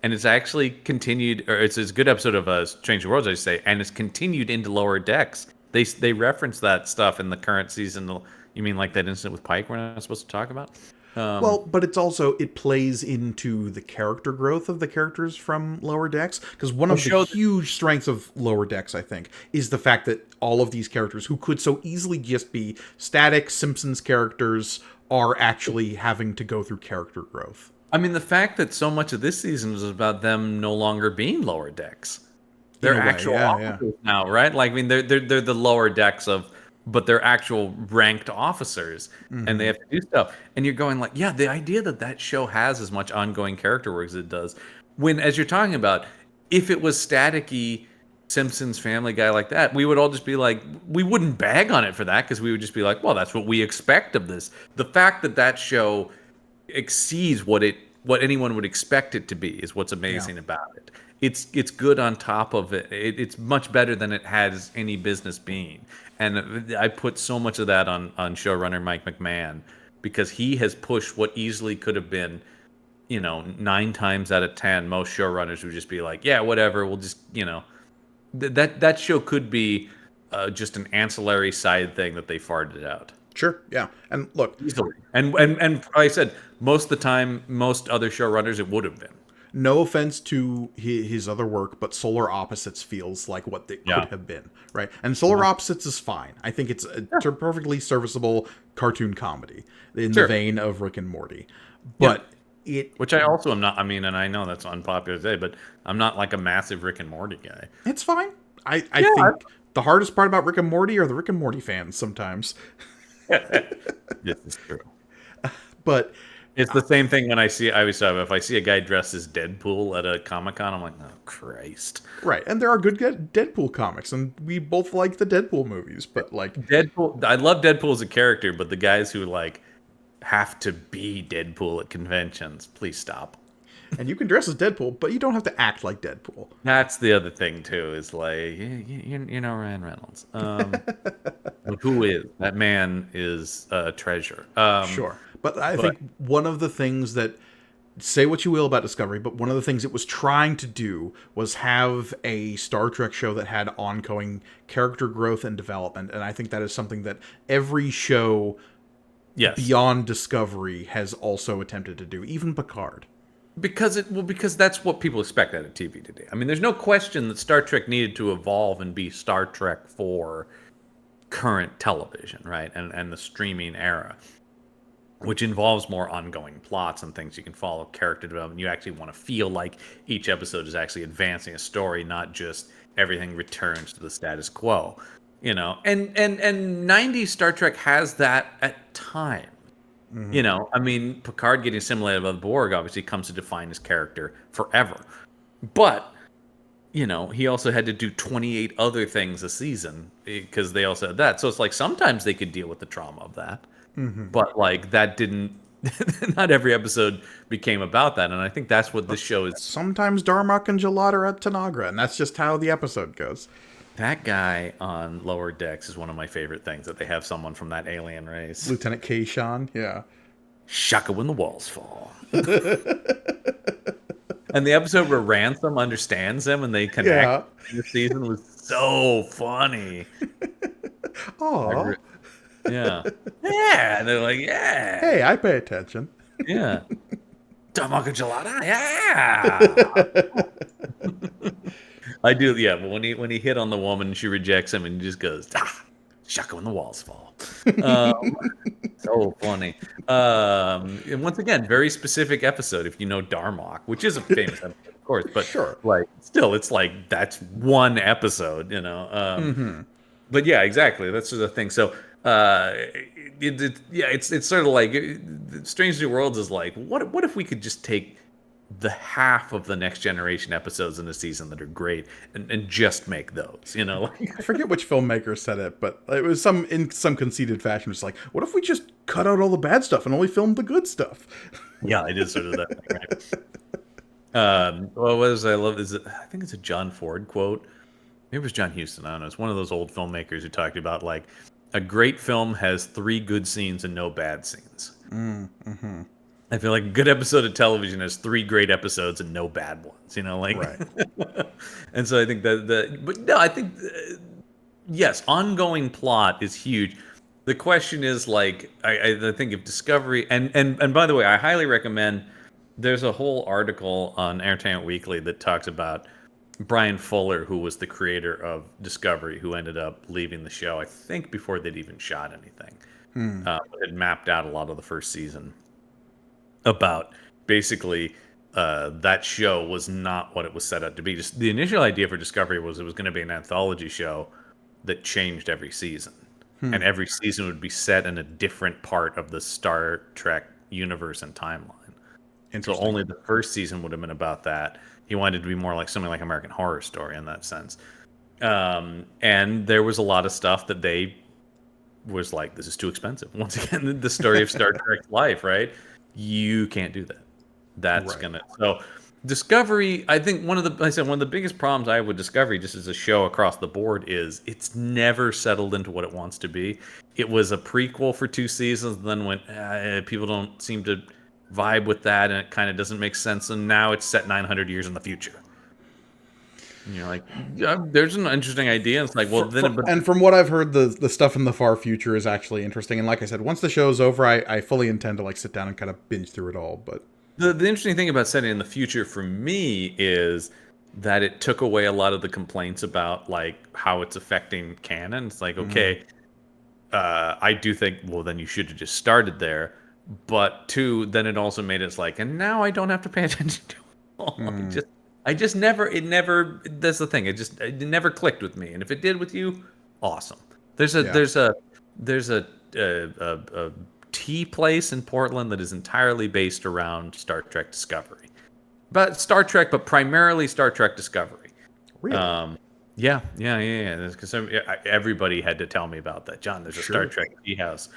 and it's actually continued, or it's a good episode of Strange New Worlds, I should say, and it's continued into Lower Decks. They reference that stuff in the current season. You mean like that incident with Pike we're not supposed to talk about? Well, but it's also, it plays into the character growth of the characters from Lower Decks, because one of the huge strengths of Lower Decks, I think, is the fact that all of these characters who could so easily just be static Simpsons characters are actually having to go through character growth. I mean, the fact that so much of this season was about them no longer being Lower Decks. They're actual officers now, right? Like, I mean, they're the Lower Decks but they're actual ranked officers, and they have to do stuff. And you're going like, yeah, the idea that show has as much ongoing character work as it does, when, as you're talking about, if it was staticky Simpsons, Family Guy like that, we would all just be like, we wouldn't bag on it for that, because we would just be like, well, that's what we expect of this. The fact that show exceeds what anyone would expect it to be is what's amazing about it. It's good on top of it. It's much better than it has any business being. And I put so much of that on showrunner Mike McMahon, because he has pushed what easily could have been, 9 times out of 10, most showrunners would just be like, yeah, whatever, we'll just, that show could be just an ancillary side thing that they farted out. Sure, yeah. And look, easily. And like I said, most of the time, most other showrunners, it would have been. No offense to his other work, but Solar Opposites feels like what they could have been, right? And Solar Opposites is fine. I think it's a perfectly serviceable cartoon comedy in the vein of Rick and Morty. But which I also am not. I mean, and I know that's unpopular today, but I'm not like a massive Rick and Morty guy. It's fine. I think the hardest part about Rick and Morty are the Rick and Morty fans sometimes. This is true. But it's the same thing when I always say, if I see a guy dressed as Deadpool at a Comic-Con, I'm like, oh, Christ. Right, and there are good Deadpool comics, and we both like the Deadpool movies, but like... Deadpool, I love Deadpool as a character, but the guys who, like, have to be Deadpool at conventions, please stop. And you can dress as Deadpool, but you don't have to act like Deadpool. That's the other thing, too, is like, you're no Ryan Reynolds. who is that man is a treasure. Sure. But I But think one of the things that, say what you will about Discovery, but one of the things it was trying to do was have a Star Trek show that had ongoing character growth and development. And I think that is something that every show yes, beyond Discovery has also attempted to do, even Picard. because that's what people expect out of TV today. I mean, there's no question that Star Trek needed to evolve and be Star Trek for current television, right? And the streaming era, which involves more ongoing plots and things you can follow, character development. You actually want to feel like each episode is actually advancing a story, not just everything returns to the status quo. You know, and 90s Star Trek has that at times. You know, I mean, Picard getting assimilated by the Borg obviously comes to define his character forever. But, you know, he also had to do 28 other things a season because they also had that. So it's like sometimes they could deal with the trauma of that. But, like, that didn't, not every episode became about that. And I think that's what this show is. Sometimes Darmok and Jalad are at Tanagra, and that's just how the episode goes. That guy on Lower Decks is one of my favorite things, that they have someone from that alien race. Lieutenant Kayshawn, yeah. Shaka when the walls fall. And the episode where Ransom understands them and they connect the season was so funny. Oh, Yeah. Yeah. And they're like, yeah. hey, I pay attention. Yeah. Damaka Gelada. Yeah. I do, yeah. But when he hit on the woman, she rejects him and he just goes, Shaka when the walls fall. So funny. And once again, very specific episode if you know Darmok, which is a famous episode, of course, but Sure. like still it's like that's one episode, you know. But yeah, exactly. That's the thing. So it's sort of like Strange New Worlds is like, what if we could just take the half of the Next Generation episodes in the season that are great and just make those, you know? Like, I forget which filmmaker said it, but it was in some conceited fashion. It's like, what if we just cut out all the bad stuff and only filmed the good stuff? yeah, I did sort of that thing, right? What was I love is I think it's a John Ford quote. Maybe it was John Huston. I don't know. It's one of those old filmmakers who talked about like a great film has 3 good scenes and no bad scenes. I feel like a good episode of television has 3 great episodes and no bad ones, you know, like, Right. and so I think but no, I think, yes, ongoing plot is huge. The question is like, I think if Discovery, and by the way, I highly recommend, there's a whole article on Entertainment Weekly that talks about Brian Fuller, who was the creator of Discovery, who ended up leaving the show, I think before they'd even shot anything. Had mapped out a lot of the first season about basically that show was not what it was set up to be. Just the initial idea for Discovery was it was going to be an anthology show that changed every season. And every season would be set in a different part of the Star Trek universe and timeline. And so only the first season would have been about that. He wanted to be more like something like American Horror Story in that sense. And there was a lot of stuff that they was like, this is too expensive. Once again, the story of Star Trek's life, right? You can't do that. That's Right. gonna. So Discovery, I think one of the biggest problems I have with Discovery, just as a show across the board, is it's never settled into what it wants to be. It was a prequel for 2 seasons, then went, people don't seem to vibe with that, and it kind of doesn't make sense. And now it's set 900 years in the future. And you're like, yeah, there's an interesting idea. And it's like, well, And from what I've heard, the stuff in the far future is actually interesting. And like I said, once the show's over, I fully intend to like sit down and kind of binge through it all. But the interesting thing about setting in the future for me is that it took away a lot of the complaints about like how it's affecting canon. It's like, okay, I do think, well, then you should have just started there. But 2, then it also made it like, and now I don't have to pay attention to it all. I just never, that's the thing. It never clicked with me. And if it did with you, awesome. There's a tea place in Portland that is entirely based around Star Trek Discovery. But Star Trek, but primarily Star Trek Discovery. really, Yeah. Because everybody had to tell me about that. John, there's a Star Trek tea house.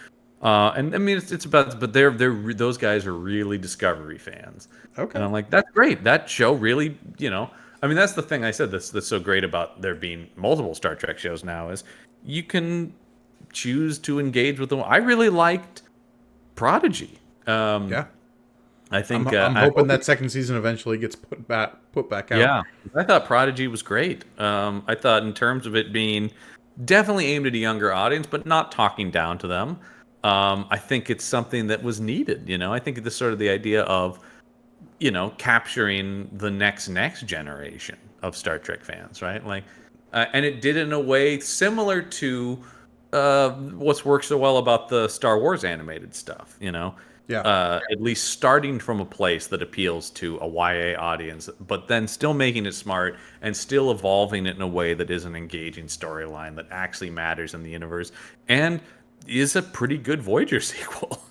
And I mean, it's about, but those guys are really Discovery fans. okay. And I'm like, that's great. That show really, you know, I mean, that's the thing I said that's so great about there being multiple Star Trek shows now is you can choose to engage with them. I really liked Prodigy. Yeah. I think I'm I hoping hope that second season eventually gets put back out. yeah, I thought Prodigy was great. I thought in terms of it being definitely aimed at a younger audience, but not talking down to them. I think it's something that was needed. I think this sort of the idea of capturing the next generation of Star Trek fans, right? Like, and it did it in a way similar to what's worked so well about the Star Wars animated stuff. Yeah. At least starting from a place that appeals to a YA audience, but then still making it smart and still evolving it in a way that is an engaging storyline that actually matters in the universe and is a pretty good Voyager sequel.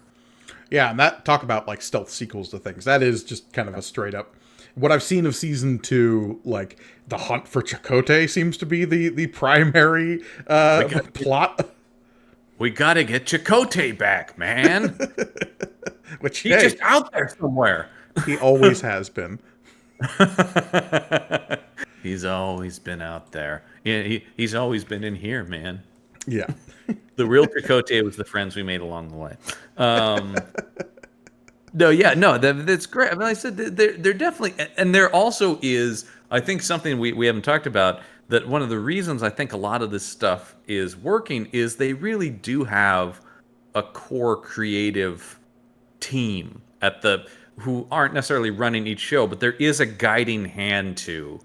Yeah, and that talk about like stealth sequels to things. That is just kind of a straight up. What I've seen of season 2, like the hunt for Chakotay seems to be the primary plot. We gotta get Chakotay back, man. Which He's just out there somewhere. He always has been. He's always been out there. Yeah, he's always been in here, man. Yeah. The real Chakotay was the friends we made along the way. No, that's great. I mean, I said they're definitely, and there also is, I think, something we haven't talked about, that one of the reasons I think a lot of this stuff is working is they really do have a core creative team who aren't necessarily running each show, but there is a guiding hand to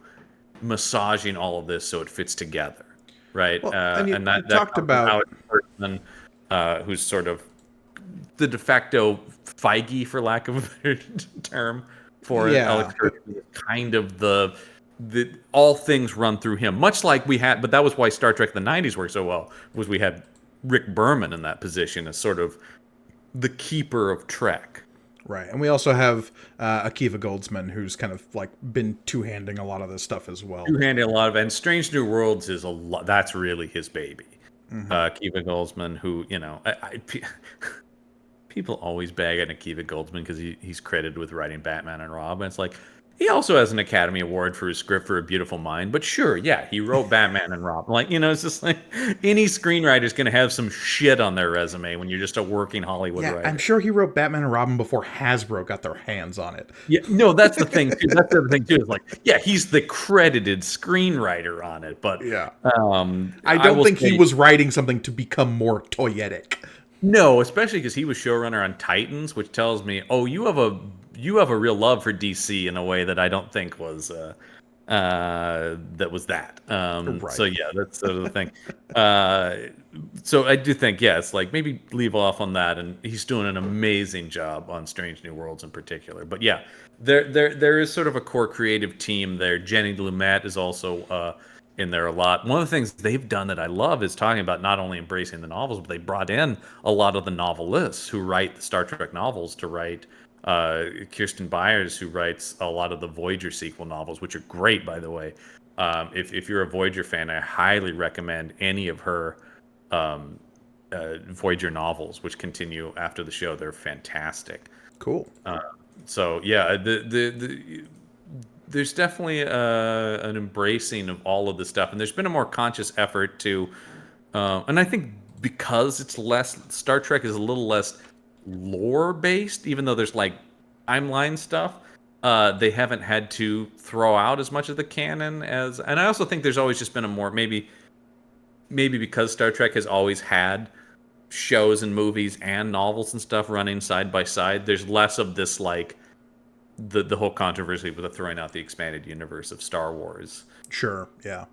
massaging all of this so it fits together, right? Well, and that talked about Alex Kurtzman, who's sort of the de facto Feige, for lack of a better term, for Alex Kurtzman, kind of the all things run through him, much like we had, but that was why Star Trek the 90s worked so well, was we had Rick Berman in that position as sort of the keeper of Trek. Right, and we also have Akiva Goldsman, who's kind of like been two-handing a lot of this stuff as well. Two-handing a lot of, and Strange New Worlds is a lot. That's really his baby. Akiva Goldsman, who people always bag on Akiva Goldsman because he's credited with writing Batman and Robin. It's like, he also has an Academy Award for his script for A Beautiful Mind, but sure, yeah, he wrote Batman and Robin. Like, it's just like any screenwriter's going to have some shit on their resume when you're just a working Hollywood writer. I'm sure he wrote Batman and Robin before Hasbro got their hands on it. Yeah, no, that's the thing too. That's the other thing too. Is like, yeah, he's the credited screenwriter on it, but yeah, I don't think he was writing something to become more toyetic. No, especially because he was showrunner on Titans, which tells me, oh, you have a real love for DC in a way that I don't think was that. Right. So yeah, that's sort of the thing. So I do think, yeah, it's like maybe leave off on that, and he's doing an amazing job on Strange New Worlds in particular. But yeah, there is sort of a core creative team there. Jenny Lumet is also in there a lot. One of the things they've done that I love is talking about not only embracing the novels, but they brought in a lot of the novelists who write the Star Trek novels to write. Kirsten Byers, who writes a lot of the Voyager sequel novels, which are great, by the way. If you're a Voyager fan, I highly recommend any of her Voyager novels, which continue after the show. They're fantastic. Cool. So yeah, there's definitely an embracing of all of this stuff, and there's been a more conscious effort to, and I think because it's less, Star Trek is a little less lore based, even though there's like timeline stuff. They haven't had to throw out as much of the canon as, and I also think there's always just been a more maybe because Star Trek has always had shows and movies and novels and stuff running side by side. There's less of this like the whole controversy with throwing out the expanded universe of Star Wars. Sure, yeah.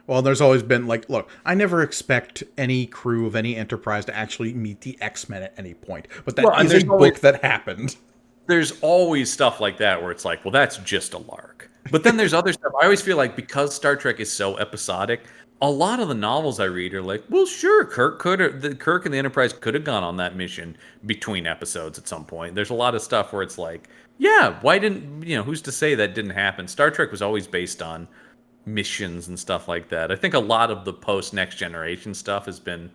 Well, there's always been like, look, I never expect any crew of any Enterprise to actually meet the X-Men at any point, but that is a book that happened. There's always stuff like that where it's like, well, that's just a lark. But then there's other stuff. I always feel like because Star Trek is so episodic, a lot of the novels I read are like, well, sure, Kirk and the Enterprise could have gone on that mission between episodes at some point. There's a lot of stuff where it's like, yeah, why didn't, who's to say that didn't happen? Star Trek was always based on missions and stuff like that. I think a lot of the post Next Generation stuff has been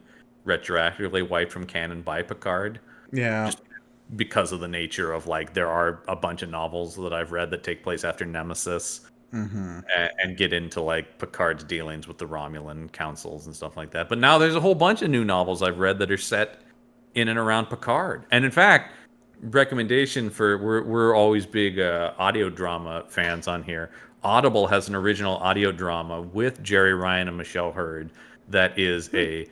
retroactively wiped from canon by Picard. Yeah. Just because of the nature of like, there are a bunch of novels that I've read that take place after Nemesis and get into like Picard's dealings with the Romulan councils and stuff like that. But now there's a whole bunch of new novels I've read that are set in and around Picard. And in fact, recommendation for we're always big audio drama fans on here. Audible has an original audio drama with Jerry Ryan and Michelle Hurd that is a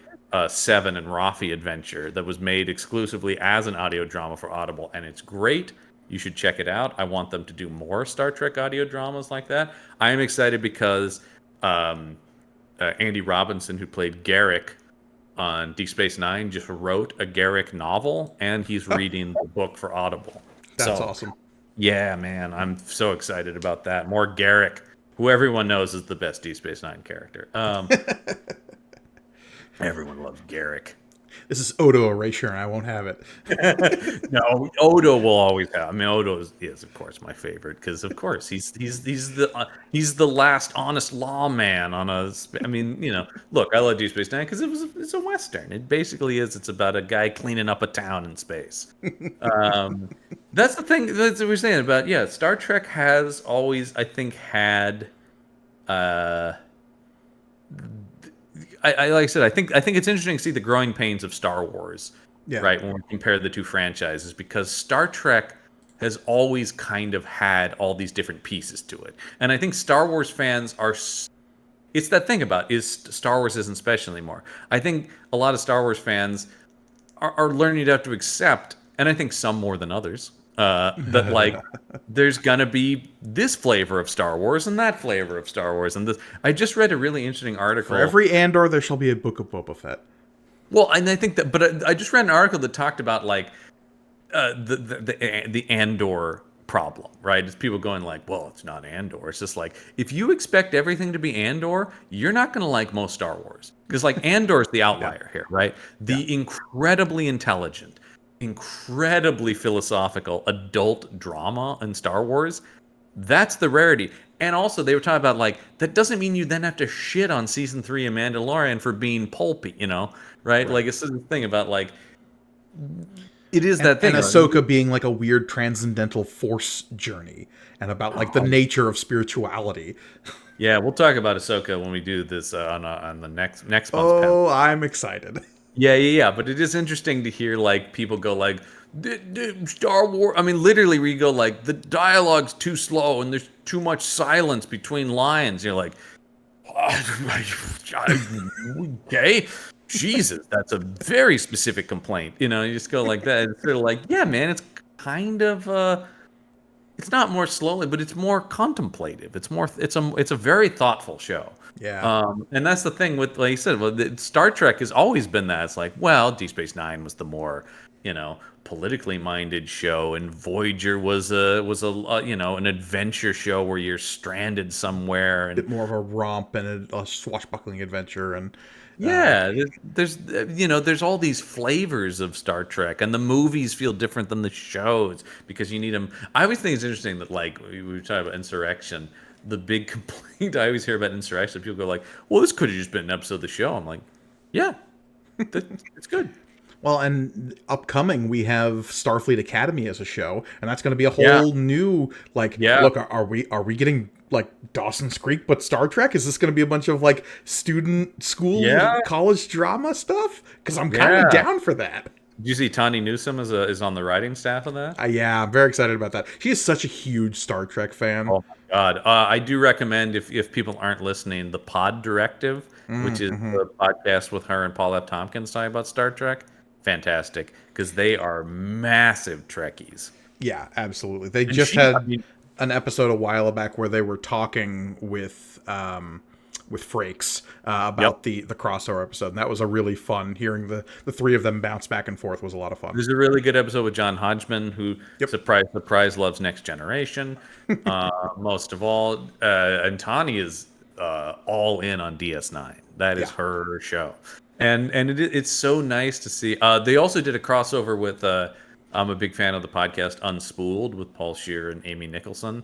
Seven and Rafi adventure that was made exclusively as an audio drama for Audible, and it's great. You should check it out. I want them to do more Star Trek audio dramas like that. I am excited because Andy Robinson, who played Garrick on Deep Space Nine, just wrote a Garrick novel, and he's reading the book for Audible. That's awesome. Yeah, man, I'm so excited about that. More Garrick, who everyone knows is the best Deep Space Nine character. Everyone loves Garrick. This is Odo erasure, and I won't have it. No, Odo will always have. I mean, Odo is of course my favorite because of course he's the last honest lawman on a. I mean, look, I love Deep Space Nine because it's a western. It basically is. It's about a guy cleaning up a town in space. That's the thing. That's what we're saying about Star Trek has always, I think, had. I like I said, I think it's interesting to see the growing pains of Star Wars, right? When we compare the two franchises, because Star Trek has always kind of had all these different pieces to it, and I think Star Wars fans are. It's that thing about Star Wars isn't special anymore. I think a lot of Star Wars fans are learning to have to accept, and I think some more than others, that like there's gonna be this flavor of Star Wars and that flavor of Star Wars and this. I just read a really interesting article. For every Andor, there shall be a Book of Boba Fett. Well, and I think that, but I just read an article that talked about like the Andor problem, right? It's people going like, well, it's not Andor. It's just like if you expect everything to be Andor, you're not gonna like most Star Wars because like Andor is the outlier here, right? The incredibly intelligent, incredibly philosophical adult drama in Star Wars, that's the rarity. And also they were talking about like that doesn't mean you then have to shit on season 3 of Mandalorian for being pulpy, right? Like it's the thing about like it is that thing. And Ahsoka being like a weird transcendental force journey and about like the nature of spirituality. Yeah, we'll talk about Ahsoka when we do this on the next month's Oh, panel. I'm excited. Yeah. But it is interesting to hear like people go like, Star Wars. I mean, literally, where you go like the dialogue's too slow and there's too much silence between lines. You're like, okay, Jesus, that's a very specific complaint. You just go like that. It's sort of like, yeah, man, it's kind of it's not more slowly, but it's more contemplative. It's a very thoughtful show. Yeah. And that's the thing with, like you said, Star Trek has always been that. It's like, well, Deep Space Nine was the more, politically minded show, and Voyager was an adventure show where you're stranded somewhere, and A bit more of a romp and a swashbuckling adventure, and there's all these flavors of Star Trek, and the movies feel different than the shows because you need them. I always think it's interesting that like we were talking about Insurrection. The big complaint I always hear about Insurrection, people go like, well, this could have just been an episode of the show. I'm like, yeah, it's good. Well, and upcoming we have Starfleet Academy as a show, and that's going to be a whole new look. Are we getting like Dawson's Creek but Star Trek? Is this going to be a bunch of like student school college drama stuff? Because I'm kind of down for that. Did you see Tawny Newsome is on the writing staff of that? Yeah, I'm very excited about that. She is such a huge Star Trek fan. Oh my God. I do recommend, if people aren't listening, The Pod Directive, which is the podcast with her and Paul F. Tompkins talking about Star Trek. Fantastic, because they are massive Trekkies. Yeah, absolutely. They just had an episode a while back where they were talking with Frakes about the crossover episode, and that was a really fun. Hearing the three of them bounce back and forth was a lot of fun. There's a really good episode with John Hodgman, who surprise loves Next Generation most of all, and Tawny is all in on DS9. That is her show. And it's so nice to see. They also did a crossover with. I'm a big fan of the podcast Unspooled with Paul Scheer and Amy Nicholson,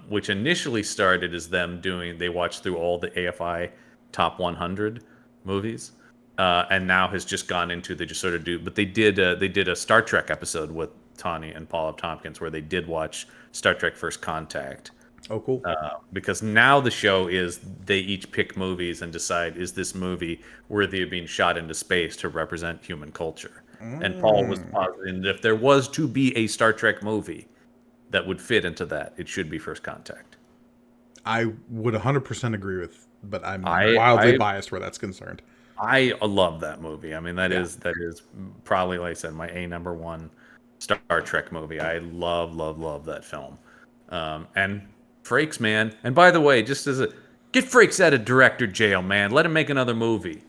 which initially started as them they watched through all the AFI top 100 movies, and now has just gone into they just sort of do. But they did a Star Trek episode with Tawny and Paul F. Tompkins where they did watch Star Trek First Contact Oh, cool. Because now the show is they each pick movies and decide, is this movie worthy of being shot into space to represent human culture? And Paul was positive if there was to be a Star Trek movie that would fit into that, it should be First Contact. I would 100% agree with, but I'm I- wildly I- biased where that's concerned. I love that movie. I mean, that Yeah. is probably, like I said, my number one Star Trek movie. I love that film. And Frakes, man. And by the way, just as a get Frakes out of director jail, man. Let him make another movie.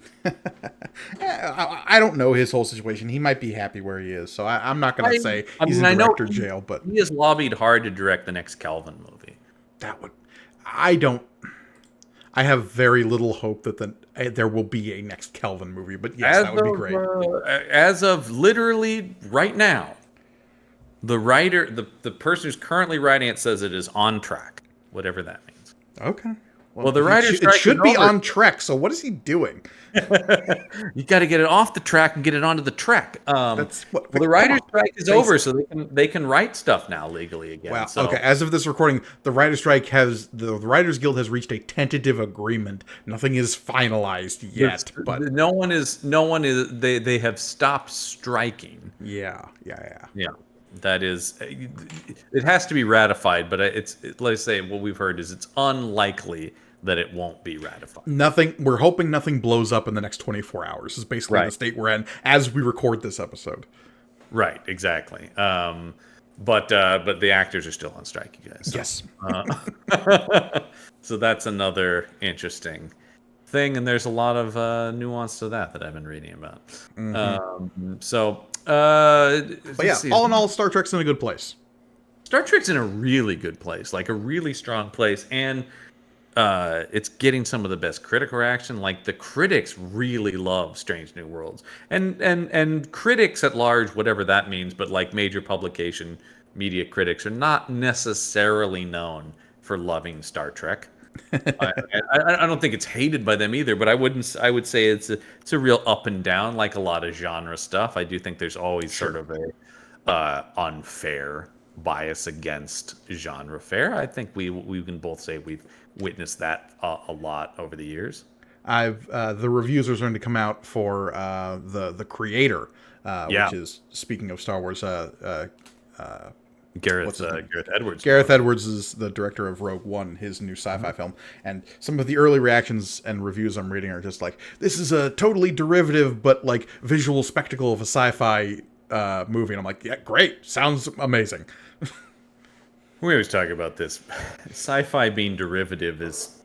I don't know his whole situation. He might be happy where he is, so I'm not going to say he's in I know director jail, but he has lobbied hard to direct the next Calvin movie. that would. I don't. I have very little hope that there will be a next Kelvin movie, but yes, that would be great. As of literally right now, the writer, the person who's currently writing it says it is on track, whatever that means. Okay. Well, the writer's it strike should is be over. on Trek. So what is he doing? You got to get it off the track and get it onto the track. That's what. Well, the writer's strike is over, so they can write stuff now legally again. Wow. So. Okay. As of this recording, the Writers' Strike the Writers Guild has reached a tentative agreement. Nothing is finalized yet, but no one is. They have stopped striking. yeah. Yeah, that is. It has to be ratified, but let's say what we've heard is it's unlikely that it won't be ratified. Nothing. We're hoping nothing blows up in the next 24 hours. Is basically Right. the state we're in as we record this episode. Right. Exactly. But the actors are still on strike, you guys. So. Yes. So that's another interesting thing, and there's a lot of nuance to that I've been reading about. But yeah, all in all, Star Trek's in a good place. Star Trek's in a really good place, like a really strong place, and it's getting some of the best critical reaction. Like the critics really love Strange New Worlds, and critics at large, whatever that means, but like major publication media critics are not necessarily known for loving Star Trek. I don't think it's hated by them either, but I would say it's a real up and down, like a lot of genre stuff. I do think there's always sort of a unfair bias against genre fare. I think we can both say we've witnessed that a lot over the years. The reviews are starting to come out for the creator, Yeah. which is, speaking of Star Wars, Gareth Edwards. Gareth Edwards is the director of Rogue One, his new sci-fi film, and some of the early reactions and reviews I'm reading are just like, this is a totally derivative but like visual spectacle of a sci-fi movie, and I'm like, yeah, great, sounds amazing. We always talk about this. Sci-fi being derivative is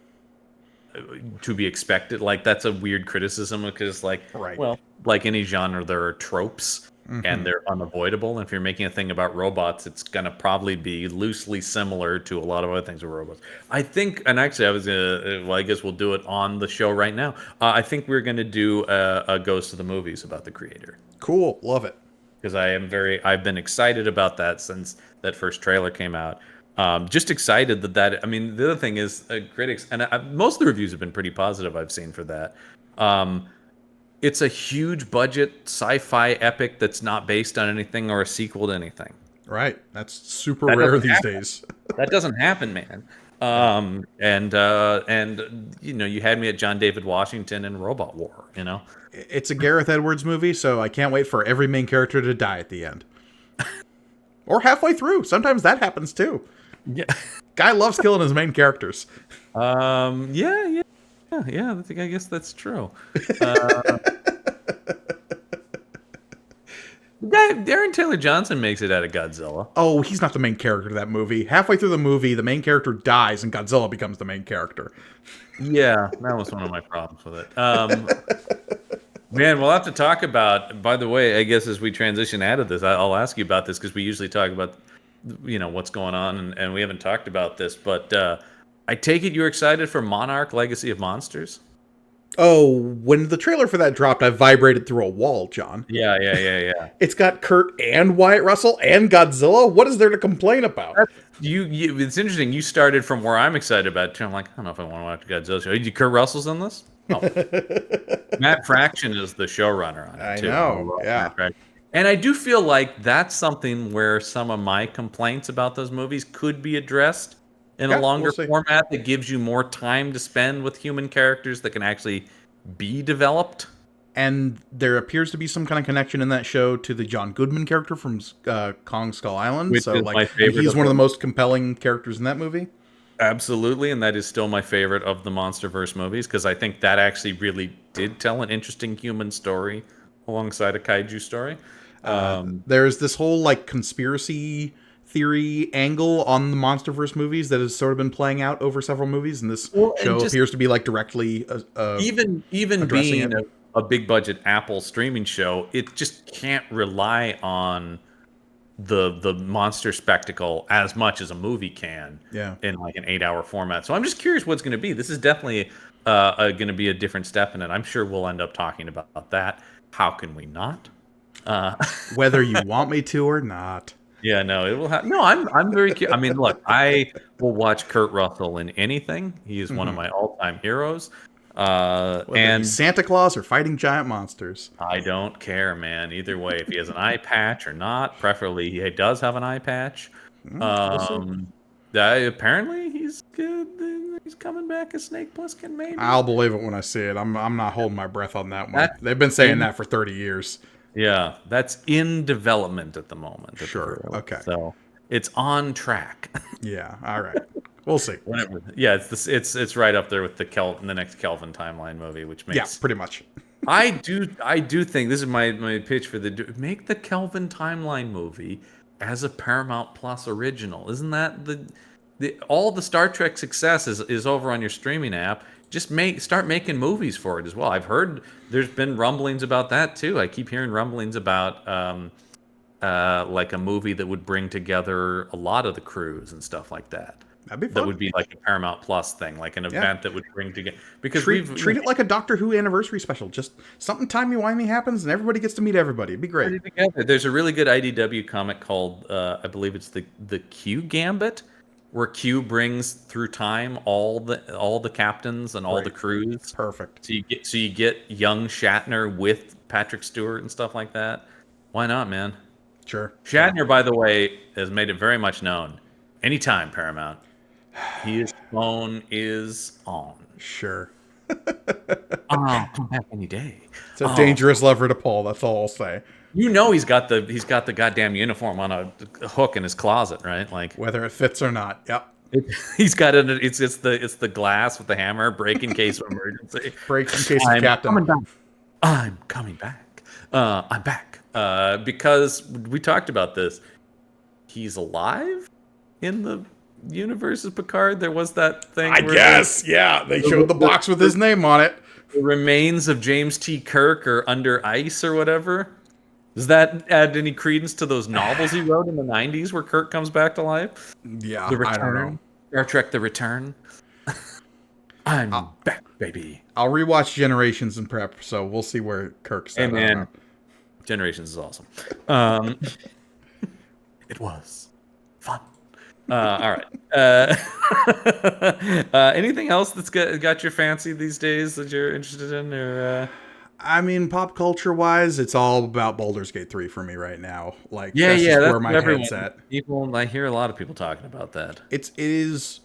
to be expected. Like that's a weird criticism because, like, Right. well, like any genre, there are tropes and they're unavoidable. And if you're making a thing about robots, it's gonna probably be loosely similar to a lot of other things with robots. I think, and actually, I was gonna. Well, I guess we'll do it on the show right now. I think we're gonna do a Ghost of the Movies about the creator. Cool, love it. Because I've been excited about that since that first trailer came out. Just excited I mean, the other thing is critics, and most of the reviews have been pretty positive I've seen for that. It's a huge budget sci-fi epic that's not based on anything or a sequel to anything. Right, that's super That rare doesn't these happen. days. That doesn't happen, man. And you know, you had me at John David Washington and Robot War, you know? It's a Gareth Edwards movie, so I can't wait for every main character to die at the end. Or halfway through. Sometimes that happens too. Yeah. Guy loves killing his main characters. Yeah. I guess that's true. Darren Taylor Johnson makes it out of Godzilla. Oh, he's not the main character of that movie. Halfway through the movie, the main character dies and Godzilla becomes the main character. Yeah, that was one of my problems with it. Man, we'll have to talk about, by the way, I guess as we transition out of this, I'll ask you about this because we usually talk about, you know, what's going on, and we haven't talked about this, but I take it you're excited for Monarch Legacy of Monsters? Oh, when the trailer for that dropped, I vibrated through a wall, John. Yeah. It's got Kurt and Wyatt Russell and Godzilla. What is there to complain about? You it's interesting. You started from where I'm excited about too. I'm like, I don't know if I want to watch Godzilla show. Kurt Russell's in this? No. Matt Fraction is the showrunner on it, I too. know, yeah. And I do feel like that's something where some of my complaints about those movies could be addressed in Yeah, a we'll longer see. format that gives you more time to spend with human characters that can actually be developed. And there appears to be some kind of connection in that show to the John Goodman character from Kong Skull Island. Which So, is like, my favorite he's of one of the them. most compelling characters in that movie. Absolutely, and that is still my favorite of the MonsterVerse movies because I think that actually really did tell an interesting human story alongside a kaiju story. There's this whole like conspiracy theory angle on the MonsterVerse movies that has sort of been playing out over several movies, and this Well, and show just appears to be like directly even addressing being it. a big budget Apple streaming show, it just can't rely on the monster spectacle as much as a movie can Yeah. in like an 8-hour format. So I'm just curious what's going to be. This is definitely going to be a different step in it. I'm sure we'll end up talking about that. How can we not? Whether you want me to or not. Yeah, no, it will have. No, I'm very curious. I mean, look, I will watch Kurt Russell in anything. He is one of my all-time heroes. Whether And he's Santa Claus or fighting giant monsters. I don't care, man. Either way, if he has an eye patch or not, preferably he does have an eye patch. Apparently he's good. He's coming back as Snake Plissken, maybe. I'll believe it when I see it. I'm not holding my breath on that one. That's They've been saying that for 30 years. Yeah, that's in development at the moment. at the Sure. very least. Okay. So it's on track. Yeah. All right. We'll see. Whenever, yeah, it's right up there with the next Kelvin timeline movie, which Yeah, makes pretty much. I do think this is my pitch for make the Kelvin timeline movie as a Paramount Plus original. Isn't that all the Star Trek success is over on your streaming app? Just start making movies for it as well. I've heard there's been rumblings about that too. I keep hearing rumblings about like a movie that would bring together a lot of the crews and stuff like that. That'd be fun. That would be like a Paramount Plus thing, like an event that would bring together. Because treat it like a Doctor Who anniversary special. Just something timey-wimey happens and everybody gets to meet everybody. It'd be great. Together. There's a really good IDW comic called I believe it's the Q Gambit, where Q brings through time all the captains and all the crews. Perfect. So you get young Shatner with Patrick Stewart and stuff like that. Why not, man? Sure. Shatner, by the way, has made it very much known. Anytime, Paramount, his phone is on. Sure. Oh, come back any day. It's a dangerous lever to pull. That's all I'll say. You know he's got the goddamn uniform on a hook in his closet, right? Like Whether it fits or not. Yep. he's got it. It's the glass with the hammer, break in case of emergency. Break in case of captain. I'm coming back. I'm back. Because we talked about this. He's alive in the universe of Picard. There was that thing. I guess. Yeah. They showed the box with his name on it. The remains of James T. Kirk are under ice or whatever. Does that add any credence to those novels he wrote in the 90s where Kirk comes back to life? Yeah. The Return. I don't know. Star Trek The Return. I'm back, baby. I'll rewatch Generations in prep, so we'll see where Kirk's Hey, at. man. Generations is awesome. It was fun. All right. Anything else that's got your fancy these days that you're interested in? Or I mean, pop culture wise, it's all about Baldur's Gate 3 for me right now. Like, yeah, that's just that's where my head's at. I hear a lot of people talking about that. It is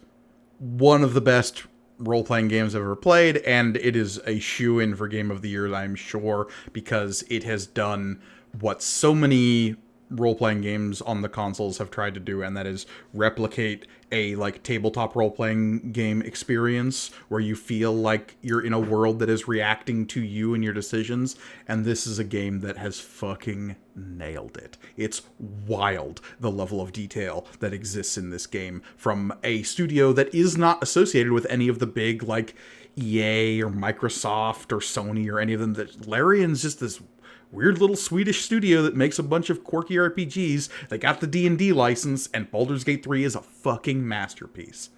one of the best role-playing games I've ever played, and it is a shoe-in for Game of the Year, I'm sure, because it has done what so many role-playing games on the consoles have tried to do, and that is replicate a like tabletop role-playing game experience where you feel like you're in a world that is reacting to you and your decisions, and this is a game that has fucking nailed it. It's wild, the level of detail that exists in this game from a studio that is not associated with any of the big like EA or Microsoft or Sony or any of them. That Larian's just this weird little Swedish studio that makes a bunch of quirky RPGs. They got the D&D license, and Baldur's Gate 3 is a fucking masterpiece.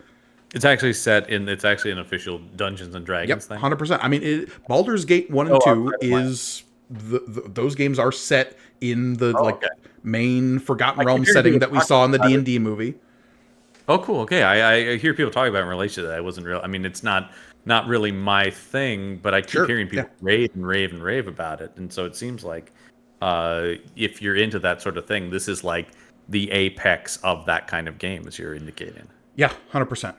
It's actually it's actually an official Dungeons and Dragons thing. 100%. I mean, Baldur's Gate 1 and 2 is those games are set in the main Forgotten Realms setting that we saw in the D&D movie. Oh, cool. Okay, I hear people talking about it in relation to that. I wasn't real. I mean, it's not really my thing, but I keep hearing people rave and rave and rave about it, and so it seems like if you're into that sort of thing, this is like the apex of that kind of game, as you're indicating. Yeah, 100%.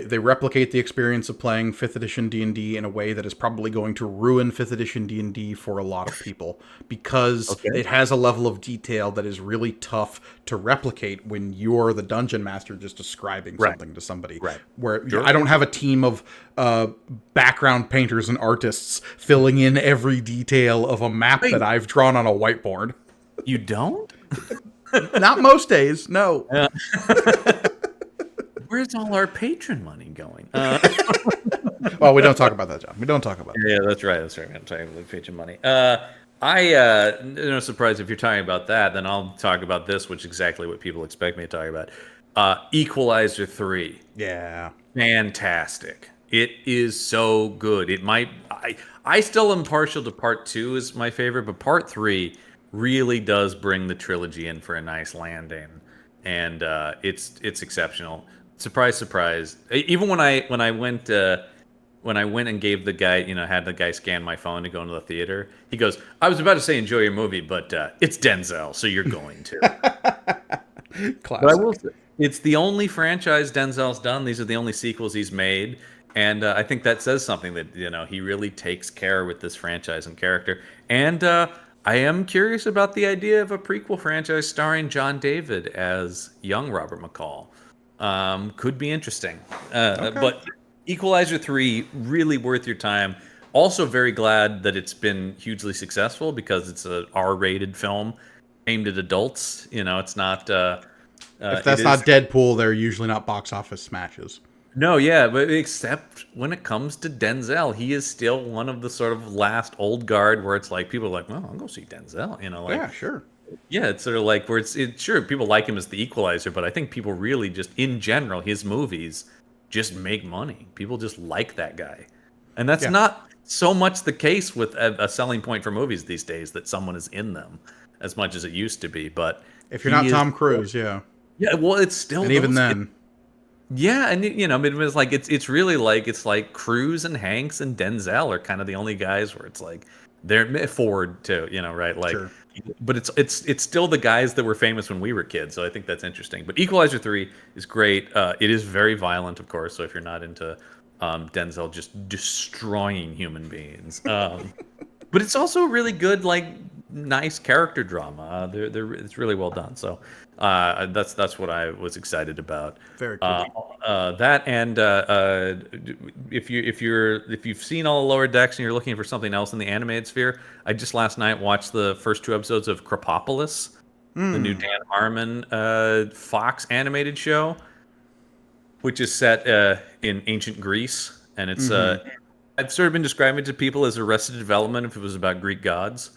They replicate the experience of playing 5th edition D&D in a way that is probably going to ruin 5th edition D&D for a lot of people because Okay. it has a level of detail that is really tough to replicate when you're the dungeon master just describing Right. something to somebody. Right. Where Sure. I don't have a team of background painters and artists filling in every detail of a map Wait. that I've drawn on a whiteboard. You don't? Not most days, no. Yeah. Where's all our patron money going? Well, we don't talk about that, John. We don't talk about that. Yeah, that's right. That's right. I'm talking about patron money. No surprise if you're talking about that, then I'll talk about this, which is exactly what people expect me to talk about. Equalizer 3. Yeah. Fantastic. It is so good. I still am partial to part 2 as my favorite, but part 3 really does bring the trilogy in for a nice landing, and it's exceptional. Surprise, surprise. Even when I went and gave the guy, had the guy scan my phone to go into the theater, he goes, "I was about to say enjoy your movie, but it's Denzel, so you're going to." Classic. But I will say, it's the only franchise Denzel's done. These are the only sequels he's made, and I think that says something that he really takes care with this franchise and character. And I am curious about the idea of a prequel franchise starring John David as young Robert McCall. Could be interesting. But Equalizer 3, really worth your time. Also very glad that it's been hugely successful because it's a R-rated film aimed at adults. It's not... if that's not Deadpool, they're usually not box office smashes. No, yeah, but except when it comes to Denzel, he is still one of the sort of last old guard where it's like people are like, "Well, I'll go see Denzel," Yeah, sure. Yeah, it's sort of like where it's sure people like him as the Equalizer, but I think people really just in general his movies just make money. People just like that guy, and that's not so much the case with a selling point for movies these days that someone is in them as much as it used to be. But if you're not Tom Cruise, yeah, well, it's still and even then. Yeah, and it was like it's really like it's like Cruise and Hanks and Denzel are kind of the only guys where it's like they're Ford too, right? Like, Sure. But it's still the guys that were famous when we were kids. So I think that's interesting. But Equalizer 3 is great. It is very violent, of course. So if you're not into Denzel just destroying human beings, but it's also really good, like nice character drama. It's really well done. So that's what I was excited about. Very cool. That and if you've seen all the Lower Decks and you're looking for something else in the animated sphere, I just last night watched the first 2 episodes of Krapopolis, the new Dan Harmon Fox animated show, which is set in ancient Greece, and it's I've sort of been describing it to people as Arrested Development if it was about Greek gods.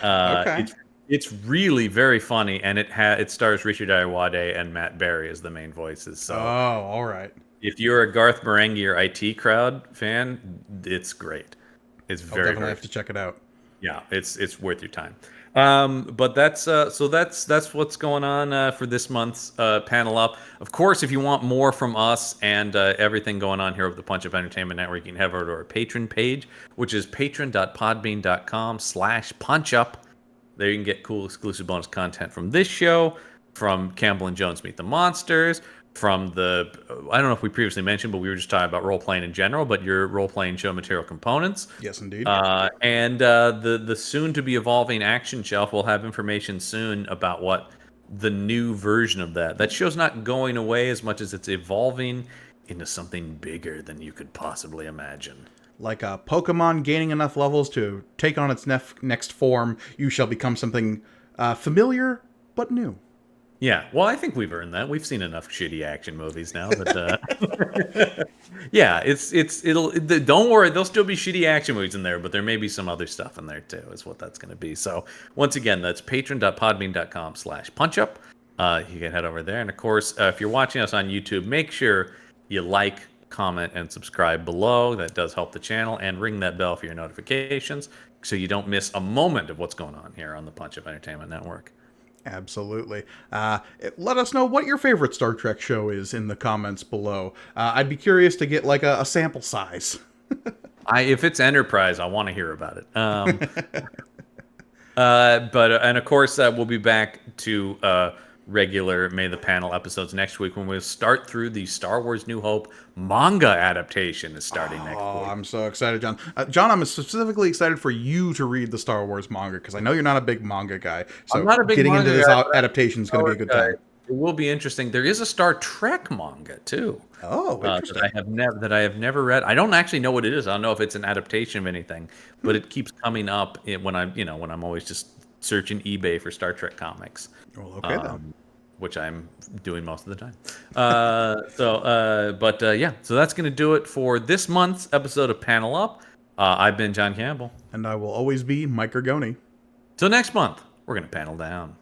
Okay. It's really very funny, and it stars Richard Ayoade and Matt Berry as the main voices. So, all right. if you're a Garth Marenghi or IT Crowd fan, it's great. It's I'll very, definitely very have to check it out. yeah, it's worth your time. But that's what's going on for this month's panel up. Of course, if you want more from us and everything going on here with the Punch Up Entertainment Network, you can head over to our Patreon page, which is patron.podbean.com/punchup. There you can get cool exclusive bonus content from this show, from Campbell and Jones Meet the Monsters, from I don't know if we previously mentioned, but we were just talking about role-playing in general, but your role-playing show material components. Yes, indeed. And the soon-to-be evolving Action Shelf will have information soon about what the new version of that show's not going away as much as it's evolving into something bigger than you could possibly imagine. Like a Pokemon gaining enough levels to take on its next form, you shall become something familiar but new. Yeah, well, I think we've earned that. We've seen enough shitty action movies now that, yeah, don't worry, there'll still be shitty action movies in there, but there may be some other stuff in there too, is what that's going to be. So once again, that's patron.podbean.com/punchup. You can head over there. And of course, if you're watching us on YouTube, make sure you like, comment, and subscribe below. That does help the channel, and ring that bell for your notifications so you don't miss a moment of what's going on here on the Punch Up Entertainment Network. Absolutely. Let us know what your favorite Star Trek show is in the comments below. I'd be curious to get like a sample size. If it's Enterprise, I want to hear about it. And of course, we'll be back to regular May the Panel episodes next week when we'll start through the Star Wars New Hope manga adaptation is starting next Oh, week. I'm so excited, John. John, I'm specifically excited for you to read the Star Wars manga because I know you're not a big manga guy. So I'm not a big getting manga into this guy, but adaptation is going to be a good time. It will be interesting. There is a Star Trek manga too. Oh, interesting. That I have never read. I don't actually know what it is. I don't know if it's an adaptation of anything, but it keeps coming up when I'm always just searching eBay for Star Trek comics. Well, okay then. Which I'm doing most of the time. So that's going to do it for this month's episode of Panel Up. I've been John Campbell. And I will always be Mike Gargoni. Till next month, we're going to panel down.